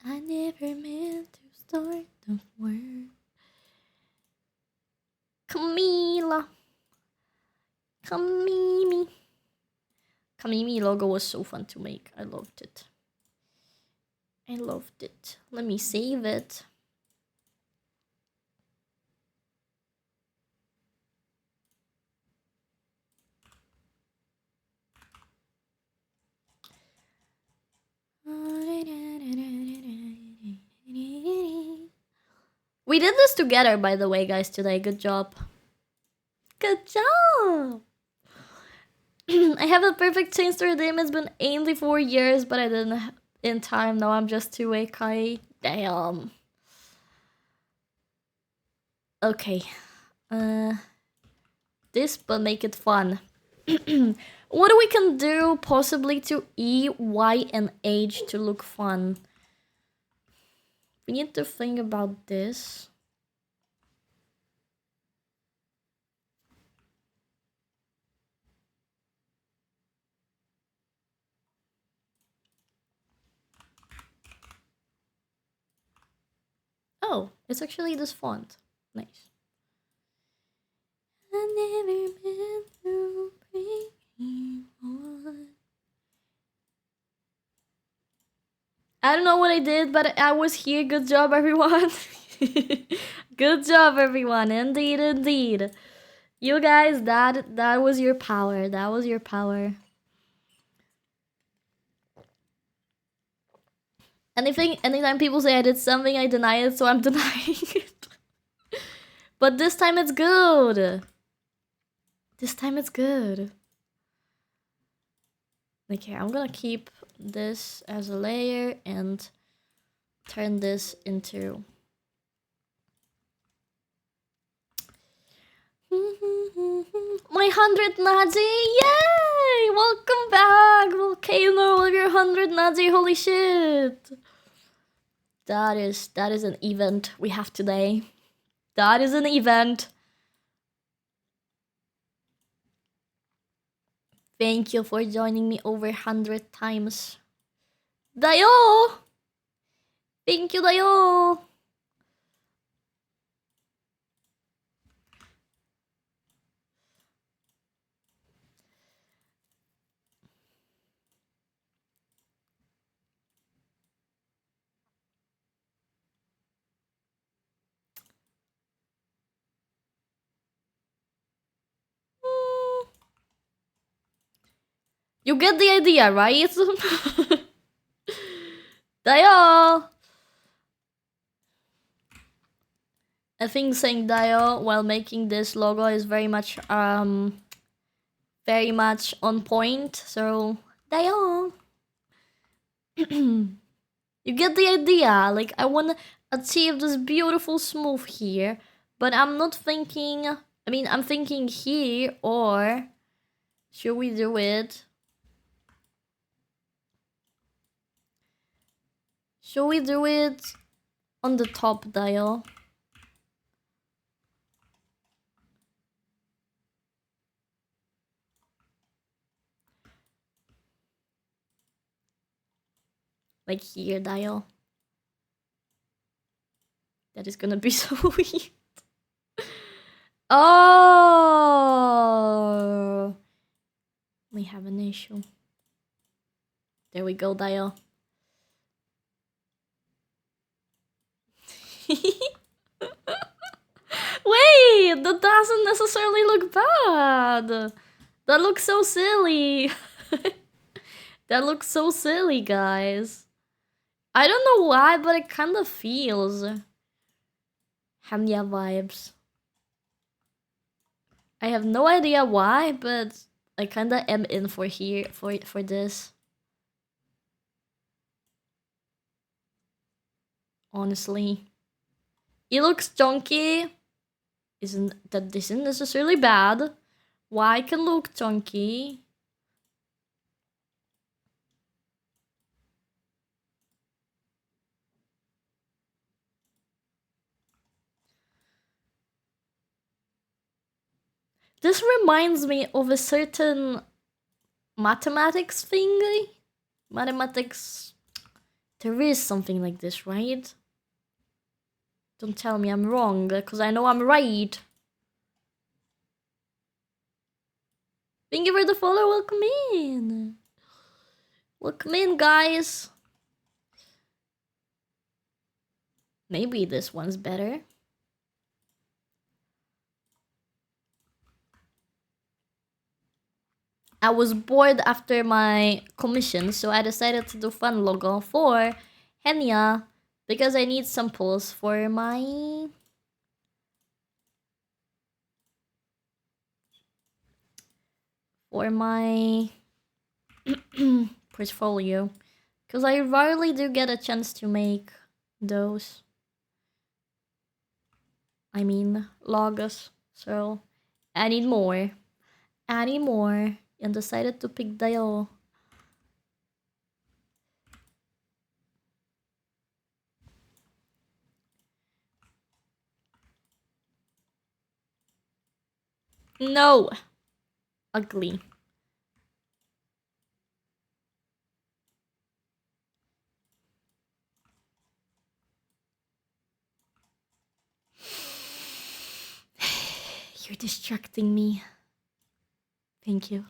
I never meant to start the word. Camila. Kamimi. Kamimi logo was so fun to make. I loved it. I loved it. Let me save it. We did this together, by the way, guys, today. Good job. Good job! I have a perfect chance to redeem. It's been 84 years, but I didn't in time. Now I'm just too Kai. Damn. Okay. This, but make it fun. What we can do possibly to E, Y, and H to look fun? We need to think about this. Oh, it's actually this font. Nice. I never meant to break you on. I don't know what I did, but I was here. Good job, everyone. Good job, everyone. Indeed, indeed. You guys, that was your power. That was your power. Anytime people say I did something, I deny it, so I'm denying it. But this time it's good. This time it's good. Okay, I'm gonna keep this as a layer and turn this into... My 100 Nazi! Yay! Welcome back, Volcano, with your 100 Nazi. Holy shit! That is an event we have today. That is an event. Thank you for joining me over 100 times. Dayo! Thank you, Dayo! You get the idea, right? Dayo! I think saying Dio while making this logo is very much on point. So Dio. You get the idea. Like, I want to achieve this beautiful smooth here, but I'm not thinking. I mean, I'm thinking here, or should we do it? Should we do it on the top dial? Like here, dial. That is gonna be so weird. Oh, we have an issue. There we go, dial. Wait, that doesn't necessarily look bad. That looks so silly. That looks so silly, guys. I don't know why, but it kind of feels Henya vibes. I have no idea why, but I kind of am in for this. Honestly, it looks chunky. Isn't necessarily bad. Why can look chunky? This reminds me of a certain mathematics thing. Mathematics. There is something like this, right? Don't tell me I'm wrong, because I know I'm right. Thank you for the follow. Welcome in. Welcome in, guys. Maybe this one's better. I was bored after my commission, so I decided to do fun logo for Henya because I need samples for my portfolio, because I rarely do get a chance to make those. I mean, logos. So I need more. And decided to pick Dio. No! Ugly. You're distracting me. Thank you.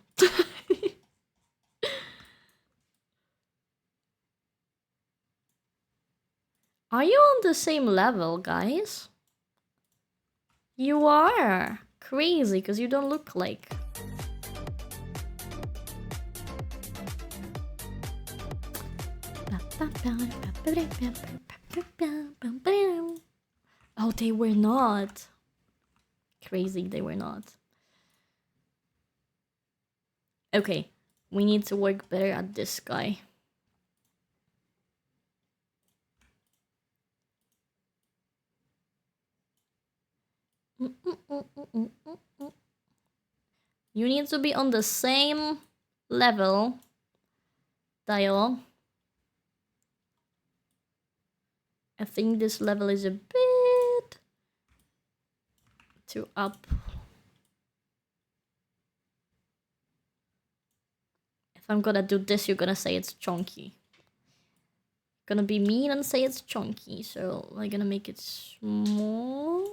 Are you on the same level, guys? You are. Crazy, because you don't look like. Oh, they were not. Crazy, they were not. Okay, we need to work better at this guy. You need to be on the same level, Dial. I think this level is a bit too up. If I'm gonna do this, you're gonna say it's chunky. Gonna be mean and say it's chunky, so I'm gonna make it smaller?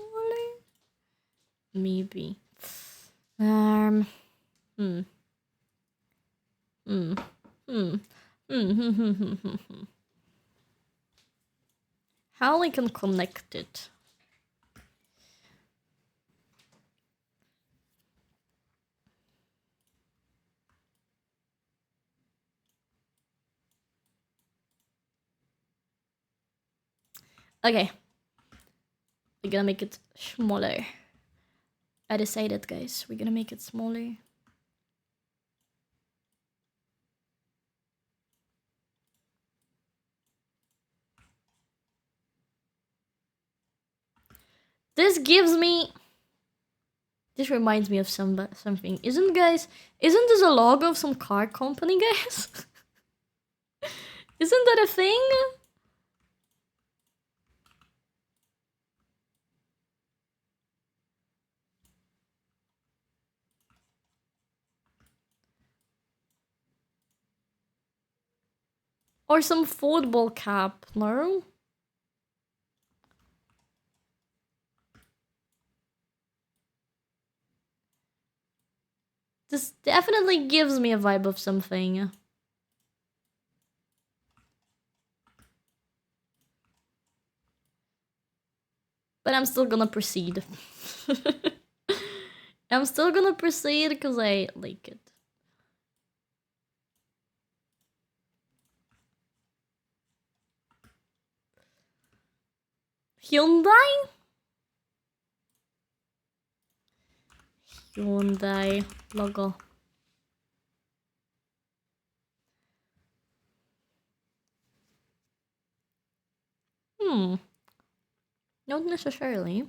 Maybe. How we can connect it? Okay. We're gonna make it smaller. I decided, guys. We're gonna make it smaller. This gives me... This reminds me of something. Isn't this a logo of some car company, guys? Isn't that a thing? Or some football cap, no? This definitely gives me a vibe of something. But I'm still gonna proceed. I'm still gonna proceed because I like it. Hyundai? Hyundai logo. Not necessarily.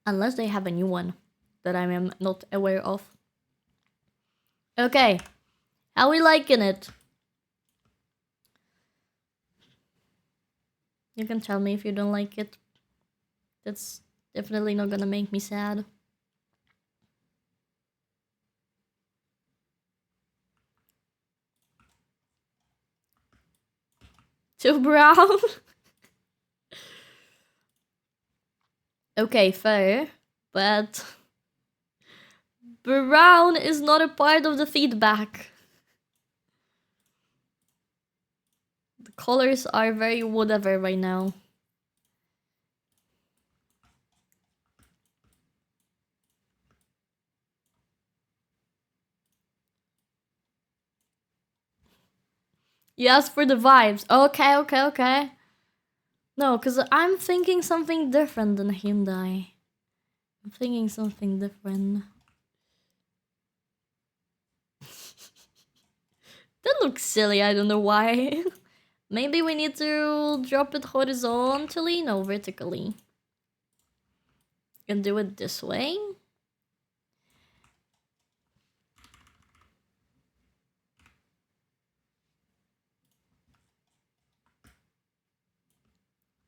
Unless they have a new one that I am not aware of. Okay. How we liking it? You can tell me if you don't like it. That's definitely not gonna make me sad. Too brown? Okay, fair. But... brown is not a part of the feedback. The colors are very whatever right now. You asked for the vibes. Okay. No, because I'm thinking something different than Hyundai. I'm thinking something different. That looks silly, I don't know why. Maybe we need to drop it horizontally? No, vertically. And do it this way.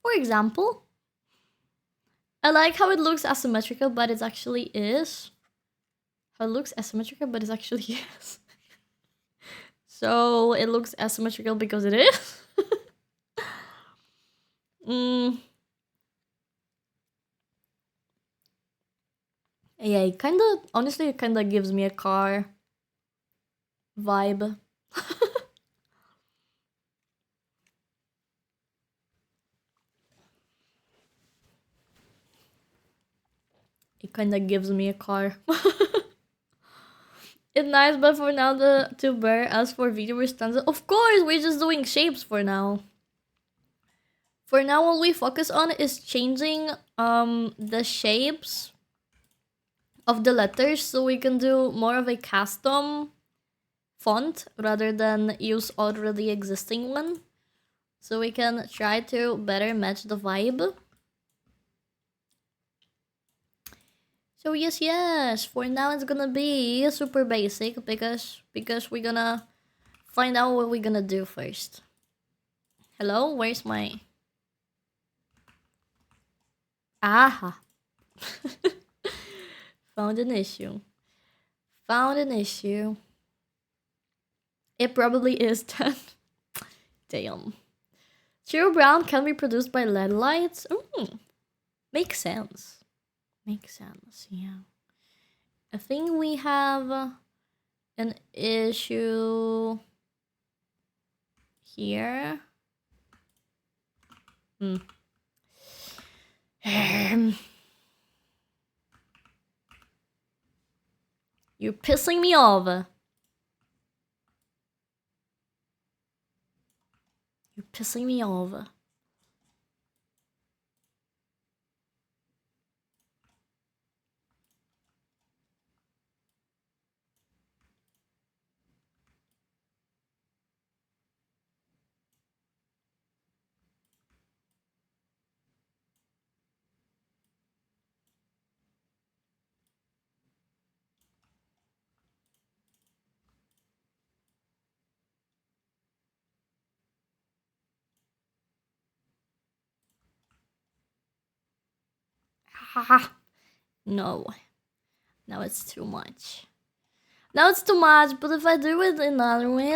For example, I like how it looks asymmetrical, but it actually is. How it looks asymmetrical, but it actually is. So it looks asymmetrical because it is. Yeah, it honestly, it kinda gives me a car vibe. It kinda gives me a car. It's nice, but for now, the tuber, as for VTuber stands, of course, we're just doing shapes for now. For now, all we focus on is changing the shapes of the letters so we can do more of a custom font rather than use already existing one. So we can try to better match the vibe. So yes, for now it's gonna be super basic because we're gonna find out what we're gonna do first. Hello, where's my... Aha. Found an issue. It probably is then. Damn. True brown can be produced by LED lights. Makes sense. Yeah. I think we have an issue here. You're pissing me off. pissing me off. No. Now it's too much. Now it's too much, but if I do it another way,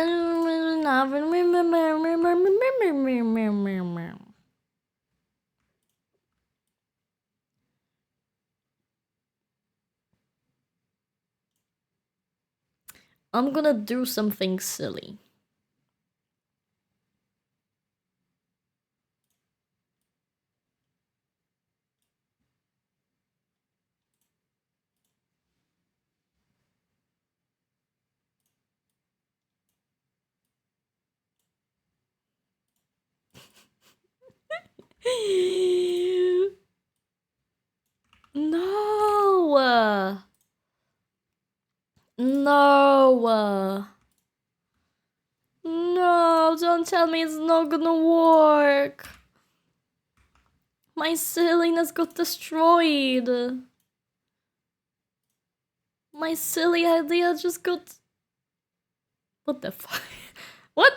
I'm gonna do something silly. No! No! No, don't tell me it's not gonna work. My silliness got destroyed. My silly idea just got... What the fuck? What?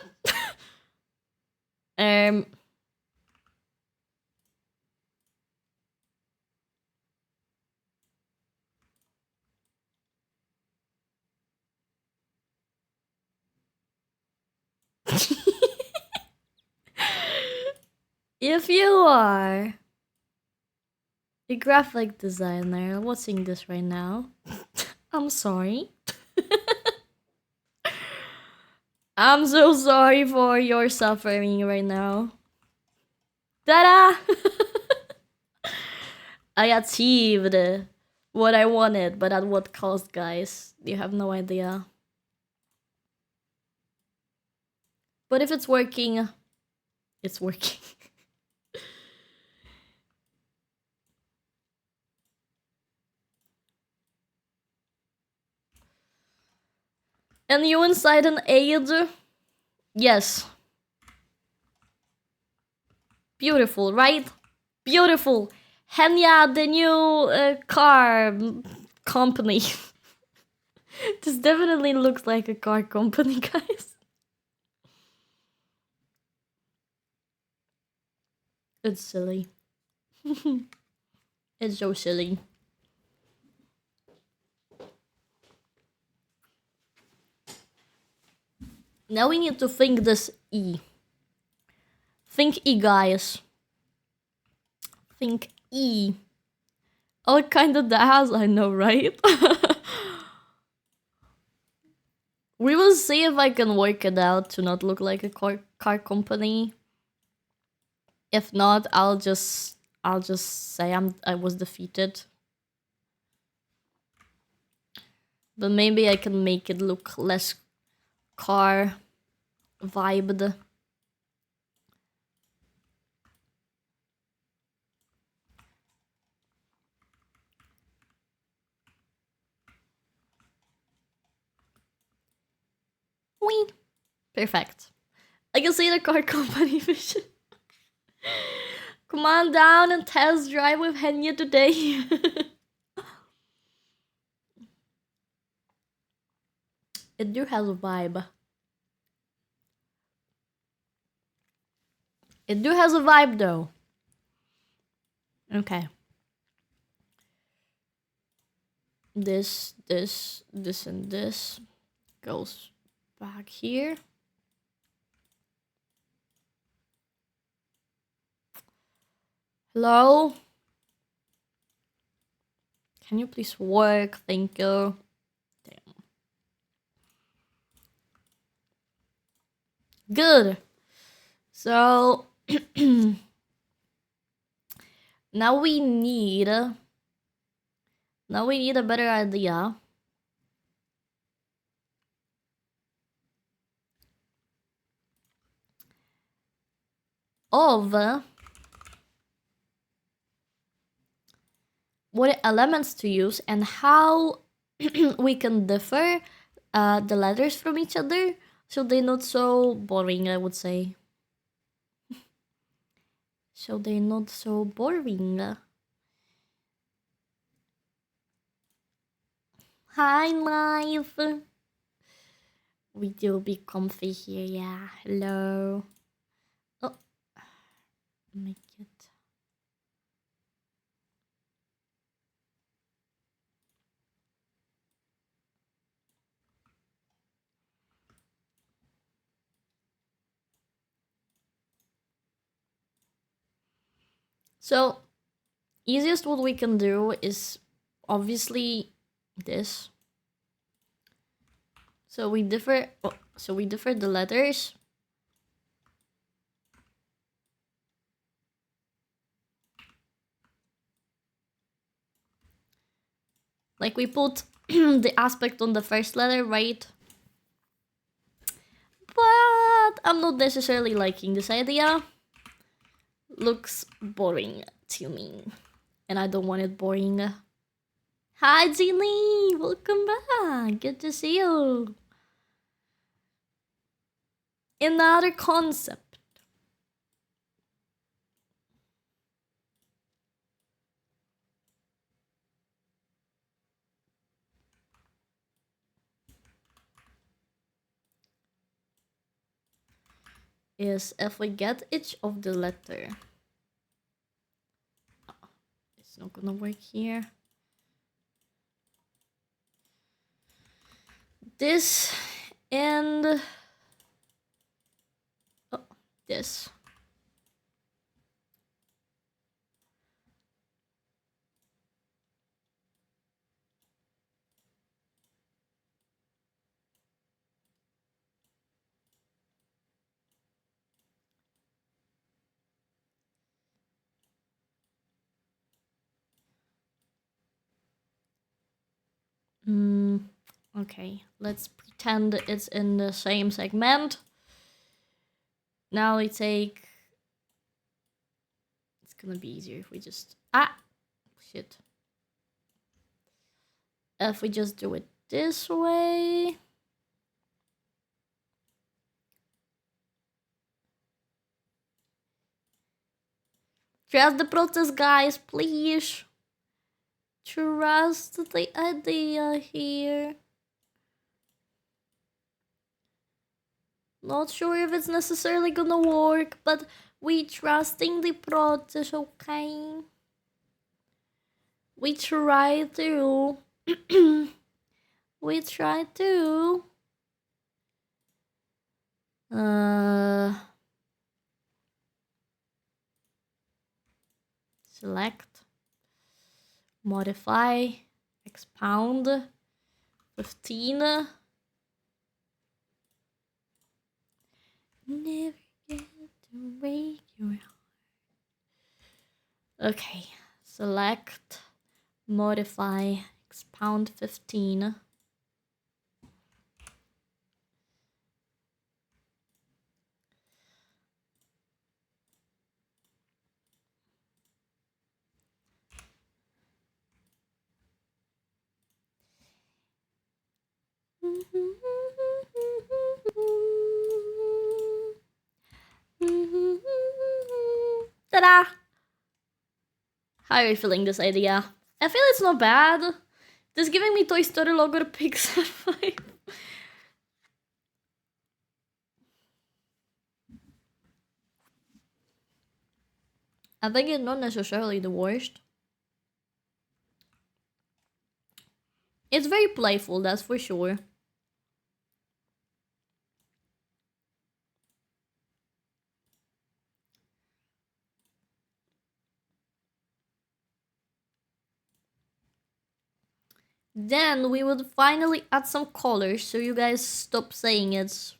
If you are a graphic designer watching this right now, I'm sorry. I'm so sorry for your suffering right now. Ta-da! I achieved what I wanted, but at what cost, guys? You have no idea. But if it's working, it's working. And you inside an aid? Yes. Beautiful, right? Beautiful. Henya, the new car company. This definitely looks like a car company, guys. It's silly. It's so silly. Now we need to think this E. Think E, guys. Think E. Oh, it kinda does, I know, right? We will see if I can work it out to not look like a car company. If not, I'll just say I was defeated. But maybe I can make it look less car vibed. Wee. Perfect. I can see the car company vision. Come on down and test drive with Henya today. It do has a vibe. It do has a vibe though. Okay. This, and this goes back here. Hello? Can you please work? Thank you. Damn. Good. So now we need a better idea. of what elements to use and how we can differ the letters from each other so they're not so boring, I would say. So they're not so boring. Hi, life. We do be comfy here, yeah. Hello. Oh, make it. So, easiest what we can do is obviously this. So we differ. Oh, so we differ the letters. Like we put the aspect on the first letter, right? But I'm not necessarily liking this idea. Looks boring to me. And I don't want it boring. Hi, Zinli! Welcome back! Good to see you! Another concept. Is if we get each of the letter. Oh, it's not gonna work here. This and this. Okay, let's pretend it's in the same segment. Now we take... It's gonna be easier if we just... Shit. If we just do it this way... Trust the process, guys, please. Trust the idea here. Not sure if it's necessarily gonna work, but we trusting the process, okay? We try to. We try to. Select, modify, expound, 15. Never get to break your heart. Okay, select, modify, expound 15. Ta-da! How are you feeling this idea? I feel it's not bad. This giving me Toy Story logo Pixar 5. I think it's not necessarily the worst. It's very playful, that's for sure. Then we would finally add some colors so you guys stop saying it's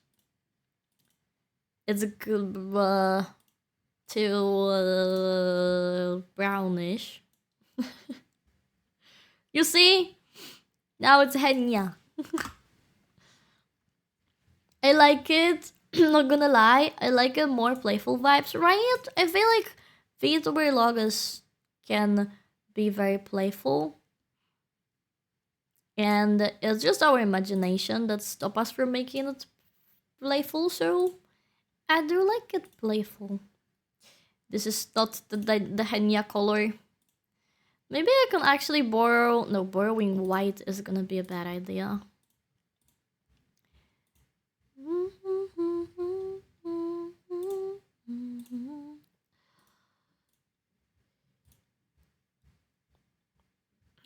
good too brownish. You see? Now it's Henya. I like it. Not gonna lie, I like a more playful vibes, right? I feel like VTuber logos can be very playful. And it's just our imagination that stop us from making it playful, so I do like it playful. This is not the Henya color. Maybe I can actually borrow... No, borrowing white is gonna be a bad idea.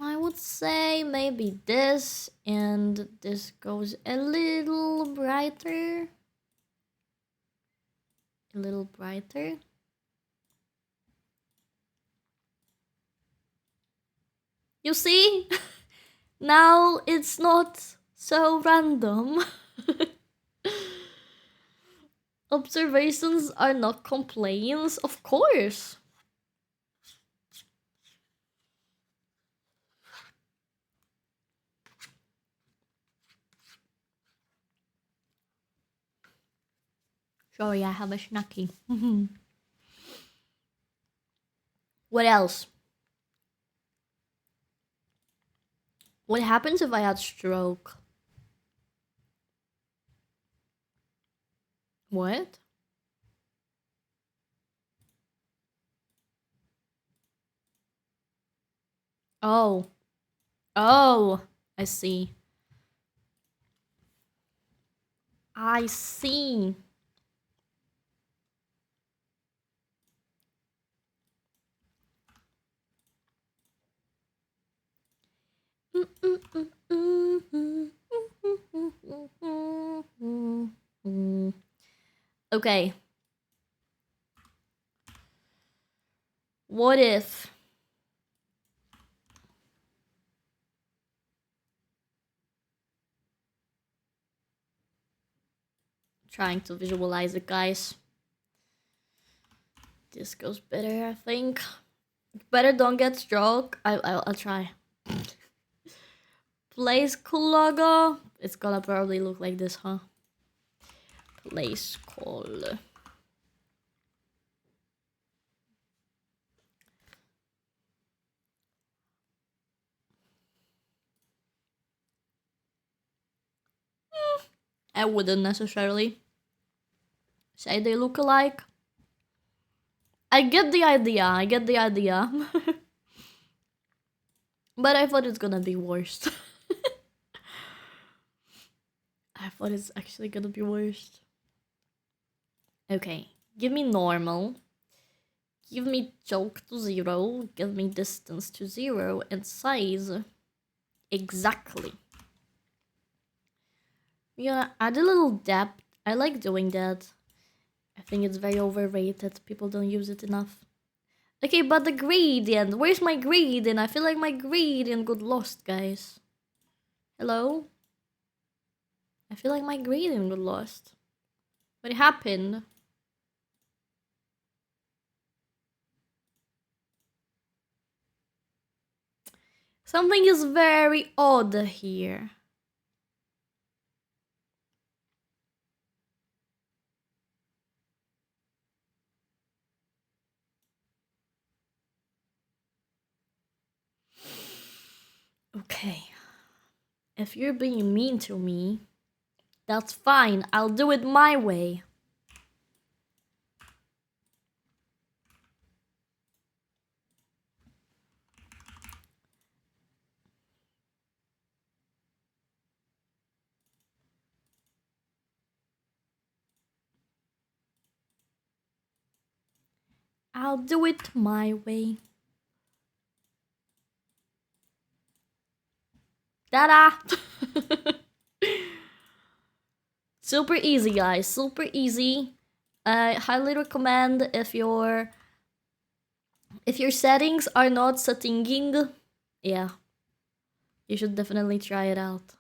I would say maybe this, and this goes a little brighter. A little brighter. You see? Now it's not so random. Observations are not complaints, of course. Sorry, I have a snacky. What else? What happens if I had stroke? What? Oh. Oh, I see. I see. Okay. What if... Trying to visualize it, guys. This goes better, I think. Better don't get stroke. I'll try. Place call logo. It's gonna probably look like this, huh? Place call. I wouldn't necessarily say they look alike. I get the idea. But I thought it's gonna be worse. I thought it's actually gonna be worse. Okay, give me normal. Give me choke to 0. Give me distance to 0 and size exactly. Yeah, add a little depth. I like doing that. I think it's very overrated. People don't use it enough. Okay, but the gradient. Where's my gradient? I feel like my gradient got lost, guys. Hello? I feel like my gradient got lost. What happened? Something is very odd here. Okay. If you're being mean to me, that's fine. I'll do it my way. I'll do it my way. Ta-da! Super easy, guys. Super easy. I highly recommend if your settings are not settinging, yeah, you should definitely try it out.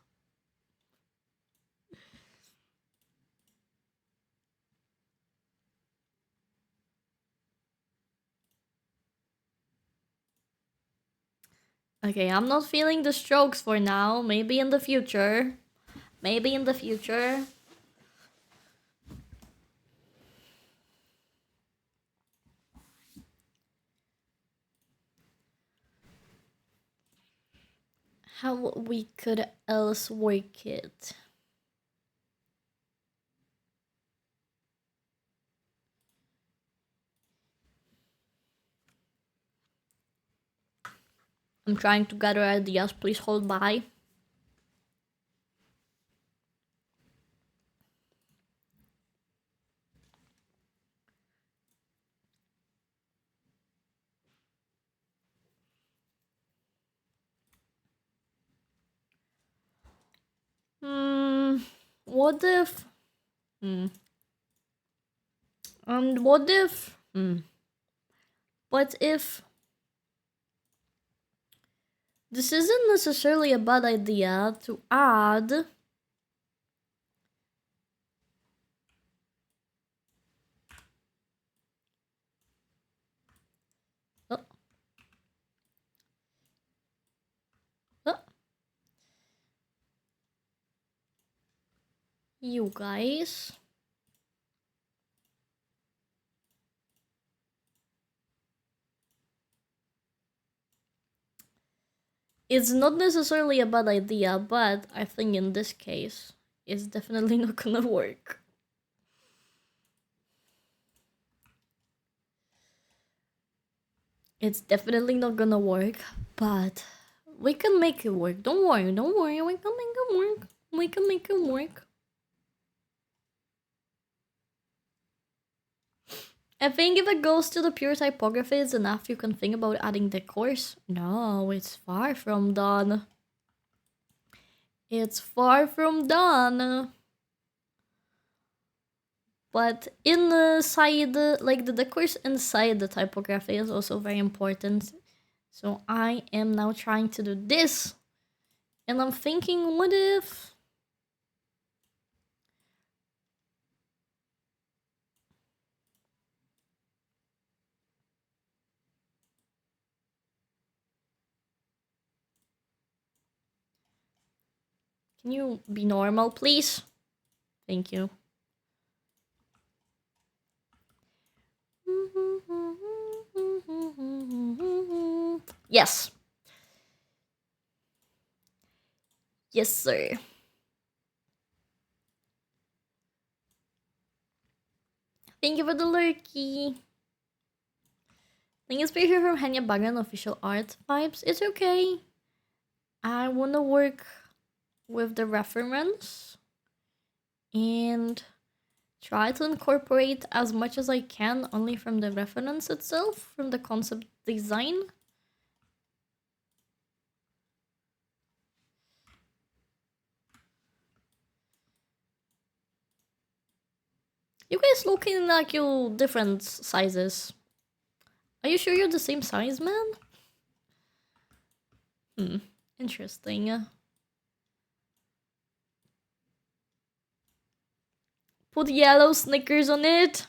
Okay, I'm not feeling the strokes for now. Maybe in the future. Maybe in the future. how we could else work it. I'm trying to gather ideas. Please hold by. What if? And what if? What if? This isn't necessarily a bad idea to add. Oh. Oh. You guys. It's not necessarily a bad idea, but I think in this case, it's definitely not gonna work. It's definitely not gonna work, but we can make it work. Don't worry, don't worry. We can make it work. We can make it work. I think if it goes to the pure typography is enough, you can think about adding decors. No, it's far from done. It's far from done. But in the side, like the decors inside the typography is also very important. So I am now trying to do this. And I'm thinking, what if... Can you be normal, please? Thank you. Yes. Yes, sir. Thank you for the lurky. Thank you, Spirit from Henya Bagan official art vibes. It's okay. I wanna work with the reference and try to incorporate as much as I can only from the reference itself, from the concept design. You guys looking like you different sizes. Are you sure you're the same size, man? Interesting. Put yellow Snickers on it.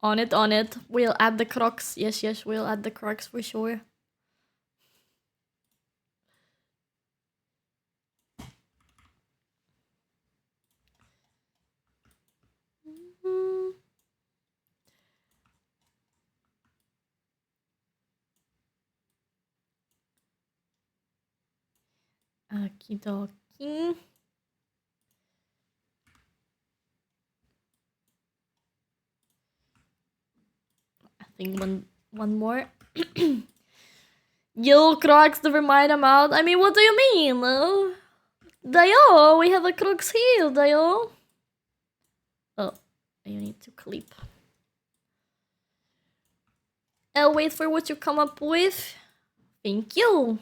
On it, on it. We'll add the Crocs. Yes, yes, we'll add the Crocs for sure. Okie dokie. I think one more. Yellow Crocs, never mind, I'm out. I mean, what do you mean? Dayo, we have a Crocs here, Dayo. Oh, you need to clip. I'll wait for what you come up with. Thank you.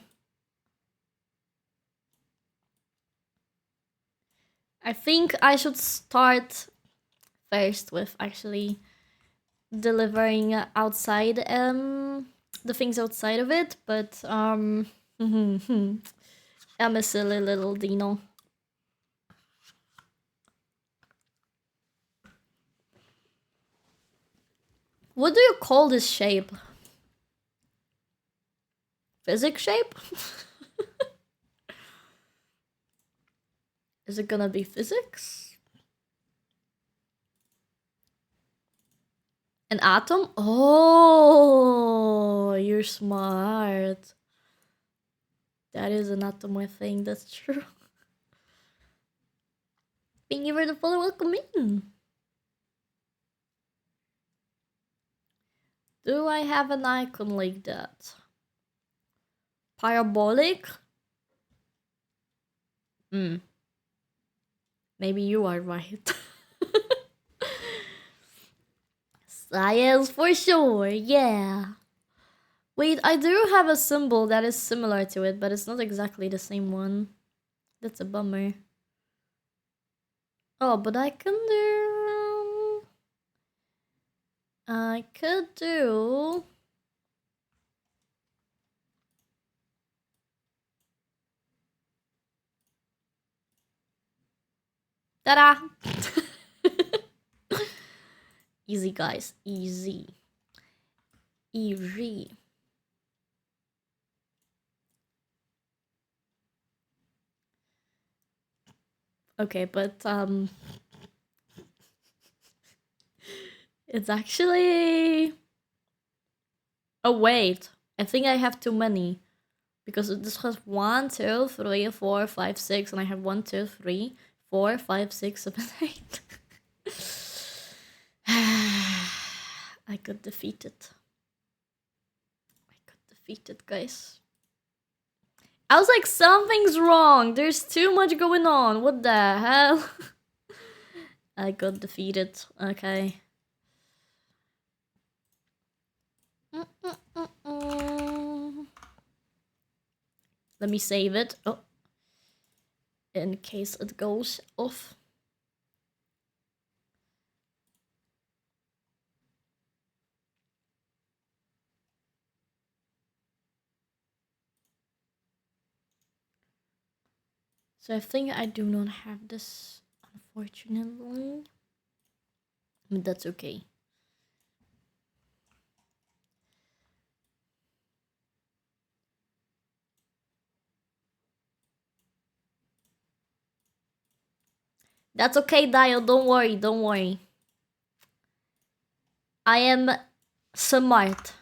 I think I should start first with actually delivering outside the things outside of it, but I'm a silly little Dino. What do you call this shape? Physics shape? Is it gonna be physics? An atom? Oh, you're smart. That is not my thing, that's true. Thank you for the follow, welcome in. Do I have an icon like that? Parabolic? Maybe you are right. Science for sure, yeah. Wait, I do have a symbol that is similar to it, but it's not exactly the same one. That's a bummer. Oh, but I can do... I could do... Ta-da! Easy, guys. Easy. Easy. Okay, but it's actually... Oh wait, I think I have too many. Because this has 1, 2, 3, 4, 5, 6, and I have 1, 2, 3, 4, 5, 6, 7, 8. I got defeated. Guys. I was like, something's wrong. There's too much going on. What the hell? I got defeated. Okay. Let me save it. Oh. In case it goes off. So I think I do not have this, unfortunately. But that's okay. That's okay, Dio. Don't worry. I am smart.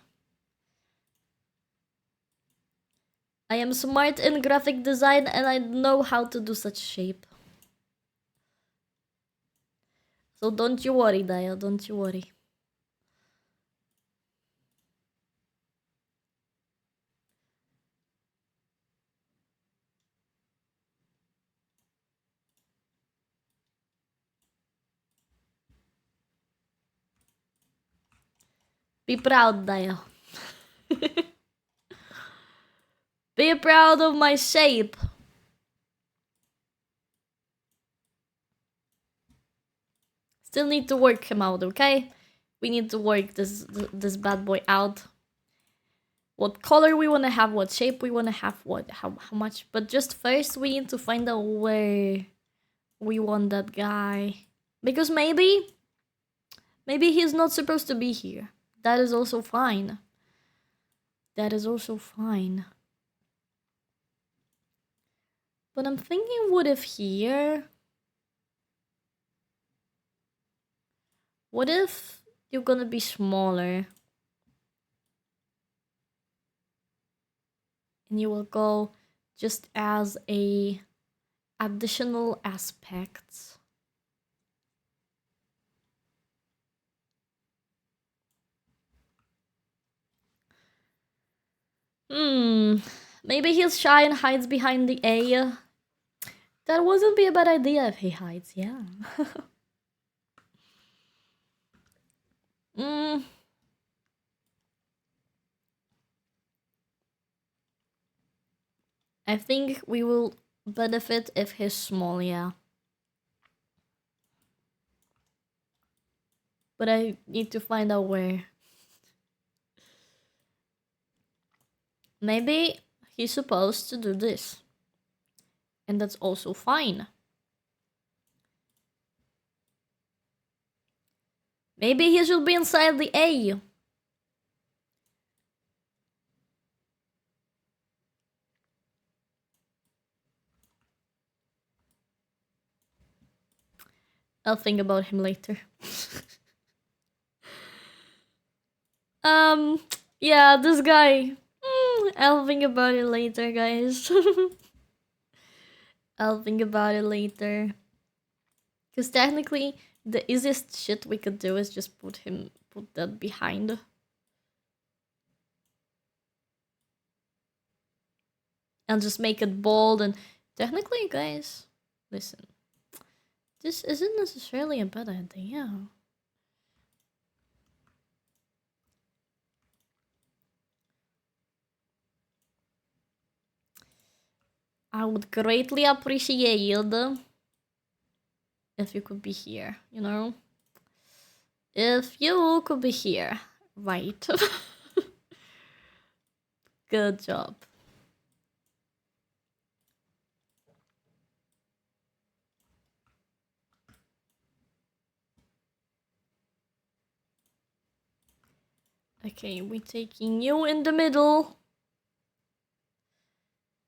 I am smart in graphic design and I know how to do such shape. So don't you worry, Dio. Don't you worry. Be proud, Dio. Be proud of my shape. Still need to work him out, okay? We need to work this bad boy out. What color we want to have, what shape we want to have, what how much. But just first we need to find out where we want that guy. Because maybe he's not supposed to be here. That is also fine. But I'm thinking, what if here? What if you're gonna be smaller? And you will go just as a additional aspect. Maybe he's shy and hides behind the A. That wouldn't be a bad idea if he hides, yeah. I think we will benefit if he's small, yeah. But I need to find out where. Maybe he's supposed to do this. And that's also fine. Maybe he should be inside the A. I'll think about him later. Yeah, this guy. I'll think about it later, guys. I'll think about it later. Because technically, the easiest shit we could do is just put that behind. And just make it bold. And technically, guys, listen. This isn't necessarily a bad idea. I would greatly appreciate if you could be here, you know? If you could be here. Right. Good job. Okay, we're taking you in the middle.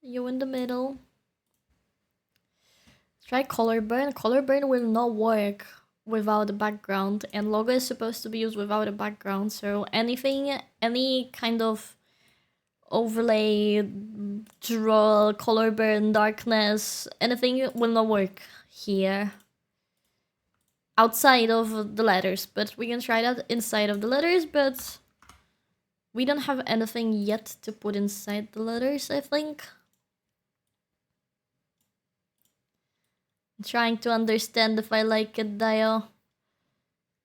You in the middle. Try color burn. Color burn will not work without a background, and logo is supposed to be used without a background, so anything, any kind of overlay, draw, color burn, darkness, anything will not work here. Outside of the letters, but we can try that inside of the letters, but we don't have anything yet to put inside the letters, I think. I'm trying to understand if I like it, Dio.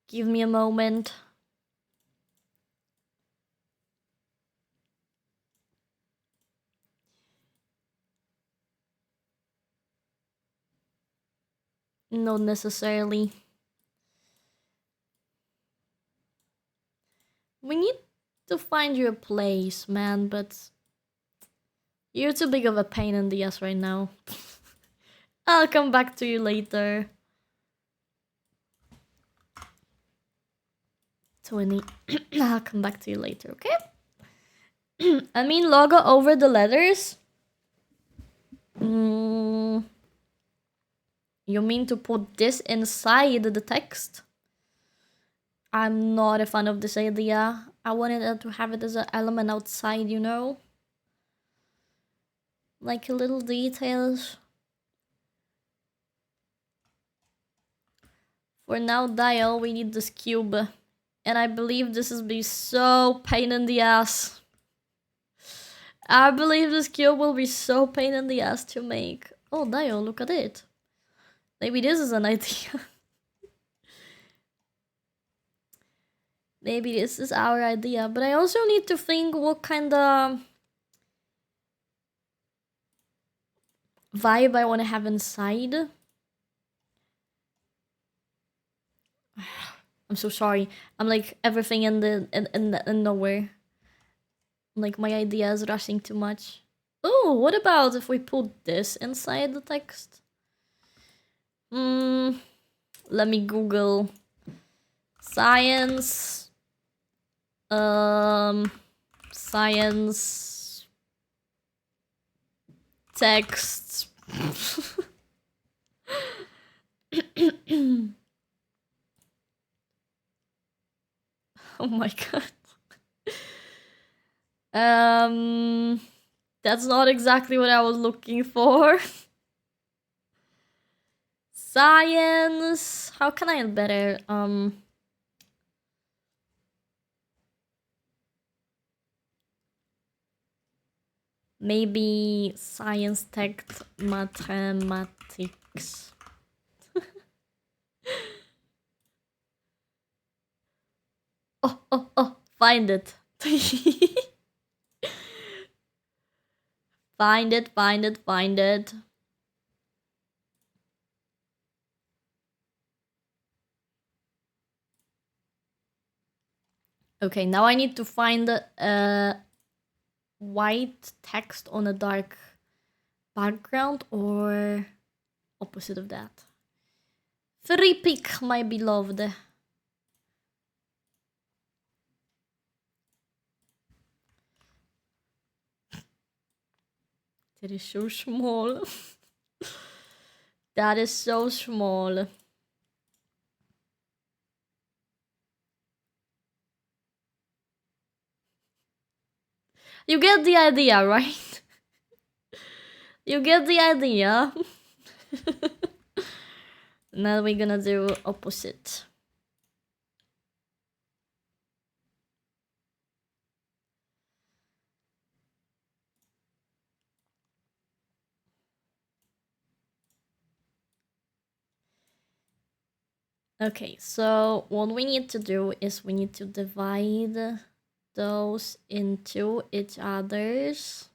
Give me a moment. Not necessarily. We need to find you a place, man, but you're too big of a pain in the ass right now. I'll come back to you later. 20. I'll come back to you later, okay? I mean, logo over the letters. You mean to put this inside the text? I'm not a fan of this idea. I wanted to have it as an element outside, you know? Like little details. For now, Dial, we need this cube. And I believe this is be so pain in the ass. I believe this cube will be so pain in the ass to make. Oh, Dial, look at it. Maybe this is an idea. Maybe this is our idea. But I also need to think what kind of vibe I want to have inside. I'm so sorry. I'm like everything in nowhere. Like my idea is rushing too much. Oh, what about if we put this inside the text? Let me Google science. Science text. Oh my god. That's not exactly what I was looking for. Science. How can I better maybe science text mathematics. Oh, find it. Find it. Okay, now I need to find white text on a dark background or opposite of that. Free pick, my beloved. That is so small. That is so small. You get the idea, right? You get the idea. Now we're gonna do opposite. Okay, so what we need to do is we need to divide those into each other's.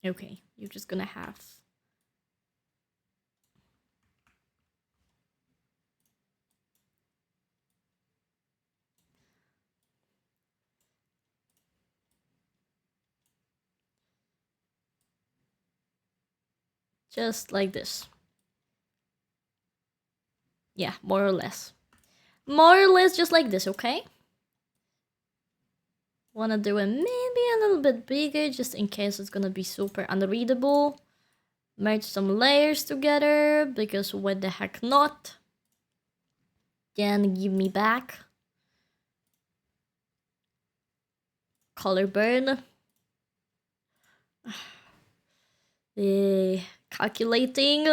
Okay, you're just gonna have. Just like this. Yeah, more or less. More or less just like this, okay? Wanna do it maybe a little bit bigger, just in case it's gonna be super unreadable. Merge some layers together, because what the heck not? Then give me back. Color burn. Calculating.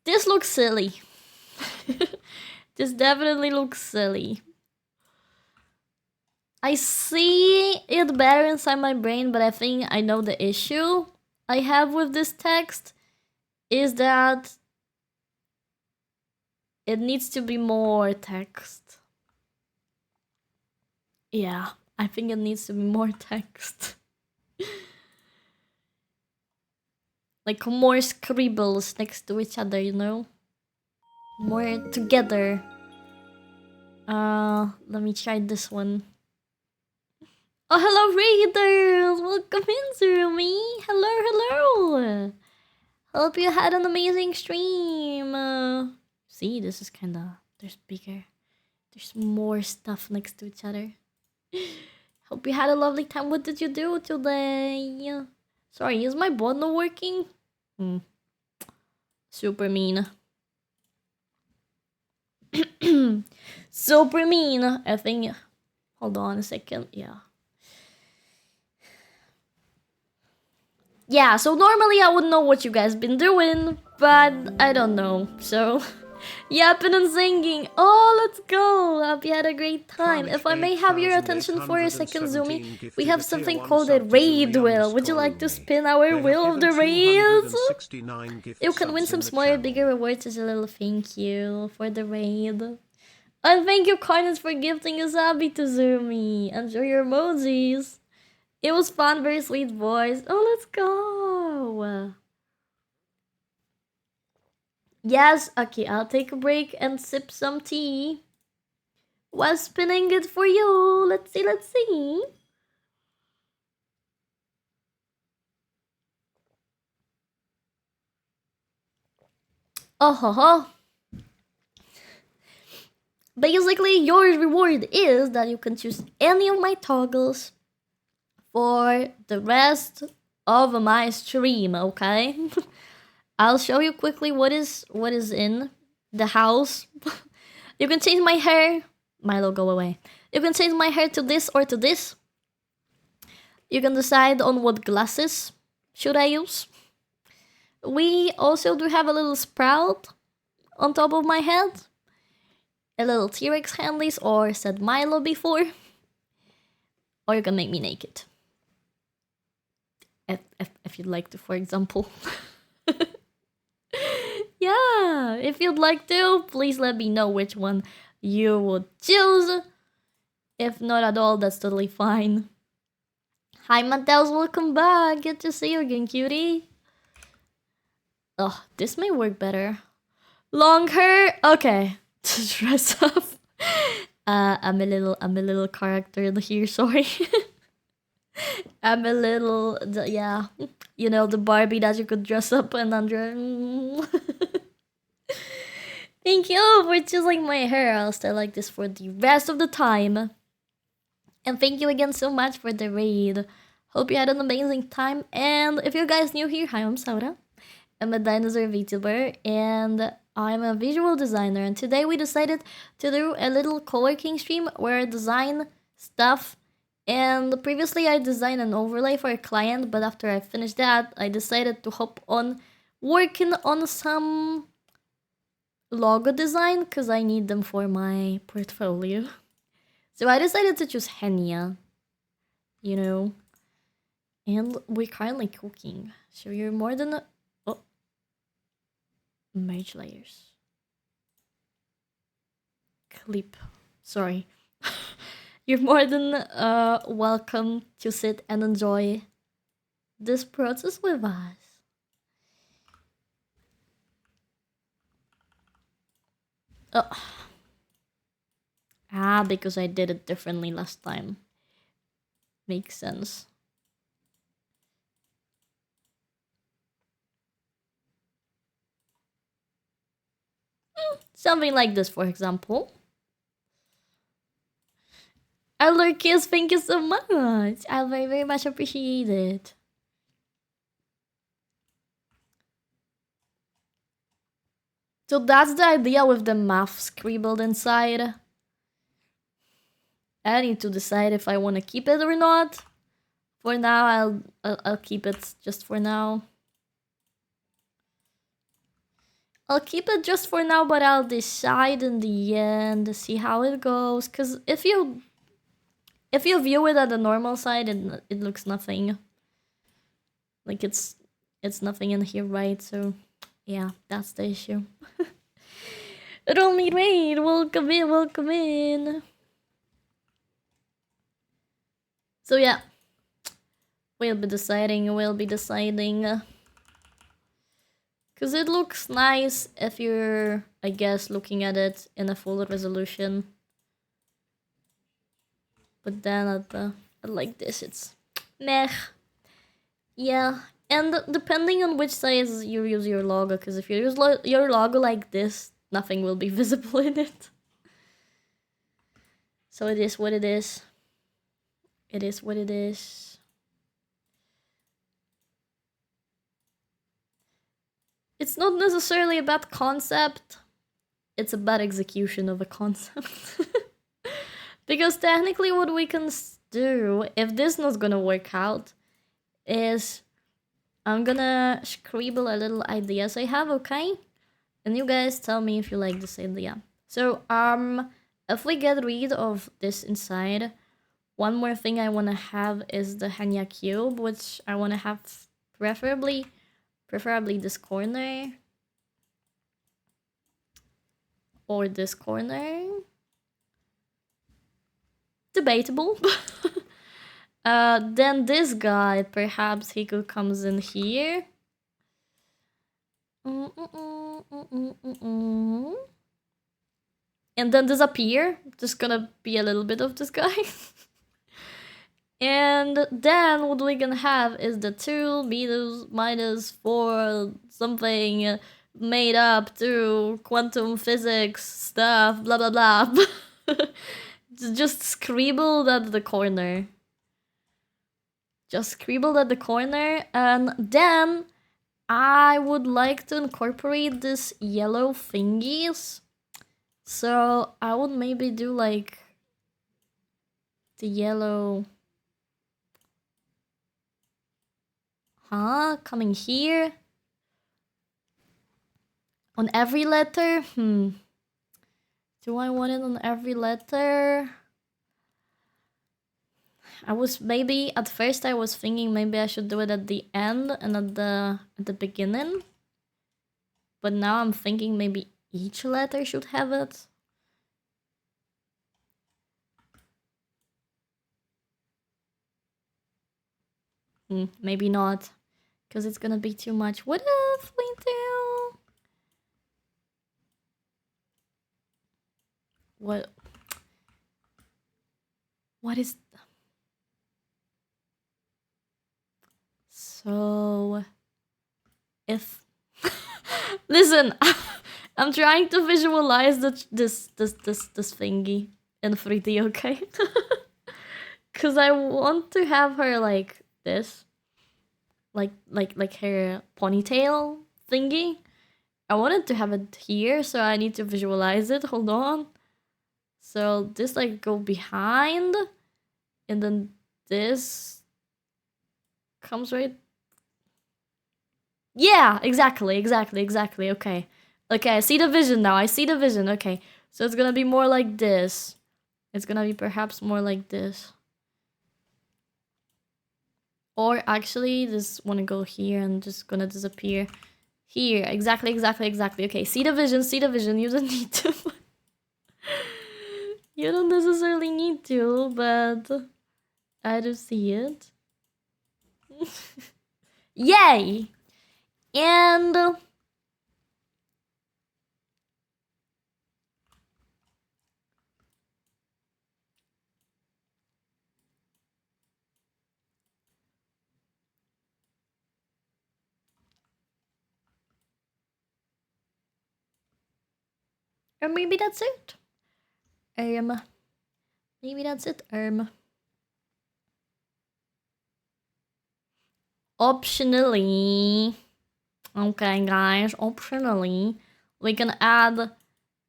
This looks silly. This definitely looks silly. I see it better inside my brain, but I think I know the issue I have with this text is that it needs to be more text. Yeah, I think it needs to be more text. Like more scribbles next to each other, you know? More together. Let me try this one. Oh, hello, readers! Welcome in, Zumi! Hello, hello! Hope you had an amazing stream. See, this is kinda... There's bigger. There's more stuff next to each other. Hope you had a lovely time. What did you do today? Sorry, is my bot not working? Super mean. Super mean. I think... Hold on a second. Yeah, so normally I would know what you guys been doing, but I don't know. So, yapping and singing. Oh, let's go. Hope you had a great time. If I may have your attention for a second, Zumi, we have something called a raid wheel. Would you like to spin our wheel of the raids? You can win some smaller, bigger rewards as a little thank you for the raid. And thank you, Carnage, for gifting a Zabi to Zumi. Enjoy your emojis. It was fun, very sweet voice. Oh, let's go. Yes, okay, I'll take a break and sip some tea. While spinning it for you. Let's see, let's see. Oh ho ho. Basically, your reward is that you can choose any of my toggles for the rest of my stream, okay? I'll show you quickly what is in the house. You can change my hair. Milo, go away. You can change my hair to this or to this. You can decide on what glasses should I use. We also do have a little sprout on top of my head. A little T-Rex handlies, or said Milo before. Or you can make me naked. If you'd like to, for example. Yeah, if you'd like to, please let me know which one you would choose. If not at all, that's totally fine. Hi, Matels, welcome back. Good to see you again, cutie. Oh, this may work better. Long hair, okay. To dress up. I'm a little character here. Sorry. I'm a little, yeah, you know, the Barbie that you could dress up and under. Thank you for choosing my hair. I'll stay like this for the rest of the time. And thank you again so much for the raid. Hope you had an amazing time. And if you guys new here, hi, I'm Saura. I'm a dinosaur VTuber and I'm a visual designer. And today we decided to do a little co-working stream where I design stuff. And previously I designed an overlay for a client, but after I finished that, I decided to hop on working on some logo design because I need them for my portfolio. So I decided to choose Henya, you know, and we're currently cooking. So you're more than a... Oh, merge layers. Clip. Sorry. You're more than welcome to sit and enjoy this process with us. Oh. Ah, because I did it differently last time. Makes sense. Something like this, for example. Kiss, thank you so much. I very, very much appreciate it. So that's the idea with the math scribbled inside. I need to decide if I want to keep it or not. For now, I'll keep it just for now. I'll keep it just for now, but I'll decide in the end to see how it goes. Cause if you view it at the normal side, it looks nothing. Like it's nothing in here, right? So yeah, that's the issue. Roll raid, welcome in, welcome in. So yeah, we'll be deciding. Because it looks nice if you're, I guess, looking at it in a full resolution. But then at like this, it's meh. Yeah, and depending on which size you use your logo, because if you use your logo like this, nothing will be visible in it. So it is what it is. It is what it is. It's not necessarily a bad concept. It's a bad execution of a concept. Because technically what we can do, if this not gonna work out, is I'm gonna scribble a little ideas I have, okay? And you guys tell me if you like this idea. So, if we get rid of this inside, one more thing I wanna have is the Henya cube, which I wanna have preferably this corner. Or this corner. Debatable. Then this guy, perhaps he could comes in here. And then disappear. Just gonna be a little bit of this guy. And then what we can have is the 2 minus 4 something made up through quantum physics stuff, blah blah blah. Just scribbled at the corner. Just scribbled at the corner, and then I would like to incorporate this yellow thingies. So I would maybe do like the yellow. Coming here. On every letter? Do I want it on every letter? At first I was thinking maybe I should do it at the end and at the beginning. But now I'm thinking maybe each letter should have it. Maybe not. Because it's gonna be too much. What if we do... What is... So if listen, I'm trying to visualize this thingy in 3D, okay? Cause I want to have her like this, like her ponytail thingy. I wanted to have it here, so I need to visualize it. Hold on. So this like go behind, and then this comes right. Yeah, exactly. Okay. Okay, I see the vision now. Okay. So it's gonna be more like this. It's gonna be perhaps more like this. Or actually, this wanna go here and just gonna disappear. Here, exactly. Okay, see the vision. You don't need to. You don't necessarily need to, but I do see it. Yay! And or maybe that's it. Maybe that's it. Optionally, okay, guys. Optionally, we can add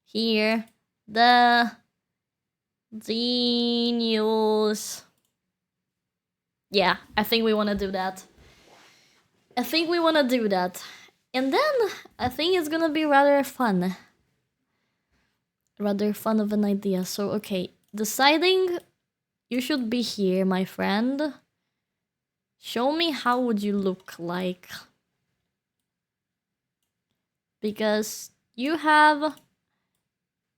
here the news. Yeah, I think we want to do that. And then I think it's gonna be rather fun. Rather fun of an idea. So, okay, deciding you should be here, my friend. Show me how would you look like. Because you have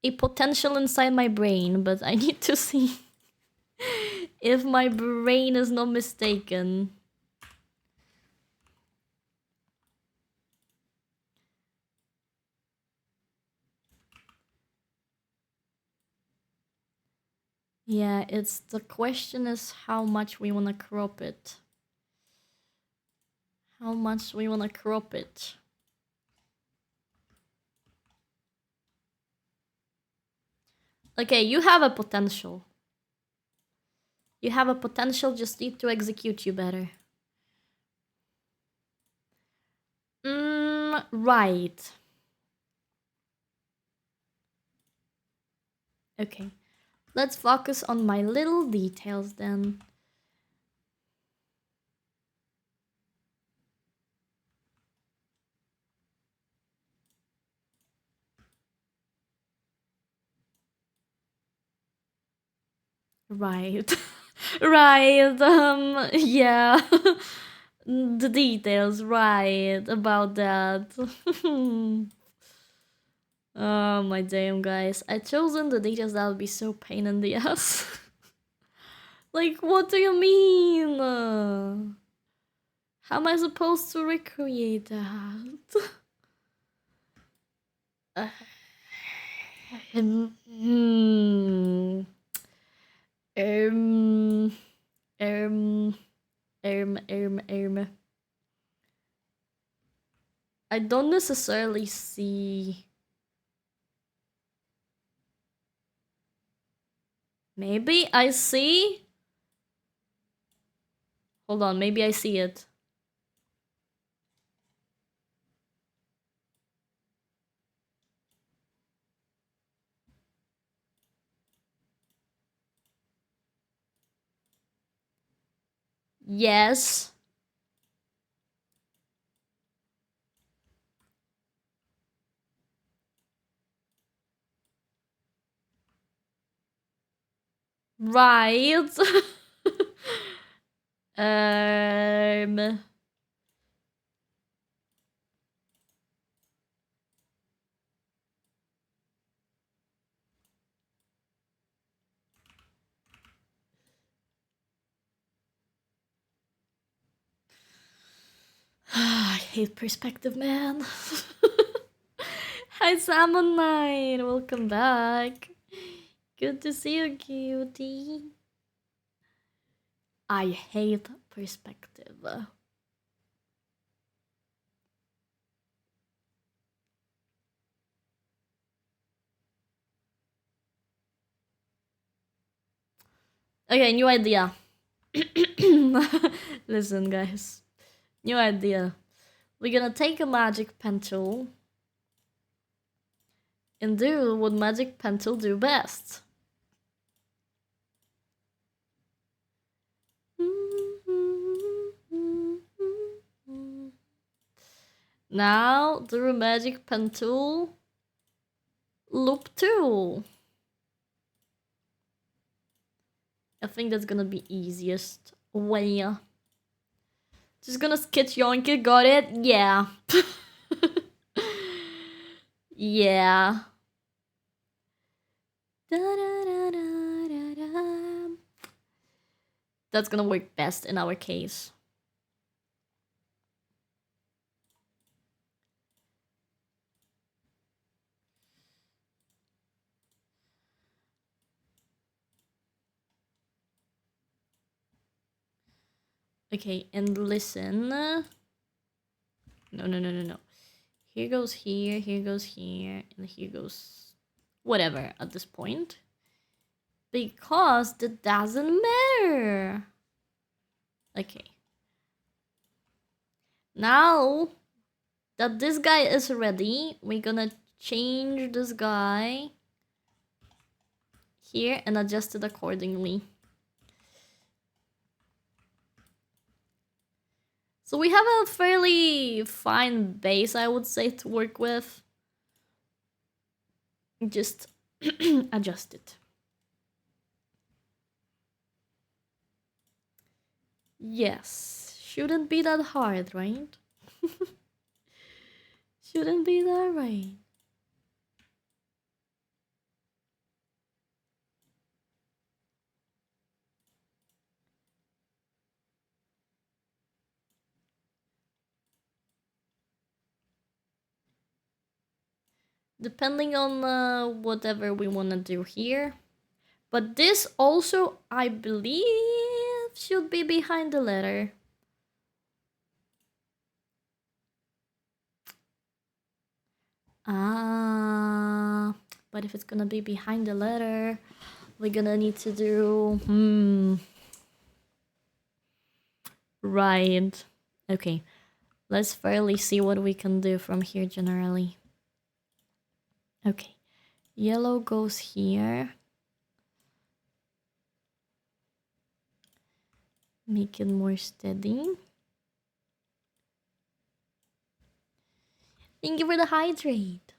a potential inside my brain, but I need to see if my brain is not mistaken. Yeah, it's the question is how much we want to crop it. Okay, you have a potential. Just need to execute you better. Right. Okay. Let's focus on my little details then. Right. Right. Yeah. The details, right, about that. Oh my damn, guys. I chosen the details that would be so pain in the ass. Like, what do you mean? How am I supposed to recreate that? Um, um, um, um, I don't necessarily see. Maybe I see. Hold on, maybe I see it. Yes. Right. um. I hate perspective, man. Hi, Salmon Knight. Welcome back. Good to see you, cutie. I hate perspective. Okay, new idea. Listen, guys. New idea. We're gonna take a magic pen tool and do what magic pen tool do best. Now do a magic pen tool loop tool. I think that's gonna be easiest way. Just gonna sketch yoink it, got it? Yeah. Yeah. That's gonna work best in our case. Okay, and listen. No. Here goes here, and here goes whatever at this point. Because that doesn't matter. Okay. Now that this guy is ready, we're gonna change this guy here and adjust it accordingly. So we have a fairly fine base, I would say, to work with. Just adjust it. Yes, shouldn't be that hard, right? Shouldn't be that right. Depending on whatever we want to do here. But this also, I believe, should be behind the letter. But if it's gonna be behind the letter, we're gonna need to do... Right. Okay. Let's fairly see what we can do from here generally. Okay. Yellow goes here. Make it more steady. Thank you for the hydrate.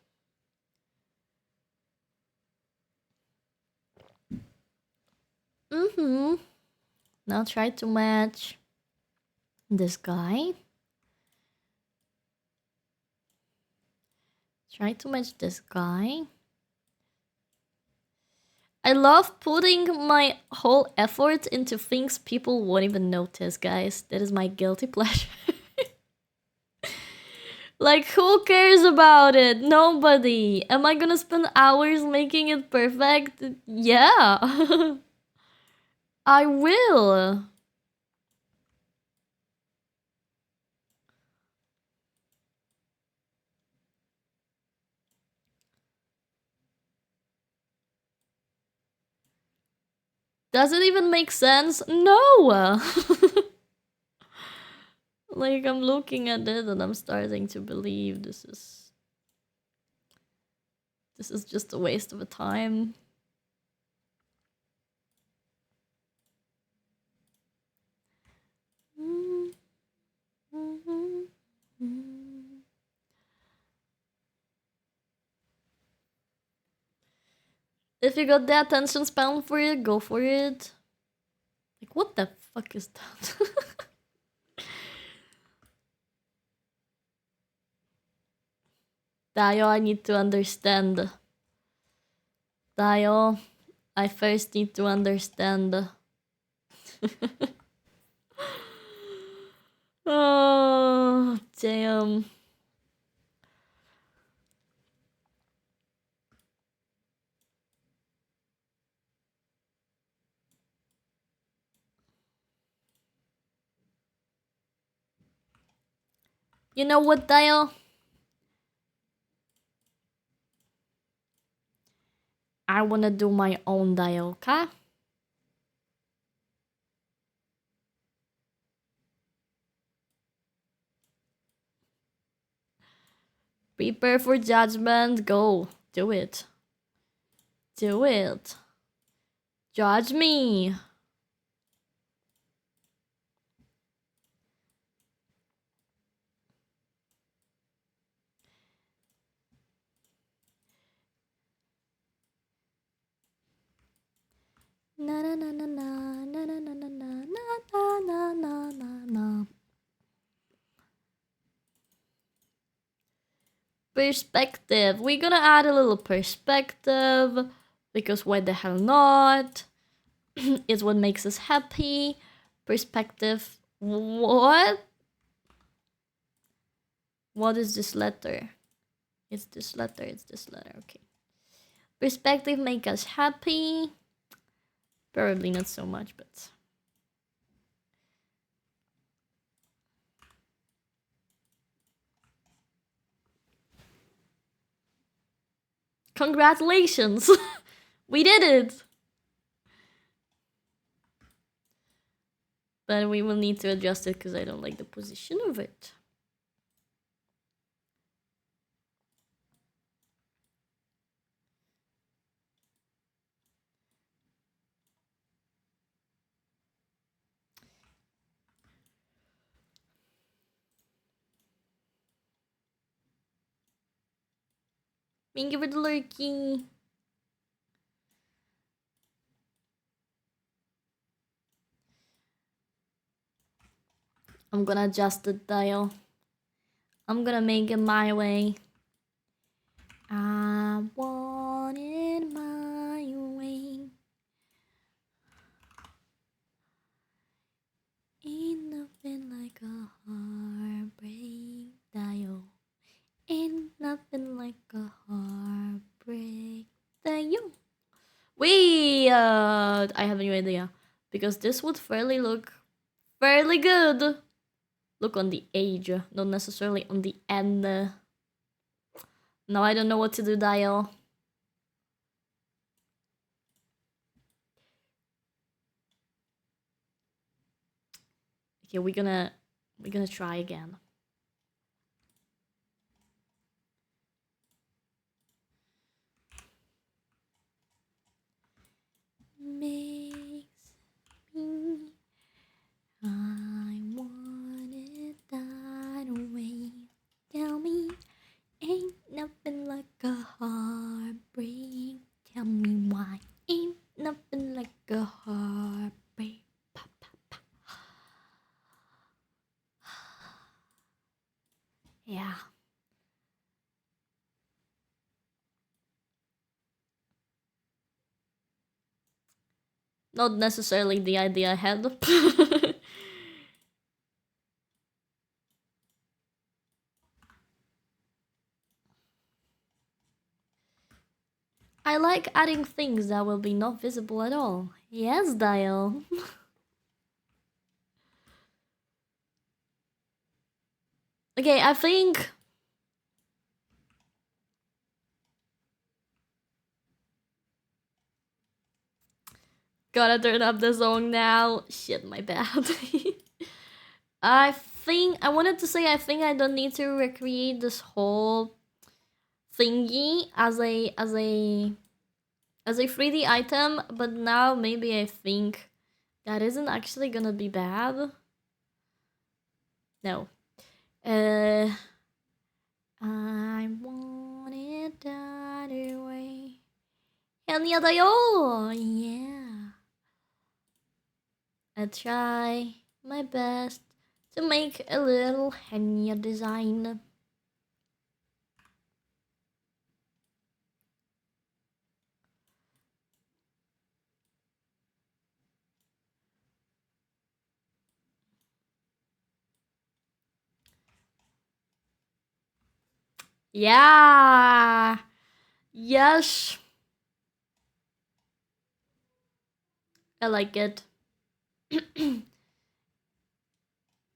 Now try to match this guy. Try to match this guy. I love putting my whole effort into things people won't even notice, guys. That is my guilty pleasure. Like, who cares about it? Nobody. Am I gonna spend hours making it perfect? Yeah. I will. Does it even make sense? No! Like, I'm looking at it and I'm starting to believe this is just a waste of a time. If you got the attention span for it, go for it. Like, what the fuck is that? Dio, I need to understand. Dio, I first need to understand. Oh, damn. You know what, Dio? I wanna do my own Dio, okay? Prepare for judgment. Go. Do it. Do it. Judge me. Na na na na na na na na na na na na na na. Perspective. We're gonna add a little perspective because why the hell not? It's what makes us happy. Perspective. What? What is this letter? It's this letter. It's this letter. Okay. Perspective make us happy. Probably not so much, but. Congratulations! We did it! But we will need to adjust it because I don't like the position of it. Thank you for the lurky. I'm gonna adjust the dial. I'm gonna make it my way. I want it my way. Ain't nothing like a heartbreak dial. Ain't nothing like a heartbreak dial. Wait, I have a new idea. Because this would look fairly good. Look on the age, not necessarily on the end. Now I don't know what to do, dial. Okay, we're gonna try again. Makes me, I want it that way. Tell me, ain't nothing like a heartbreak. Tell me why ain't nothing like a heartbreak. Pa, pa, pa. Yeah. Not necessarily the idea I had. I like adding things that will be not visible at all. Yes, dial. Okay, I think... Gotta turn up the song now. Shit, my bad. I think... I wanted to say I think I don't need to recreate this whole thingy as a 3D item, but now maybe I think that isn't actually gonna be bad. No. I want it that way. Henya dayo! Yeah. I try my best to make a little Henya design. Yeah! Yes! I like it.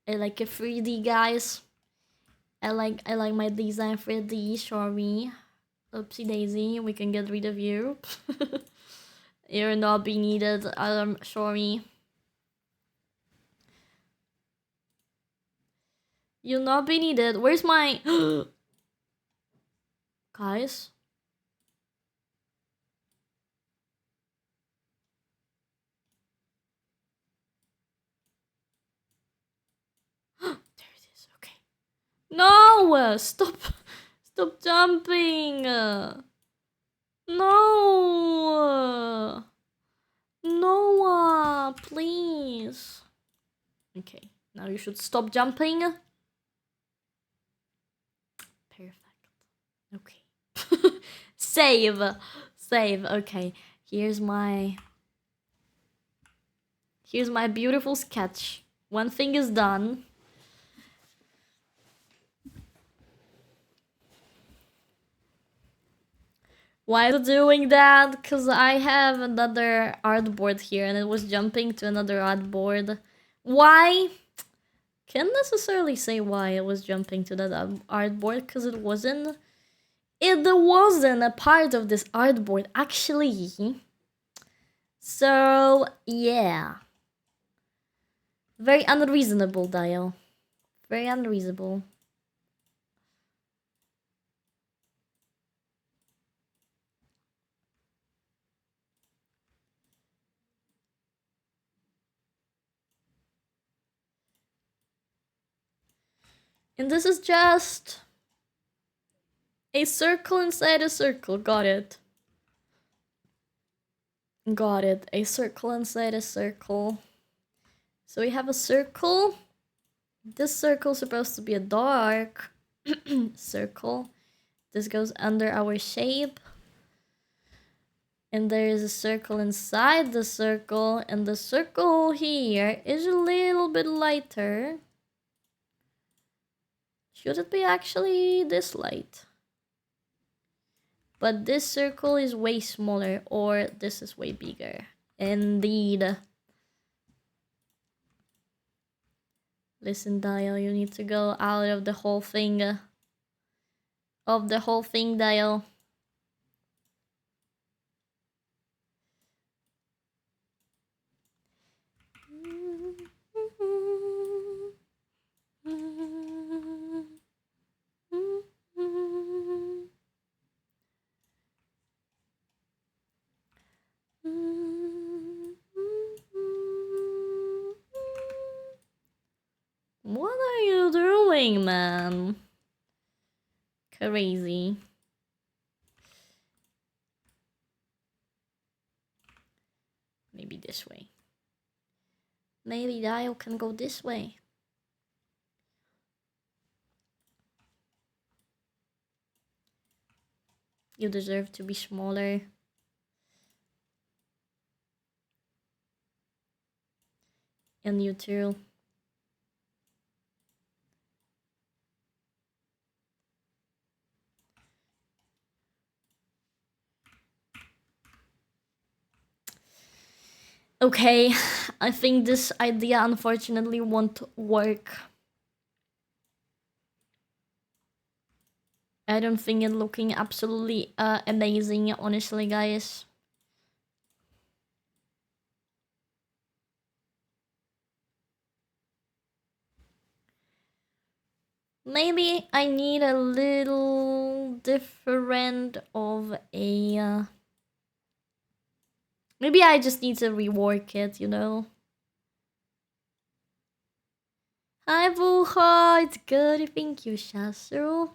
I like it 3D, guys. I like my design 3D, sorry. Oopsie daisy, we can get rid of you. You're not be needed, sorry. You'll not be needed. Where's my... Guys. There it is. Okay. No! Stop! Stop jumping! No! Noah, please. Okay, now you should stop jumping. Perfect. Okay. Save. Save. Okay. Here's my beautiful sketch. One thing is done. Why is it doing that? Because I have another artboard here and it was jumping to another artboard. Why? Can't necessarily say why it was jumping to that artboard because it wasn't a part of this artboard actually. So yeah. Very unreasonable, Dial. Very unreasonable. And this is just a circle inside a circle. Got it. Got it. A circle inside a circle. So we have a circle. This circle is supposed to be a dark circle. This goes under our shape. And there is a circle inside the circle. And the circle here is a little bit lighter. Should it be actually this light? But this circle is way smaller, or this is way bigger. Indeed. Listen, Dial, you need to go out of the whole thing. Dial. What are you doing, man? Crazy. Maybe this way. Maybe Dial can go this way. You deserve to be smaller. And you too. Okay, I think this idea unfortunately won't work. I don't think it's looking absolutely amazing, honestly, guys. Maybe I need a little different of a... Maybe I just need to rework it, you know? Hi, Vuha! It's good, thank you, Shasru.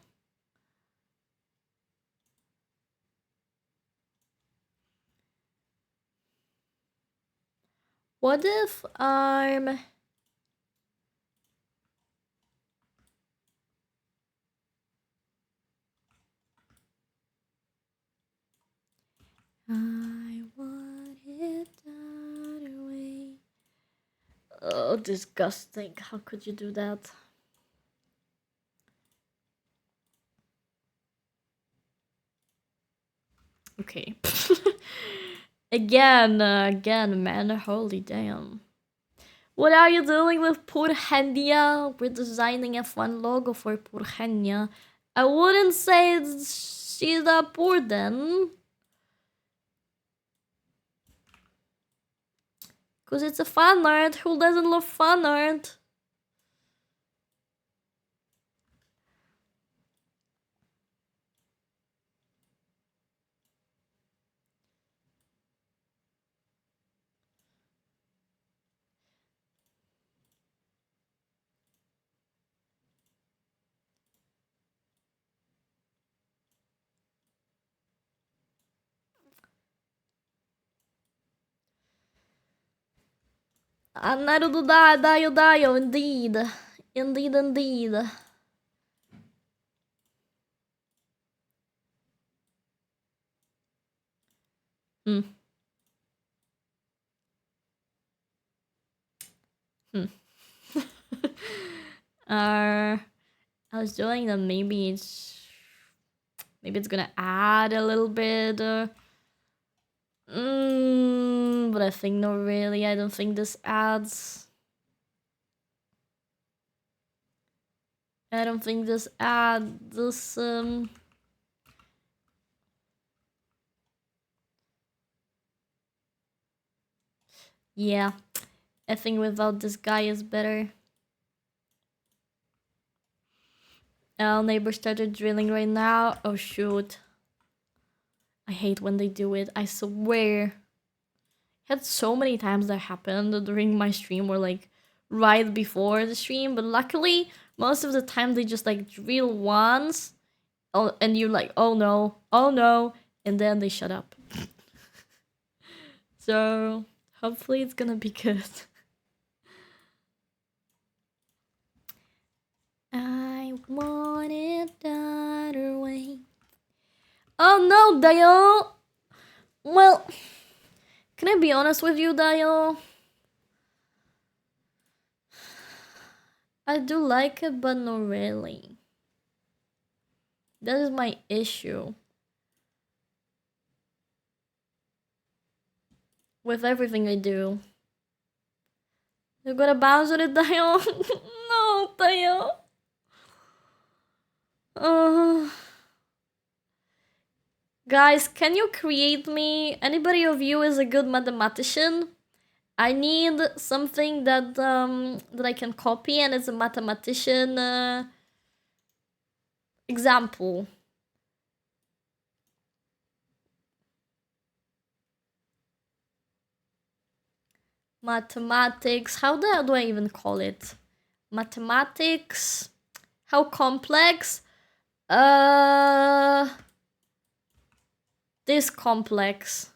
What if I'm... I want it that way. Oh, disgusting. How could you do that? Okay. again, man. Holy damn. What are you doing with poor Henya? We're designing a fun logo for poor Henya. I wouldn't say she's that poor then. Because it's a fan art. Who doesn't love fan art? Naruto da, Dio, indeed. Indeed. Hmm. Hmm. I was doing that. Maybe it's gonna add a little bit. But I think not really. I don't think this adds. I don't think this adds. Yeah, I think without this guy is better. Our neighbor started drilling right now. Oh shoot. I hate when they do it. I swear. Had so many times that happened during my stream or like right before the stream, but luckily most of the time they just like drill once. Oh, and you're like, oh no, and then they shut up. So hopefully it's gonna be good. I want it that way. Oh no, Dio! Well, can I be honest with you, Dio? I do like it, but not really. That is my issue. With everything I do. You're gonna bounce on it, Dio? No, Dio. Guys, can you create me? Anybody of you is a good mathematician? I need something that that I can copy, and it's a mathematician example. Mathematics. How do I even call it? Mathematics. How complex? This complex.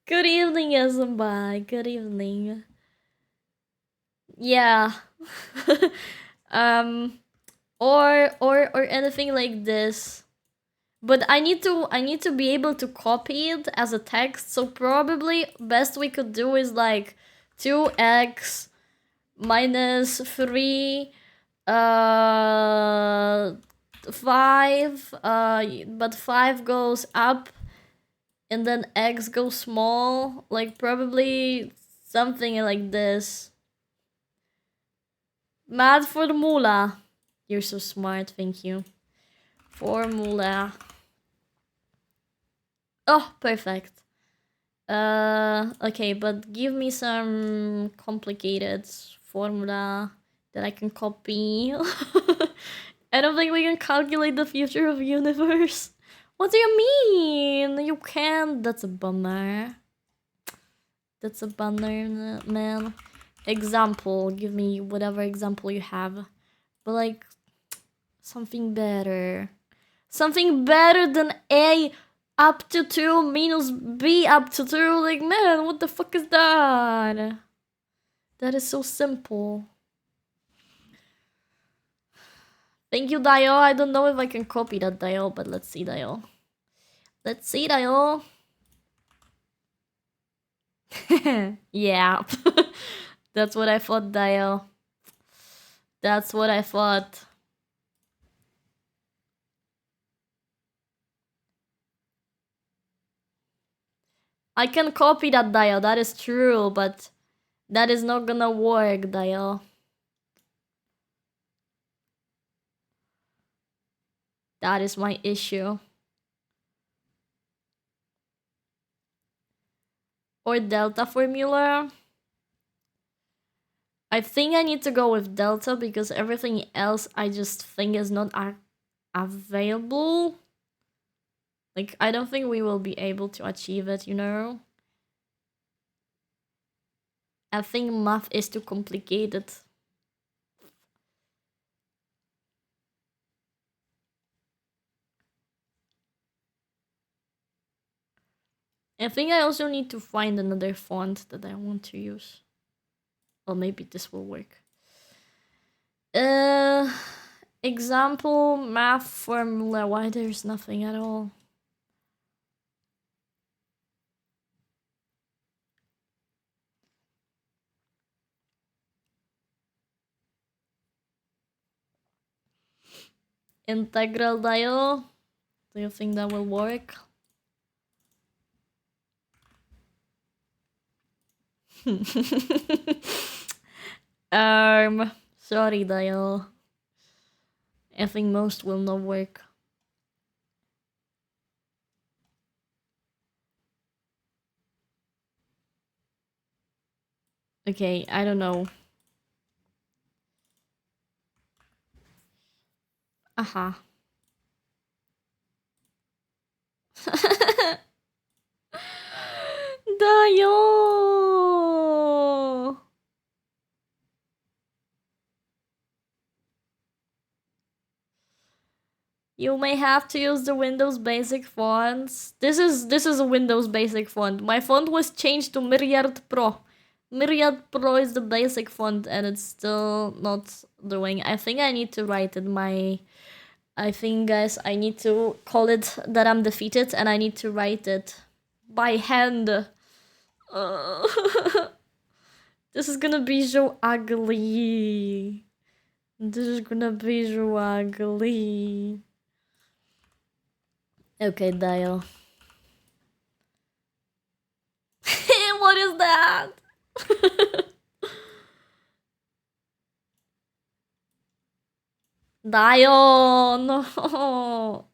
Good evening, Yazumbai. Good evening. Yeah. Or anything like this. But I need to be able to copy it as a text. So probably best we could do is like 2x minus 3 5 but 5 goes up and then x goes small, like probably something like this. Math formula. You're so smart, thank you. Formula. Oh, perfect. Okay, but give me some complicated formula that I can copy. I don't think we can calculate the future of universe. What do you mean? You can't. That's a bummer. That's a bummer, man. Example. Give me whatever example you have. But like, something better. Something better than A up to 2 minus B up to 2. Like, man, what the fuck is that? That is so simple. Thank you, Dio. I don't know if I can copy that, Dio, but let's see, Dio. Let's see, Dio. Yeah. That's what I thought, Dio. That's what I thought. I can copy that, Dio. That is true, but that is not gonna work, Dio. That is my issue. Or delta formula. I think I need to go with delta because everything else I just think is not available. Like, I don't think we will be able to achieve it, you know? I think math is too complicated. I think I also need to find another font that I want to use. Or maybe this will work. Example, math formula. Why there's nothing at all? Integral dial. Do you think that will work? Sorry, dial. I think most will not work. Okay, I don't know. Aha. Dial. You may have to use the Windows Basic fonts. This is a Windows Basic font. My font was changed to Myriad Pro. Myriad Pro is the basic font and it's still not doing. I think I need to write it I think, guys, I need to call it that I'm defeated and I need to write it by hand. This is gonna be so ugly. This is gonna be so ugly. Okay, dial. What is that? Dial, no.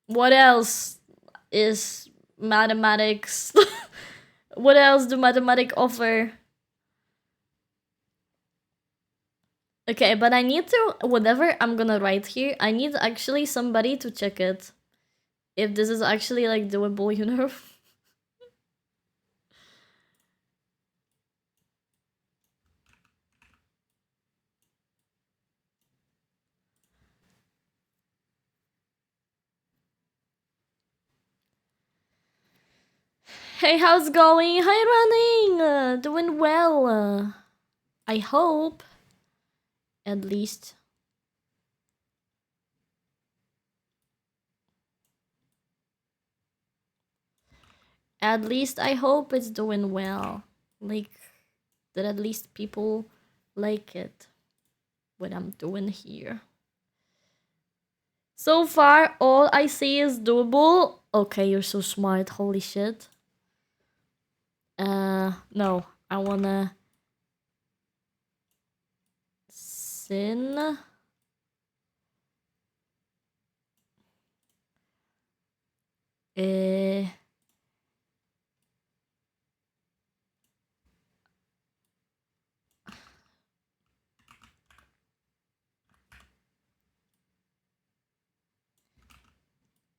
What else is mathematics? What else do mathematics offer? Okay, but I need to, whatever I'm gonna write here, I need actually somebody to check it. If this is actually like doable, you know? Hey, how's it going? Hi, running! Doing well. I hope. At least. At least I hope it's doing well. Like, that at least people like it. What I'm doing here. So far, all I see is doable. Okay, you're so smart. Holy shit. No. I wanna... Sin...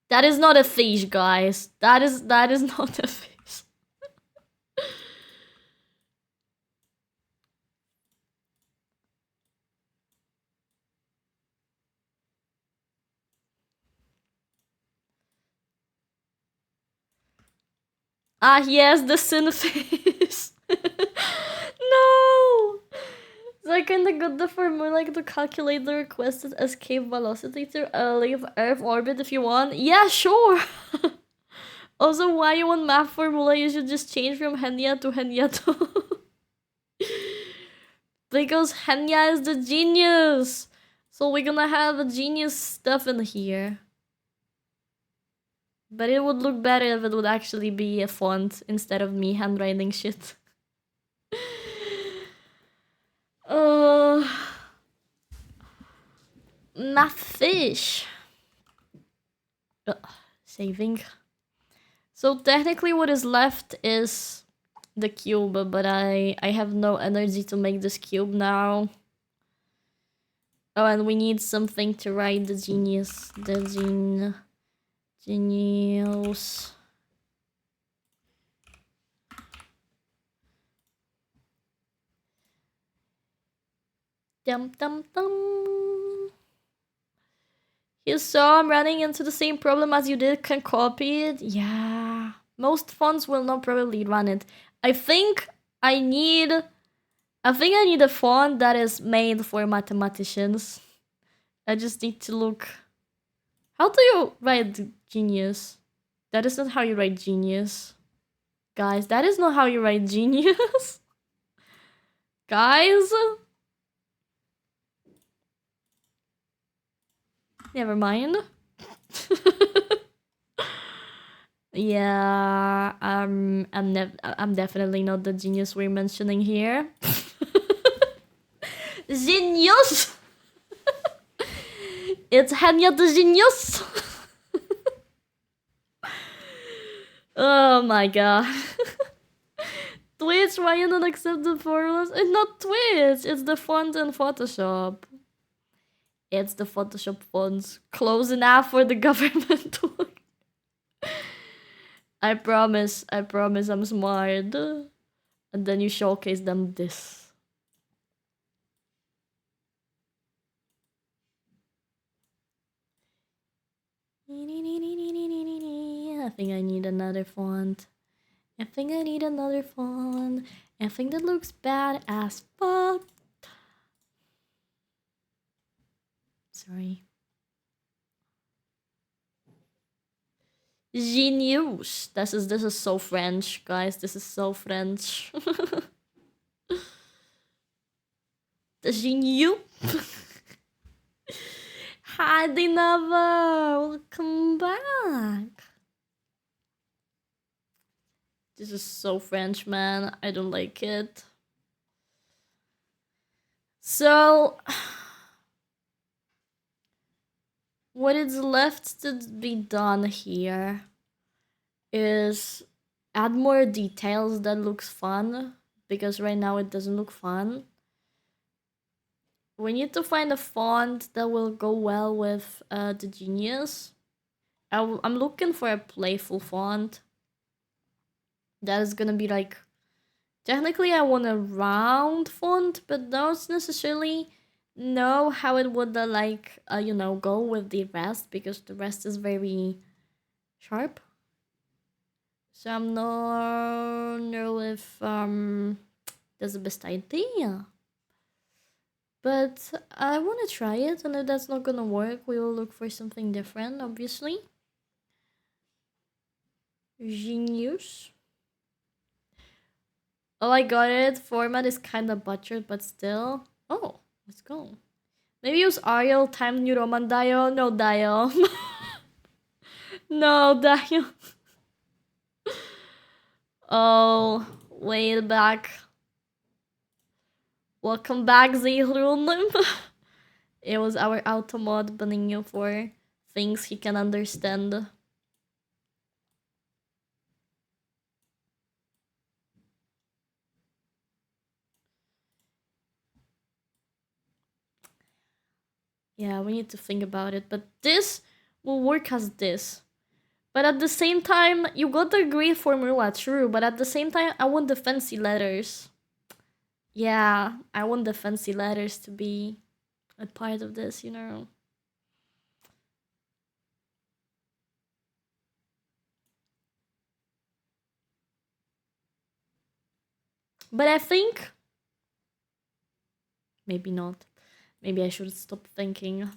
That is not a fish, guys. That is not a fish. Ah, yes, the synthesis. No! So I kinda got the formula to calculate the requested escape velocity to leave Earth orbit if you want. Yeah, sure! Also, why you want math formula? You should just change from Henya to Henyato. Because Henya is the genius! So we're gonna have a genius stuff in here. But it would look better if it would actually be a font instead of me handwriting shit. My fish. Saving. So technically what is left is the cube, but I have no energy to make this cube now. Oh, and we need something to write the genius. The genius. Dum dum dum. You saw I'm running into the same problem as you did. Can copy it. Yeah. Most fonts will not probably run it. I think I need a font that is made for mathematicians. I just need to look. How do you write genius? That is not how you write genius. Guys, that is not how you write genius. Guys? Never mind. Yeah, I'm definitely not the genius we're mentioning here. Genius! It's Henya the genius! Oh my god. Twitch, why you don't accept the formulas? It's not Twitch, it's the font in Photoshop. It's the Photoshop fonts. Close enough for the government to look. I promise I'm smart. And then you showcase them this. I think I need another font. I think that looks bad as fuck. Sorry. Genius. This is so French, guys. This is so French. The genius. Hi, Dinava. Welcome back. This is so French, man. I don't like it. So, what is left to be done here is add more details that looks fun, because right now it doesn't look fun. We need to find a font that will go well with the genius. I'm looking for a playful font that is gonna be like, technically I want a round font, but don't necessarily know how it would you know, go with the rest, because the rest is very sharp. So I'm not know if that's the best idea. But I want to try it, and if that's not gonna work, we will look for something different, obviously. Genius. Oh, I got it. Format is kind of butchered, but still. Oh, let's go. Maybe use Arial times New Roman dial. No dial. No dial. Oh, way back. Welcome back, Zehrun. It was our automod banning you for things he can understand. Yeah, we need to think about it, but this will work as this. But at the same time, you got the great formula, true, but at the same time, I want the fancy letters. Yeah, I want the fancy letters to be a part of this, you know. But I think... maybe not. Maybe I should stop thinking.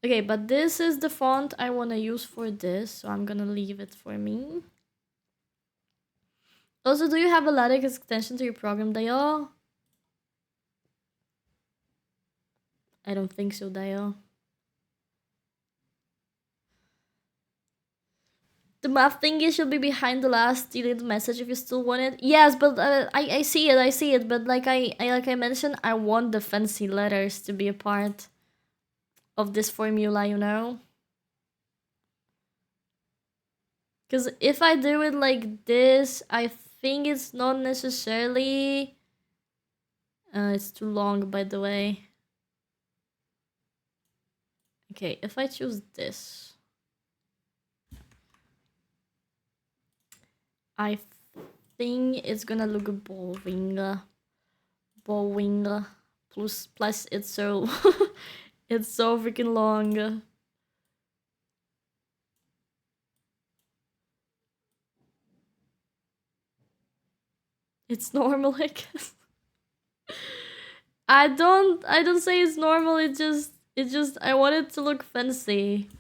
Okay, but this is the font I want to use for this, so I'm gonna leave it for me. Also, do you have a LaTeX extension to your program, Dayo? I don't think so, Dayo. The math thingy should be behind the last deleted message if you still want it. Yes, but I see it, but like I mentioned, I want the fancy letters to be a part. of this formula, you know? Because if I do it like this, I think it's not necessarily... it's too long, by the way. Okay, if I choose this... I think it's gonna look boring. Boring. Plus it's so... it's so freaking long. It's normal, I guess. I don't say it's normal, it just I want it to look fancy.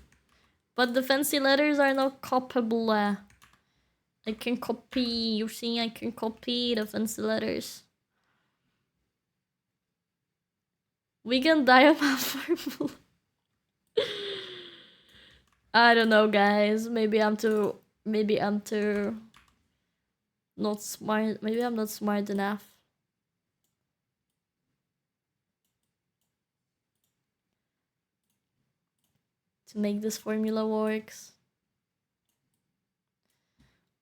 But the fancy letters are not copyable. I can copy, you see, I can copy the fancy letters. We can diamond formula. I don't know, guys. Maybe I'm too not smart. Maybe I'm not smart enough. To make this formula works.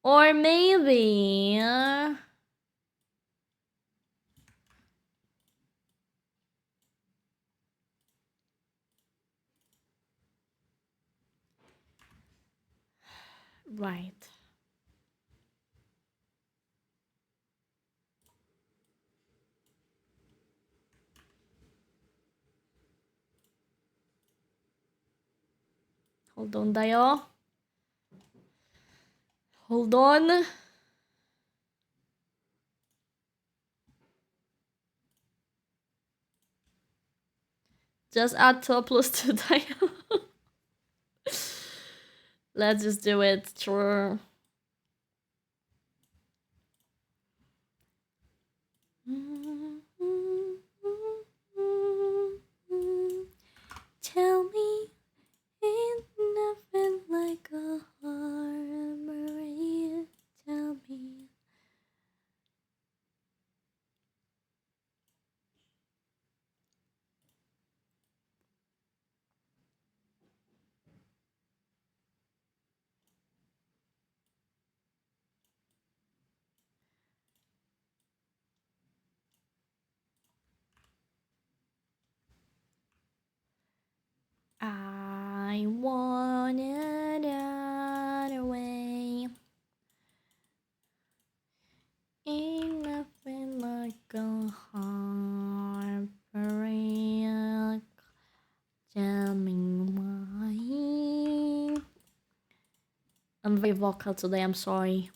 Or maybe... right. Hold on, Dio. Hold on. Just add 2 plus 2 Dio. Let's just do it. Sure. Tell me, ain't nothing like a harmony. Tell me. I want it other way. Ain't nothing like a heartbreak. Tell me why. I'm very vocal today, I'm sorry.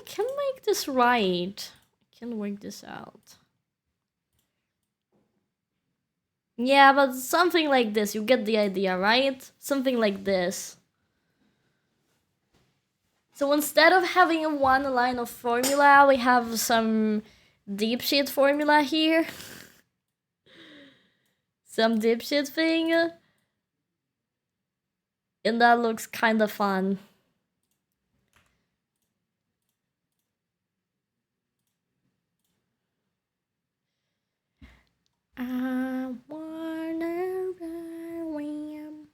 Can make this right. I can work this out. Yeah, but something like this. You get the idea, right? Something like this. So instead of having one line of formula, we have some deep shit formula here. Some deep shit thing. And that looks kind of fun. I wanna win.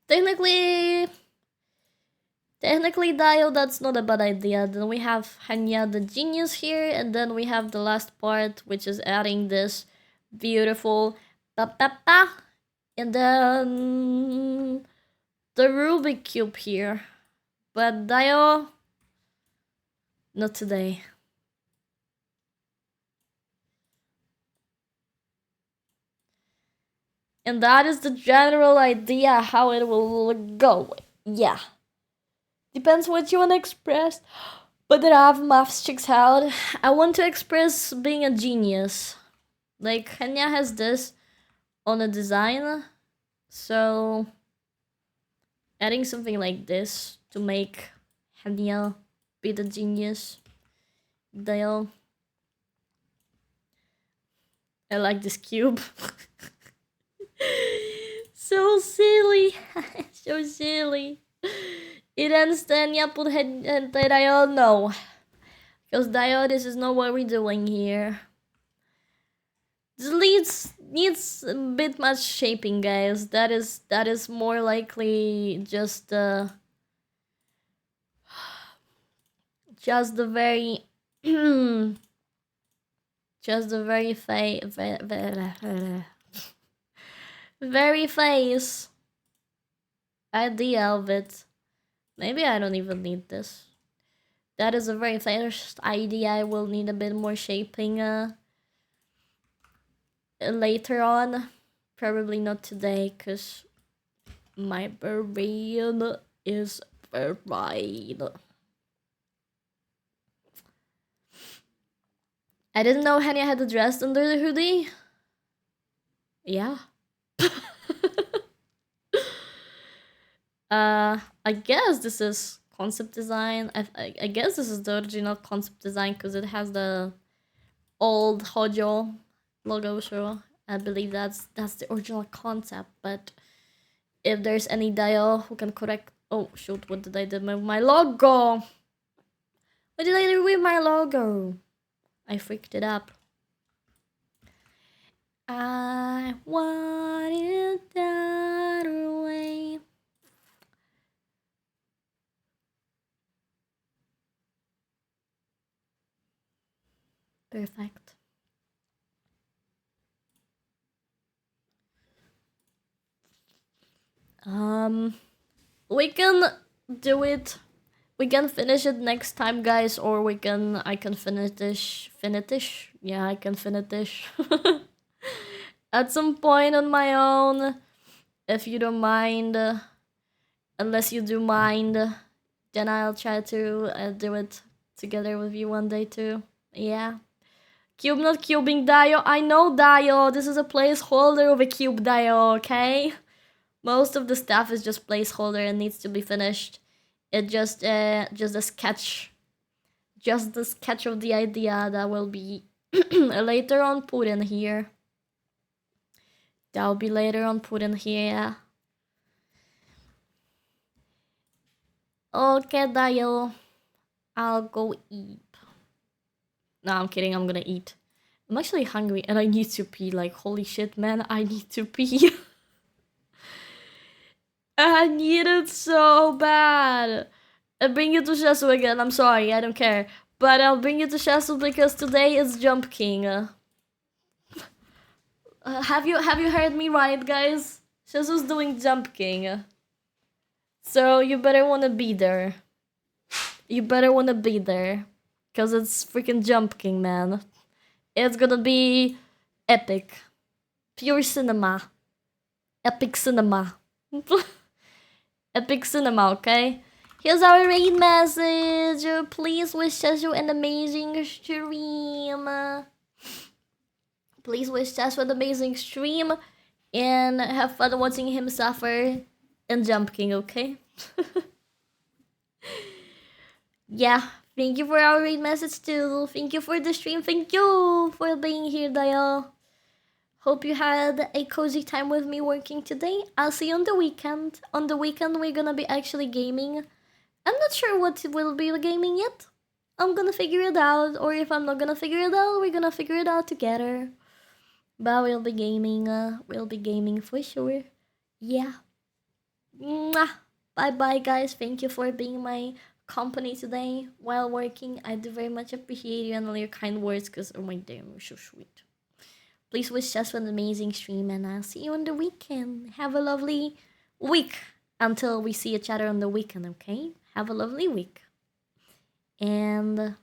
Technically, Dio, that's not a bad idea. Then we have Henya the genius here, and then we have the last part, which is adding this beautiful pa-pa-pa, and then the Rubik Cube here. But Dio, not today. And that is the general idea how it will go. Yeah. Depends what you want to express. But then I have maths checks out. I want to express being a genius. Like, Henya has this, on a design. So adding something like this to make Henya be the genius. Dial. I like this cube. So silly. So silly. Iran niya put hentay tayo? No. Because Dio, this is not what we're doing here. This needs a bit much shaping, guys. That is more likely just just the very just the very very face idea of it. Maybe I don't even need this. That is a very first idea. I will need a bit more shaping later on. Probably not today, because my brain is fried. I didn't know Henya had a dress under the hoodie. Yeah. I guess this is concept design. I guess this is the original concept design because it has the old Hojo logo, so I believe that's the original concept. But if there's any Dio who can correct... Oh shoot, what did I do with my logo? What did I do with my logo? I freaked it up. I want it that way. Perfect. We can do it. We can finish it next time, guys, or I can finish. Yeah, I can finish at some point on my own, if you don't mind. Unless you do mind, then I'll try to do it together with you one day too. Yeah. Cube not cubing Dio. I know Dio. This is a placeholder of a cube Dio, okay? Most of the stuff is just placeholder and needs to be finished. It just a sketch. Just the sketch of the idea that will be later on put in here. That will be later on put in here. Okay, Dio. I'll go eat. No, I'm kidding. I'm gonna eat. I'm actually hungry and I need to pee. Like, holy shit, man. I need to pee. I need it so bad. I'll bring you to Shesu again. I'm sorry. I don't care. But I'll bring you to Shesu because today is Jump King. Have you heard me right, guys? Shesu's doing Jump King. So you better wanna be there. You better wanna be there. Because it's freaking Jump King, man. It's gonna be epic. Pure cinema. Epic cinema. Epic cinema, okay? Here's our raid message. Please wish Chesu an amazing stream. Please wish Chesu an amazing stream. And have fun watching him suffer and Jump King, okay? Yeah. Thank you for our raid message too. Thank you for the stream. Thank you for being here, Dial. Hope you had a cozy time with me working today. I'll see you on the weekend. On the weekend, we're gonna be actually gaming. I'm not sure what will be gaming yet. I'm gonna figure it out. Or if I'm not gonna figure it out, we're gonna figure it out together. But we'll be gaming. We'll be gaming for sure. Yeah. Mwah. Bye-bye, guys. Thank you for being my company today while working. I do very much appreciate you and all your kind words because, oh my damn, you're so sweet. Please wish us an amazing stream and I'll see you on the weekend. Have a lovely week until we see each other on the weekend, okay? Have a lovely week. And